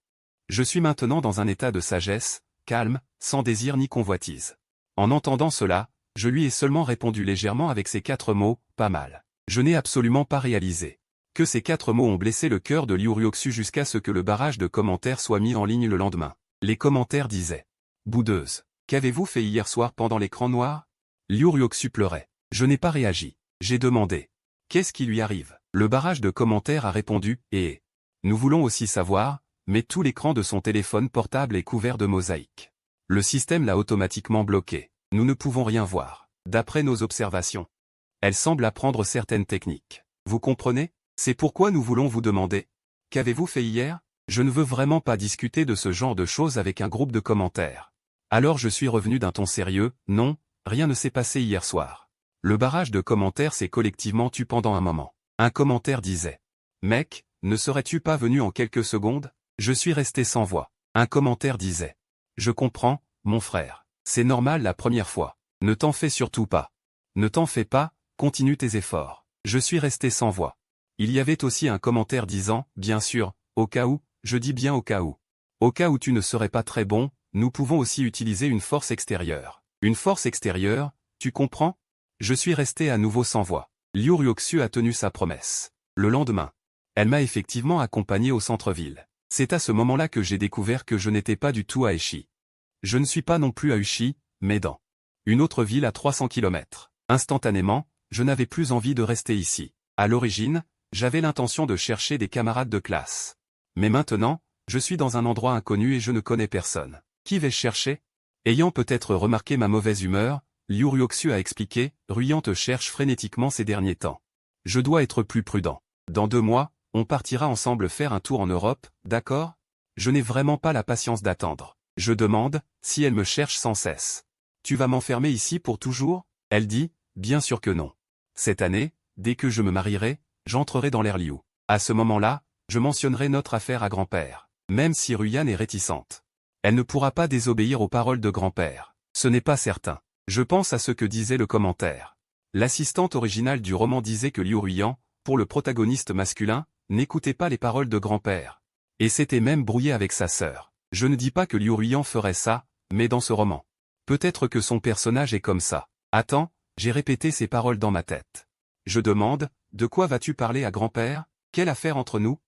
Je suis maintenant dans un état de sagesse, calme, sans désir ni convoitise. En entendant cela, je lui ai seulement répondu légèrement avec ces 4 mots, « Pas mal ». Je n'ai absolument pas réalisé que ces 4 mots ont blessé le cœur de Liu Ryoksu jusqu'à ce que le barrage de commentaires soit mis en ligne le lendemain. Les commentaires disaient « Boudeuse, qu'avez-vous fait hier soir pendant l'écran noir ?» Liu Ryoksu pleurait. Je n'ai pas réagi. J'ai demandé « Qu'est-ce qui lui arrive ?» Le barrage de commentaires a répondu « Et nous voulons aussi savoir, mais tout l'écran de son téléphone portable est couvert de mosaïques. Le système l'a automatiquement bloqué. Nous ne pouvons rien voir. D'après nos observations, elle semble apprendre certaines techniques. Vous comprenez? C'est pourquoi nous voulons vous demander. Qu'avez-vous fait hier? Je ne veux vraiment pas discuter de ce genre de choses avec un groupe de commentaires. Alors je suis revenu d'un ton sérieux, non, rien ne s'est passé hier soir. Le barrage de commentaires s'est collectivement tu pendant un moment. Un commentaire disait. Mec, ne serais-tu pas venu en quelques secondes? Je suis resté sans voix. Un commentaire disait. Je comprends, mon frère. C'est normal la première fois. Ne t'en fais surtout pas. Ne t'en fais pas, continue tes efforts. Je suis resté sans voix. Il y avait aussi un commentaire disant, bien sûr, au cas où, je dis bien au cas où. Au cas où tu ne serais pas très bon, nous pouvons aussi utiliser une force extérieure. Une force extérieure, tu comprends? Je suis resté à nouveau sans voix. Liu Ryoksu a tenu sa promesse. Le lendemain, elle m'a effectivement accompagné au centre-ville. C'est à ce moment-là que j'ai découvert que je n'étais pas du tout à Eshi. Je ne suis pas non plus à Ushi, mais dans une autre ville à 300 km. Instantanément, je n'avais plus envie de rester ici. À l'origine, j'avais l'intention de chercher des camarades de classe. Mais maintenant, je suis dans un endroit inconnu et je ne connais personne. Qui vais-je chercher? Ayant peut-être remarqué ma mauvaise humeur, Liu Ryoksu a expliqué, Ruyan te cherche frénétiquement ces derniers temps. Je dois être plus prudent. Dans 2 mois, on partira ensemble faire un tour en Europe, d'accord? Je n'ai vraiment pas la patience d'attendre. Je demande, si elle me cherche sans cesse. Tu vas m'enfermer ici pour toujours? Elle dit, bien sûr que non. Cette année, dès que je me marierai, j'entrerai dans l'ère Liu. À ce moment-là, je mentionnerai notre affaire à grand-père. Même si Ruyan est réticente. Elle ne pourra pas désobéir aux paroles de grand-père. Ce n'est pas certain. Je pense à ce que disait le commentaire. L'assistante originale du roman disait que Liu Ruyan, pour le protagoniste masculin, n'écoutait pas les paroles de grand-père. Et s'était même brouillé avec sa sœur. Je ne dis pas que Liu Ruyan ferait ça, mais dans ce roman. Peut-être que son personnage est comme ça. Attends, j'ai répété ces paroles dans ma tête. Je demande, de quoi vas-tu parler à grand-père? Quelle affaire entre nous?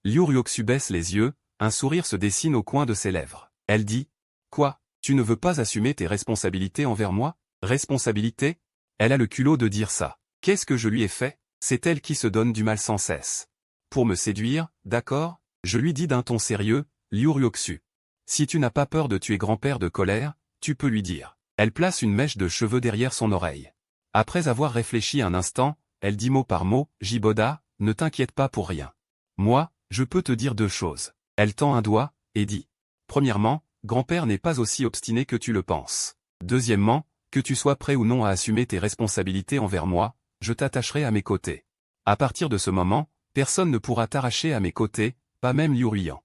Liu Ryoksu baisse les yeux, un sourire se dessine au coin de ses lèvres. Elle dit, quoi? Tu ne veux pas assumer tes responsabilités envers moi? Responsabilités? Elle a le culot de dire ça. Qu'est-ce que je lui ai fait? C'est elle qui se donne du mal sans cesse. Pour me séduire, d'accord? Je lui dis d'un ton sérieux, Liu Ryoksu. Si tu n'as pas peur de tuer grand-père de colère, tu peux lui dire. Elle place une mèche de cheveux derrière son oreille. Après avoir réfléchi un instant, elle dit mot par mot, Jiboda, ne t'inquiète pas pour rien. Moi, je peux te dire 2 choses. Elle tend un doigt, et dit. Premièrement, grand-père n'est pas aussi obstiné que tu le penses. Deuxièmement, que tu sois prêt ou non à assumer tes responsabilités envers moi, je t'attacherai à mes côtés. À partir de ce moment, personne ne pourra t'arracher à mes côtés, pas même Liu Ruyan.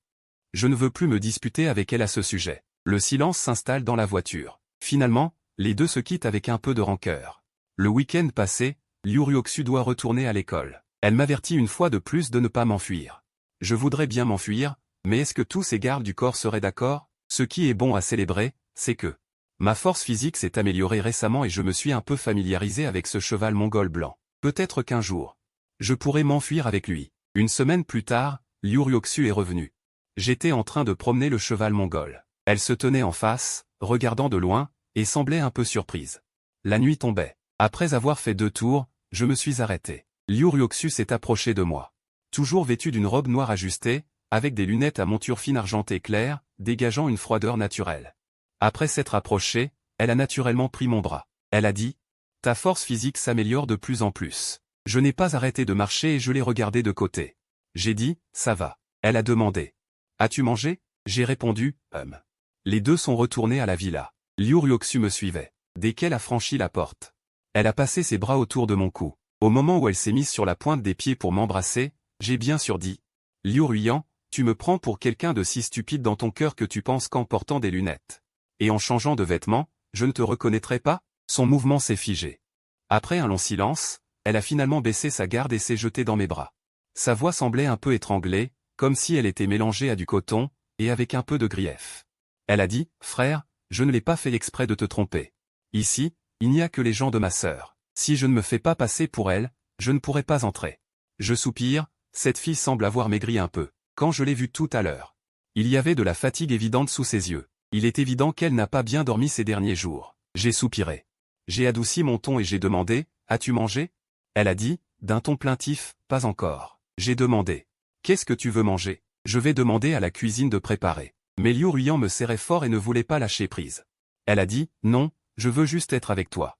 Je ne veux plus me disputer avec elle à ce sujet. Le silence s'installe dans la voiture. Finalement, les deux se quittent avec un peu de rancœur. Le week-end passé, Liu Ryoksu doit retourner à l'école. Elle m'avertit une fois de plus de ne pas m'enfuir. Je voudrais bien m'enfuir, mais est-ce que tous ces gardes du corps seraient d'accord? Ce qui est bon à célébrer, c'est que ma force physique s'est améliorée récemment et je me suis un peu familiarisé avec ce cheval mongol blanc. Peut-être qu'un jour, je pourrais m'enfuir avec lui. Une semaine plus tard, Liu Ryoksu est revenu. J'étais en train de promener le cheval mongol. Elle se tenait en face, regardant de loin, et semblait un peu surprise. La nuit tombait. Après avoir fait 2 tours, je me suis arrêté. Liu Ryoksu s'est approché de moi. Toujours vêtu d'une robe noire ajustée, avec des lunettes à monture fine argentée claire, dégageant une froideur naturelle. Après s'être approchée, elle a naturellement pris mon bras. Elle a dit « Ta force physique s'améliore de plus en plus. » Je n'ai pas arrêté de marcher et je l'ai regardé de côté. J'ai dit « Ça va. » Elle a demandé « As-tu mangé ?» J'ai répondu « Les deux sont retournés à la villa. Liu Ryoksu me suivait. Dès qu'elle a franchi la porte, elle a passé ses bras autour de mon cou. Au moment où elle s'est mise sur la pointe des pieds pour m'embrasser, j'ai bien sûr dit « Liu Ruyan, tu me prends pour quelqu'un de si stupide dans ton cœur que tu penses qu'en portant des lunettes. Et en changeant de vêtements, je ne te reconnaîtrai pas ?» Son mouvement s'est figé. Après un long silence, elle a finalement baissé sa garde et s'est jetée dans mes bras. Sa voix semblait un peu étranglée, comme si elle était mélangée à du coton, et avec un peu de grief. Elle a dit « Frère, je ne l'ai pas fait exprès de te tromper. Ici, il n'y a que les gens de ma sœur. Si je ne me fais pas passer pour elle, je ne pourrai pas entrer. » Je soupire, cette fille semble avoir maigri un peu. Quand je l'ai vue tout à l'heure, il y avait de la fatigue évidente sous ses yeux. Il est évident qu'elle n'a pas bien dormi ces derniers jours. J'ai soupiré. J'ai adouci mon ton et j'ai demandé « As-tu mangé ?» Elle a dit, d'un ton plaintif, « Pas encore. » J'ai demandé « Qu'est-ce que tu veux manger ?» Je vais demander à la cuisine de préparer. Mais Liu Ruyan me serrait fort et ne voulait pas lâcher prise. Elle a dit « Non, je veux juste être avec toi. »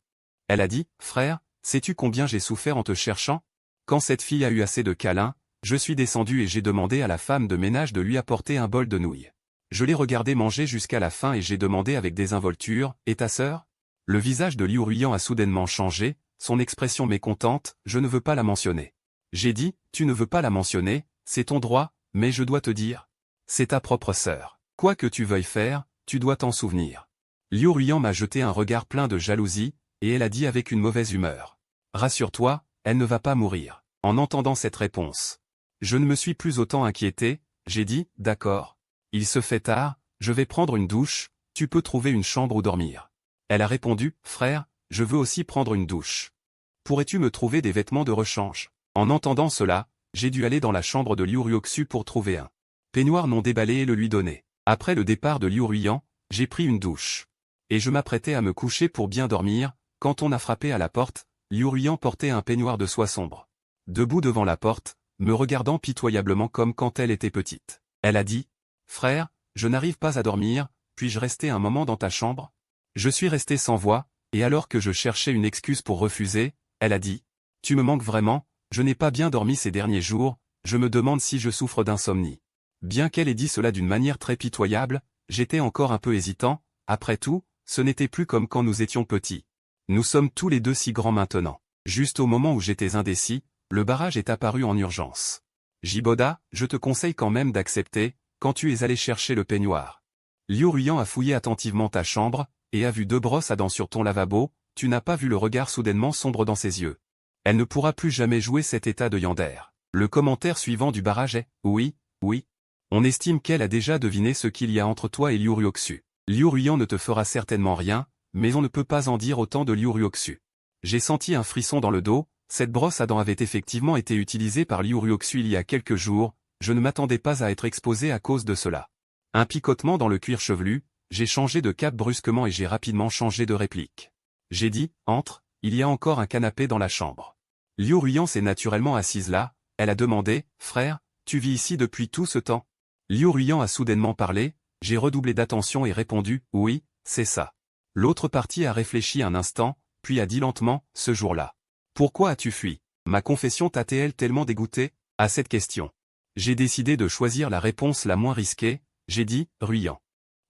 Elle a dit « Frère, sais-tu combien j'ai souffert en te cherchant ?» Quand cette fille a eu assez de câlins, je suis descendu et j'ai demandé à la femme de ménage de lui apporter un bol de nouilles. Je l'ai regardé manger jusqu'à la fin et j'ai demandé avec désinvolture « Et ta sœur ?» Le visage de Liu Ruyan a soudainement changé, son expression mécontente, je ne veux pas la mentionner. J'ai dit « Tu ne veux pas la mentionner, c'est ton droit, mais je dois te dire. C'est ta propre sœur. Quoi que tu veuilles faire, tu dois t'en souvenir. » Liu Ruyan m'a jeté un regard plein de jalousie, et elle a dit avec une mauvaise humeur « Rassure-toi, elle ne va pas mourir. » En entendant cette réponse, je ne me suis plus autant inquiété, j'ai dit « D'accord. Il se fait tard, je vais prendre une douche, tu peux trouver une chambre où dormir. » Elle a répondu « Frère, je veux aussi prendre une douche. Pourrais-tu me trouver des vêtements de rechange ?» En entendant cela, j'ai dû aller dans la chambre de Liu Ryoksu pour trouver un peignoir non déballé et le lui donner. Après le départ de Liu Ruyan, j'ai pris une douche. Et je m'apprêtais à me coucher pour bien dormir, quand on a frappé à la porte. Liu Ruyan portait un peignoir de soie sombre. Debout devant la porte, me regardant pitoyablement comme quand elle était petite. Elle a dit « Frère, je n'arrive pas à dormir, puis-je rester un moment dans ta chambre ?» Je suis resté sans voix, et alors que je cherchais une excuse pour refuser, elle a dit « Tu me manques vraiment, je n'ai pas bien dormi ces derniers jours, je me demande si je souffre d'insomnie. » Bien qu'elle ait dit cela d'une manière très pitoyable, j'étais encore un peu hésitant, après tout, ce n'était plus comme quand nous étions petits. Nous sommes tous les deux si grands maintenant. Juste au moment où j'étais indécis, le barrage est apparu en urgence. Jiboda, je te conseille quand même d'accepter, quand tu es allé chercher le peignoir. Liu Ruyan a fouillé attentivement ta chambre, et a vu 2 brosses à dents sur ton lavabo, tu n'as pas vu le regard soudainement sombre dans ses yeux. Elle ne pourra plus jamais jouer cet état de yandere. Le commentaire suivant du barrage est « Oui, oui. On estime qu'elle a déjà deviné ce qu'il y a entre toi et Liu Ryoksu. Liu Ruyan ne te fera certainement rien, mais on ne peut pas en dire autant de Liu Ryoksu. » J'ai senti un frisson dans le dos, cette brosse à dents avait effectivement été utilisée par Liu Ryoksu il y a quelques jours, je ne m'attendais pas à être exposé à cause de cela. Un picotement dans le cuir chevelu, j'ai changé de cap brusquement et j'ai rapidement changé de réplique. J'ai dit « Entre, il y a encore un canapé dans la chambre. » Liu Ruyan s'est naturellement assise là, elle a demandé « Frère, tu vis ici depuis tout ce temps ?» Liu Ruyan a soudainement parlé, j'ai redoublé d'attention et répondu « Oui, c'est ça. » L'autre partie a réfléchi un instant, puis a dit lentement « Ce jour-là. Pourquoi as-tu fui? Ma confession t'a-t-elle tellement dégoûté ?» À cette question, j'ai décidé de choisir la réponse la moins risquée, j'ai dit « Ruyan.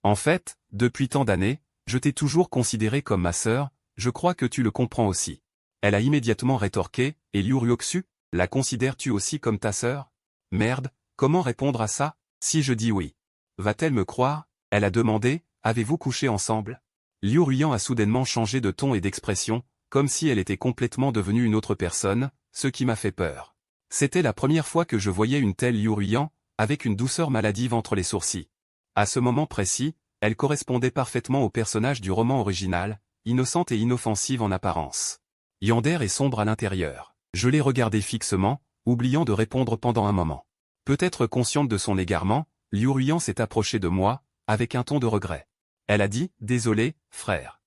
En fait, depuis tant d'années, je t'ai toujours considéré comme ma sœur, je crois que tu le comprends aussi. » Elle a immédiatement rétorqué « Et Liu Ryoksu, la considères-tu aussi comme ta sœur? Merde, comment répondre à ça? Si je dis oui. Va-t-elle me croire? » Elle a demandé « Avez-vous couché ensemble ?» Liu Ruyan a soudainement changé de ton et d'expression, comme si elle était complètement devenue une autre personne, ce qui m'a fait peur. C'était la première fois que je voyais une telle Liu Ruiyan, avec une douceur maladive entre les sourcils. À ce moment précis, elle correspondait parfaitement au personnage du roman original, innocente et inoffensive en apparence. Yander est sombre à l'intérieur. Je l'ai regardée fixement, oubliant de répondre pendant un moment. Peut-être consciente de son égarement, Liu Ruiyan s'est approchée de moi, avec un ton de regret. Elle a dit « Désolé, frère.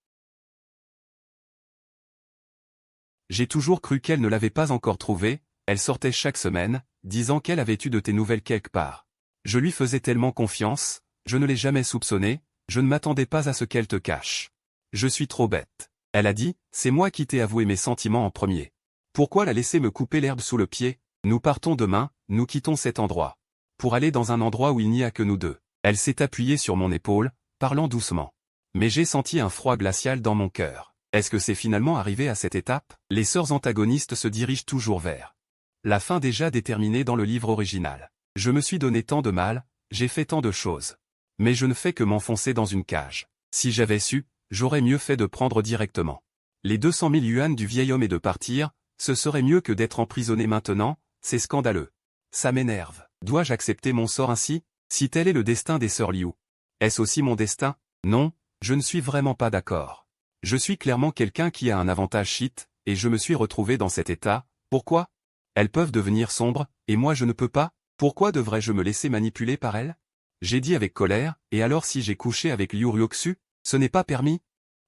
J'ai toujours cru qu'elle ne l'avait pas encore trouvé, elle sortait chaque semaine, disant qu'elle avait eu de tes nouvelles quelque part. Je lui faisais tellement confiance, je ne l'ai jamais soupçonnée, je ne m'attendais pas à ce qu'elle te cache. Je suis trop bête. » Elle a dit « C'est moi qui t'ai avoué mes sentiments en premier. Pourquoi la laisser me couper l'herbe sous le pied? Nous partons demain, nous quittons cet endroit. Pour aller dans un endroit où il n'y a que nous deux. » Elle s'est appuyée sur mon épaule, parlant doucement. Mais j'ai senti un froid glacial dans mon cœur. Est-ce que c'est finalement arrivé à cette étape? Les sœurs antagonistes se dirigent toujours vers la fin déjà déterminée dans le livre original. Je me suis donné tant de mal, j'ai fait tant de choses. Mais je ne fais que m'enfoncer dans une cage. Si j'avais su, j'aurais mieux fait de prendre directement les 200 000 yuan du vieil homme et de partir, ce serait mieux que d'être emprisonné maintenant, c'est scandaleux. Ça m'énerve. Dois-je accepter mon sort ainsi? Si tel est le destin des sœurs Liu, est-ce aussi mon destin? Non, je ne suis vraiment pas d'accord. Je suis clairement quelqu'un qui a un avantage shit, et je me suis retrouvé dans cet état. Pourquoi? Elles peuvent devenir sombres, et moi je ne peux pas? Pourquoi devrais-je me laisser manipuler par elles? J'ai dit avec colère, et alors si j'ai couché avec Liu Ruoxu, ce n'est pas permis?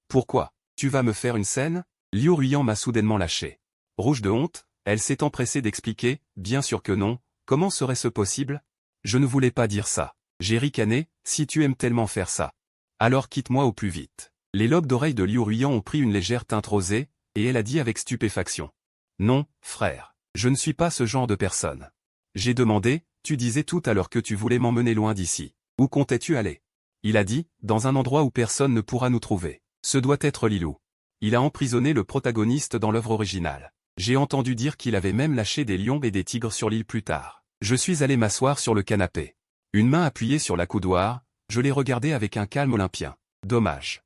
Pourquoi? Tu vas me faire une scène? Liu Ruiyan m'a soudainement lâché. Rouge de honte, elle s'est empressée d'expliquer, bien sûr que non, comment serait-ce possible? Je ne voulais pas dire ça. J'ai ricané, si tu aimes tellement faire ça. Alors quitte-moi au plus vite. Les lobes d'oreilles de Liu Ruiyan ont pris une légère teinte rosée, et elle a dit avec stupéfaction. Non, frère, je ne suis pas ce genre de personne. J'ai demandé, tu disais tout à l'heure que tu voulais m'emmener loin d'ici. Où comptais-tu aller? Il a dit, dans un endroit où personne ne pourra nous trouver. Ce doit être Lilou. Il a emprisonné le protagoniste dans l'œuvre originale. J'ai entendu dire qu'il avait même lâché des lions et des tigres sur l'île plus tard. Je suis allé m'asseoir sur le canapé. Une main appuyée sur la coudoir, je l'ai regardé avec un calme olympien. Dommage.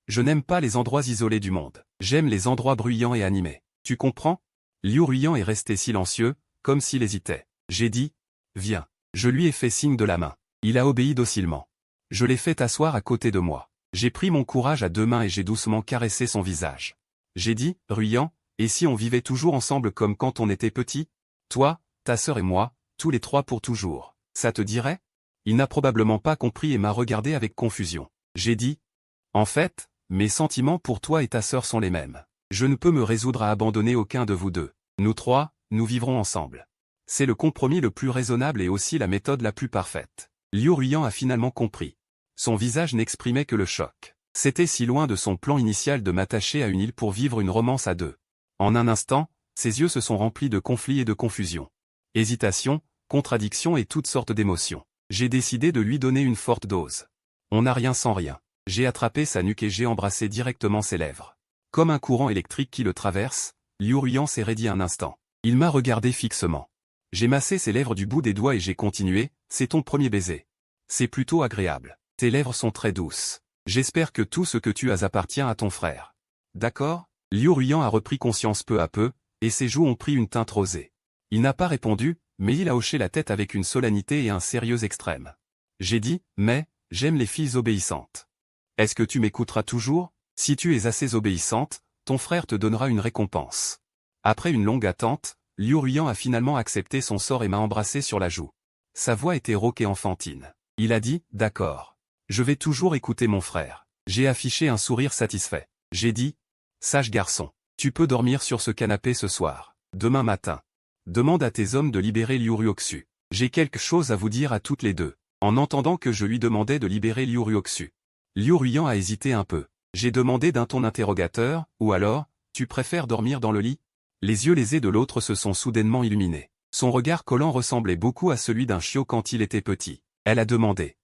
Je n'aime pas les endroits isolés du monde. J'aime les endroits bruyants et animés. Tu comprends? Liu Ruiyan est resté silencieux, comme s'il hésitait. J'ai dit, viens. Je lui ai fait signe de la main. Il a obéi docilement. Je l'ai fait asseoir à côté de moi. J'ai pris mon courage à deux mains et j'ai doucement caressé son visage. J'ai dit, Ruiyan, et si on vivait toujours ensemble comme quand on était petit? Toi, ta sœur et moi, tous les trois pour toujours. Ça te dirait? Il n'a probablement pas compris et m'a regardé avec confusion. J'ai dit, en fait, mes sentiments pour toi et ta sœur sont les mêmes. Je ne peux me résoudre à abandonner aucun de vous deux. Nous trois, nous vivrons ensemble. C'est le compromis le plus raisonnable et aussi la méthode la plus parfaite. Liu Ruiyan a finalement compris. Son visage n'exprimait que le choc. C'était si loin de son plan initial de m'attacher à une île pour vivre une romance à deux. En un instant, ses yeux se sont remplis de conflits et de confusion. Hésitation, contradiction et toutes sortes d'émotions. J'ai décidé de lui donner une forte dose. On n'a rien sans rien. J'ai attrapé sa nuque et j'ai embrassé directement ses lèvres. Comme un courant électrique qui le traverse, Liu Ruiyan s'est raidi un instant. Il m'a regardé fixement. J'ai massé ses lèvres du bout des doigts et j'ai continué, c'est ton premier baiser. C'est plutôt agréable. Tes lèvres sont très douces. J'espère que tout ce que tu as appartient à ton frère. D'accord? Liu Ruiyan a repris conscience peu à peu, et ses joues ont pris une teinte rosée. Il n'a pas répondu, mais il a hoché la tête avec une solennité et un sérieux extrême. J'ai dit, mais, j'aime les filles obéissantes. Est-ce que tu m'écouteras toujours? Si tu es assez obéissante, ton frère te donnera une récompense. Après une longue attente, Liu Ruiyan a finalement accepté son sort et m'a embrassé sur la joue. Sa voix était rauque et enfantine. Il a dit, d'accord. Je vais toujours écouter mon frère. J'ai affiché un sourire satisfait. J'ai dit, sage garçon, tu peux dormir sur ce canapé ce soir. Demain matin. Demande à tes hommes de libérer Liu Ruoxu. J'ai quelque chose à vous dire à toutes les deux. En entendant que je lui demandais de libérer Liu Ruoxu. Liu Ruiyan a hésité un peu. J'ai demandé d'un ton d'interrogateur, ou alors, tu préfères dormir dans le lit? Les yeux lésés de l'autre se sont soudainement illuminés. Son regard collant ressemblait beaucoup à celui d'un chiot quand il était petit. Elle a demandé.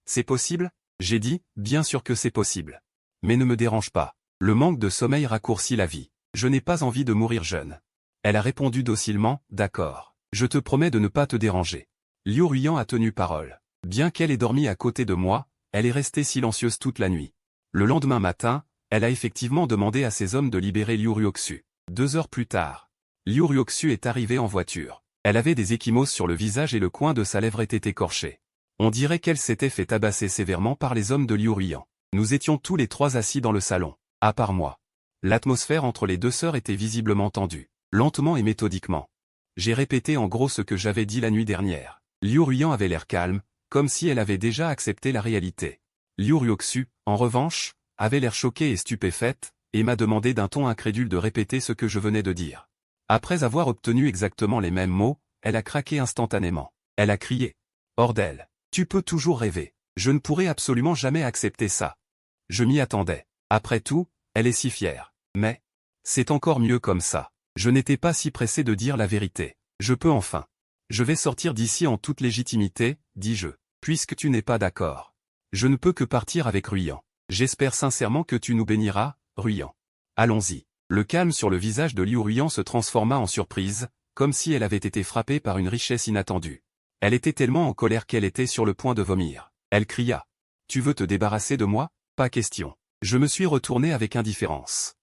C'est possible? J'ai dit, bien sûr que c'est possible. Mais ne me dérange pas. Le manque de sommeil raccourcit la vie. Je n'ai pas envie de mourir jeune. Elle a répondu docilement, d'accord. Je te promets de ne pas te déranger. Liu Ruiyan a tenu parole. Bien qu'elle ait dormi à côté de moi, elle est restée silencieuse toute la nuit. Le lendemain matin, elle a effectivement demandé à ses hommes de libérer Liu Ruoxu. 2 heures plus tard, Liu Ruoxu est arrivé en voiture. Elle avait des ecchymoses sur le visage et le coin de sa lèvre était écorché. On dirait qu'elle s'était fait tabasser sévèrement par les hommes de Liu Ruiyan. Nous étions tous les trois assis dans le salon, à part moi. L'atmosphère entre les deux sœurs était visiblement tendue, lentement et méthodiquement. J'ai répété en gros ce que j'avais dit la nuit dernière. Liu Ruiyan avait l'air calme, comme si elle avait déjà accepté la réalité. Liu Ruoxu, en revanche, avait l'air choquée et stupéfaite, et m'a demandé d'un ton incrédule de répéter ce que je venais de dire. Après avoir obtenu exactement les mêmes mots, elle a craqué instantanément. Elle a crié. Hors d'elle. Tu peux toujours rêver. Je ne pourrai absolument jamais accepter ça. Je m'y attendais. Après tout, elle est si fière. Mais, c'est encore mieux comme ça. Je n'étais pas si pressé de dire la vérité. Je peux enfin. Je vais sortir d'ici en toute légitimité, dis-je. Puisque tu n'es pas d'accord. Je ne peux que partir avec Ruiyan. J'espère sincèrement que tu nous béniras, Ruiyan. Allons-y. Le calme sur le visage de Liu Ruiyan se transforma en surprise, comme si elle avait été frappée par une richesse inattendue. Elle était tellement en colère qu'elle était sur le point de vomir. Elle cria. Tu veux te débarrasser de moi? Pas question. Je me suis retourné avec indifférence.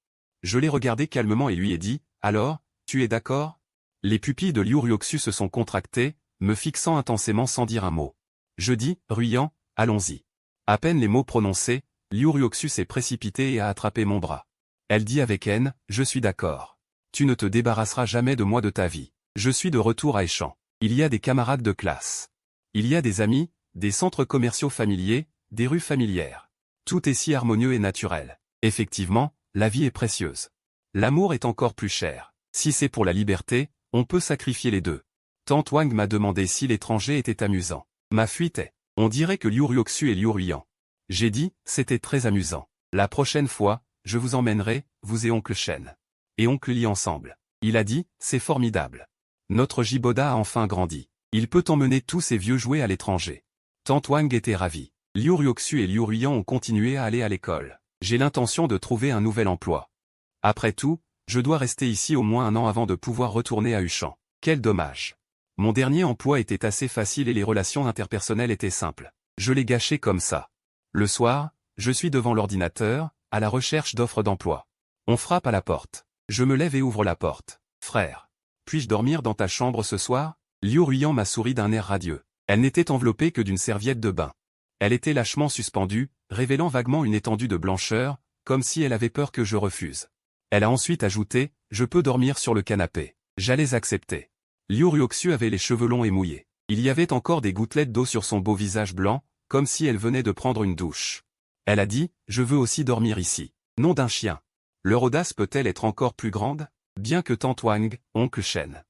Je l'ai regardé calmement et lui ai dit, alors, tu es d'accord? Les pupilles de Liu Ruoxu se sont contractées, me fixant intensément sans dire un mot. Je dis, Ruiyan, allons-y. À peine les mots prononcés, Liu Ruoxu s'est précipitée et a attrapé mon bras. Elle dit avec haine, je suis d'accord. Tu ne te débarrasseras jamais de moi de ta vie. Je suis de retour à Échamps. Il y a des camarades de classe. Il y a des amis, des centres commerciaux familiers, des rues familières. Tout est si harmonieux et naturel. Effectivement, la vie est précieuse. L'amour est encore plus cher. Si c'est pour la liberté, on peut sacrifier les deux. Tante Wang m'a demandé si l'étranger était amusant. Ma fuite est. On dirait que Liu Ruoxu et Liu Ruiyan. J'ai dit, c'était très amusant. La prochaine fois, je vous emmènerai, vous et oncle Shen. Et oncle Li ensemble. Il a dit, c'est formidable. Notre Jiboda a enfin grandi. Il peut emmener tous ses vieux jouets à l'étranger. Tante Wang était ravie. Liu Ruoxu et Liu Ruiyan ont continué à aller à l'école. J'ai l'intention de trouver un nouvel emploi. Après tout, je dois rester ici au moins un an avant de pouvoir retourner à Huchamp. Quel dommage. Mon dernier emploi était assez facile et les relations interpersonnelles étaient simples. Je l'ai gâché comme ça. Le soir, je suis devant l'ordinateur, à la recherche d'offres d'emploi. On frappe à la porte. Je me lève et ouvre la porte. Frère. Puis-je dormir dans ta chambre ce soir? Liu Ruiyan m'a souri d'un air radieux. Elle n'était enveloppée que d'une serviette de bain. Elle était lâchement suspendue, révélant vaguement une étendue de blancheur, comme si elle avait peur que je refuse. Elle a ensuite ajouté, je peux dormir sur le canapé. J'allais accepter. Liu Ruoxu avait les cheveux longs et mouillés. Il y avait encore des gouttelettes d'eau sur son beau visage blanc, comme si elle venait de prendre une douche. Elle a dit, je veux aussi dormir ici. Nom d'un chien. Leur audace peut-elle être encore plus grande? Bien que tante Wang, oncle Shen.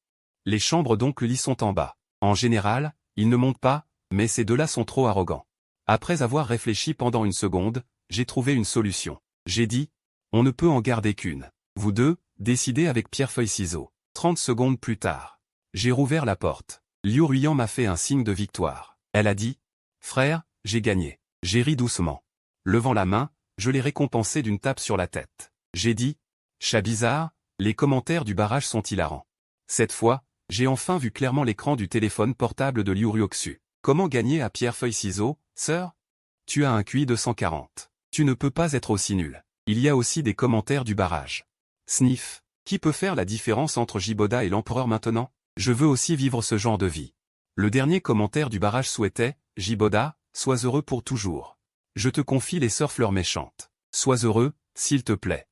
Les chambres d'oncle Li sont en bas. En général, ils ne montent pas, mais ces deux-là sont trop arrogants. Après avoir réfléchi pendant une seconde, j'ai trouvé une solution. J'ai dit, on ne peut en garder qu'une. Vous deux, décidez avec pierre-feuille-ciseaux. 30 secondes plus tard. J'ai rouvert la porte. Liu Ruiyan m'a fait un signe de victoire. Elle a dit, frère, j'ai gagné. J'ai ri doucement. Levant la main, je l'ai récompensé d'une tape sur la tête. J'ai dit, chat bizarre, les commentaires du barrage sont hilarants. Cette fois, j'ai enfin vu clairement l'écran du téléphone portable de Liu Ruoxu. Comment gagner à pierre-feuille-ciseaux, sœur? Tu as un QI de 140. Tu ne peux pas être aussi nul. Il y a aussi des commentaires du barrage. Sniff. Qui peut faire la différence entre Jiboda et l'empereur maintenant? Je veux aussi vivre ce genre de vie. Le dernier commentaire du barrage souhaitait, Jiboda, sois heureux pour toujours. Je te confie les sœurs fleurs méchantes. Sois heureux, s'il te plaît.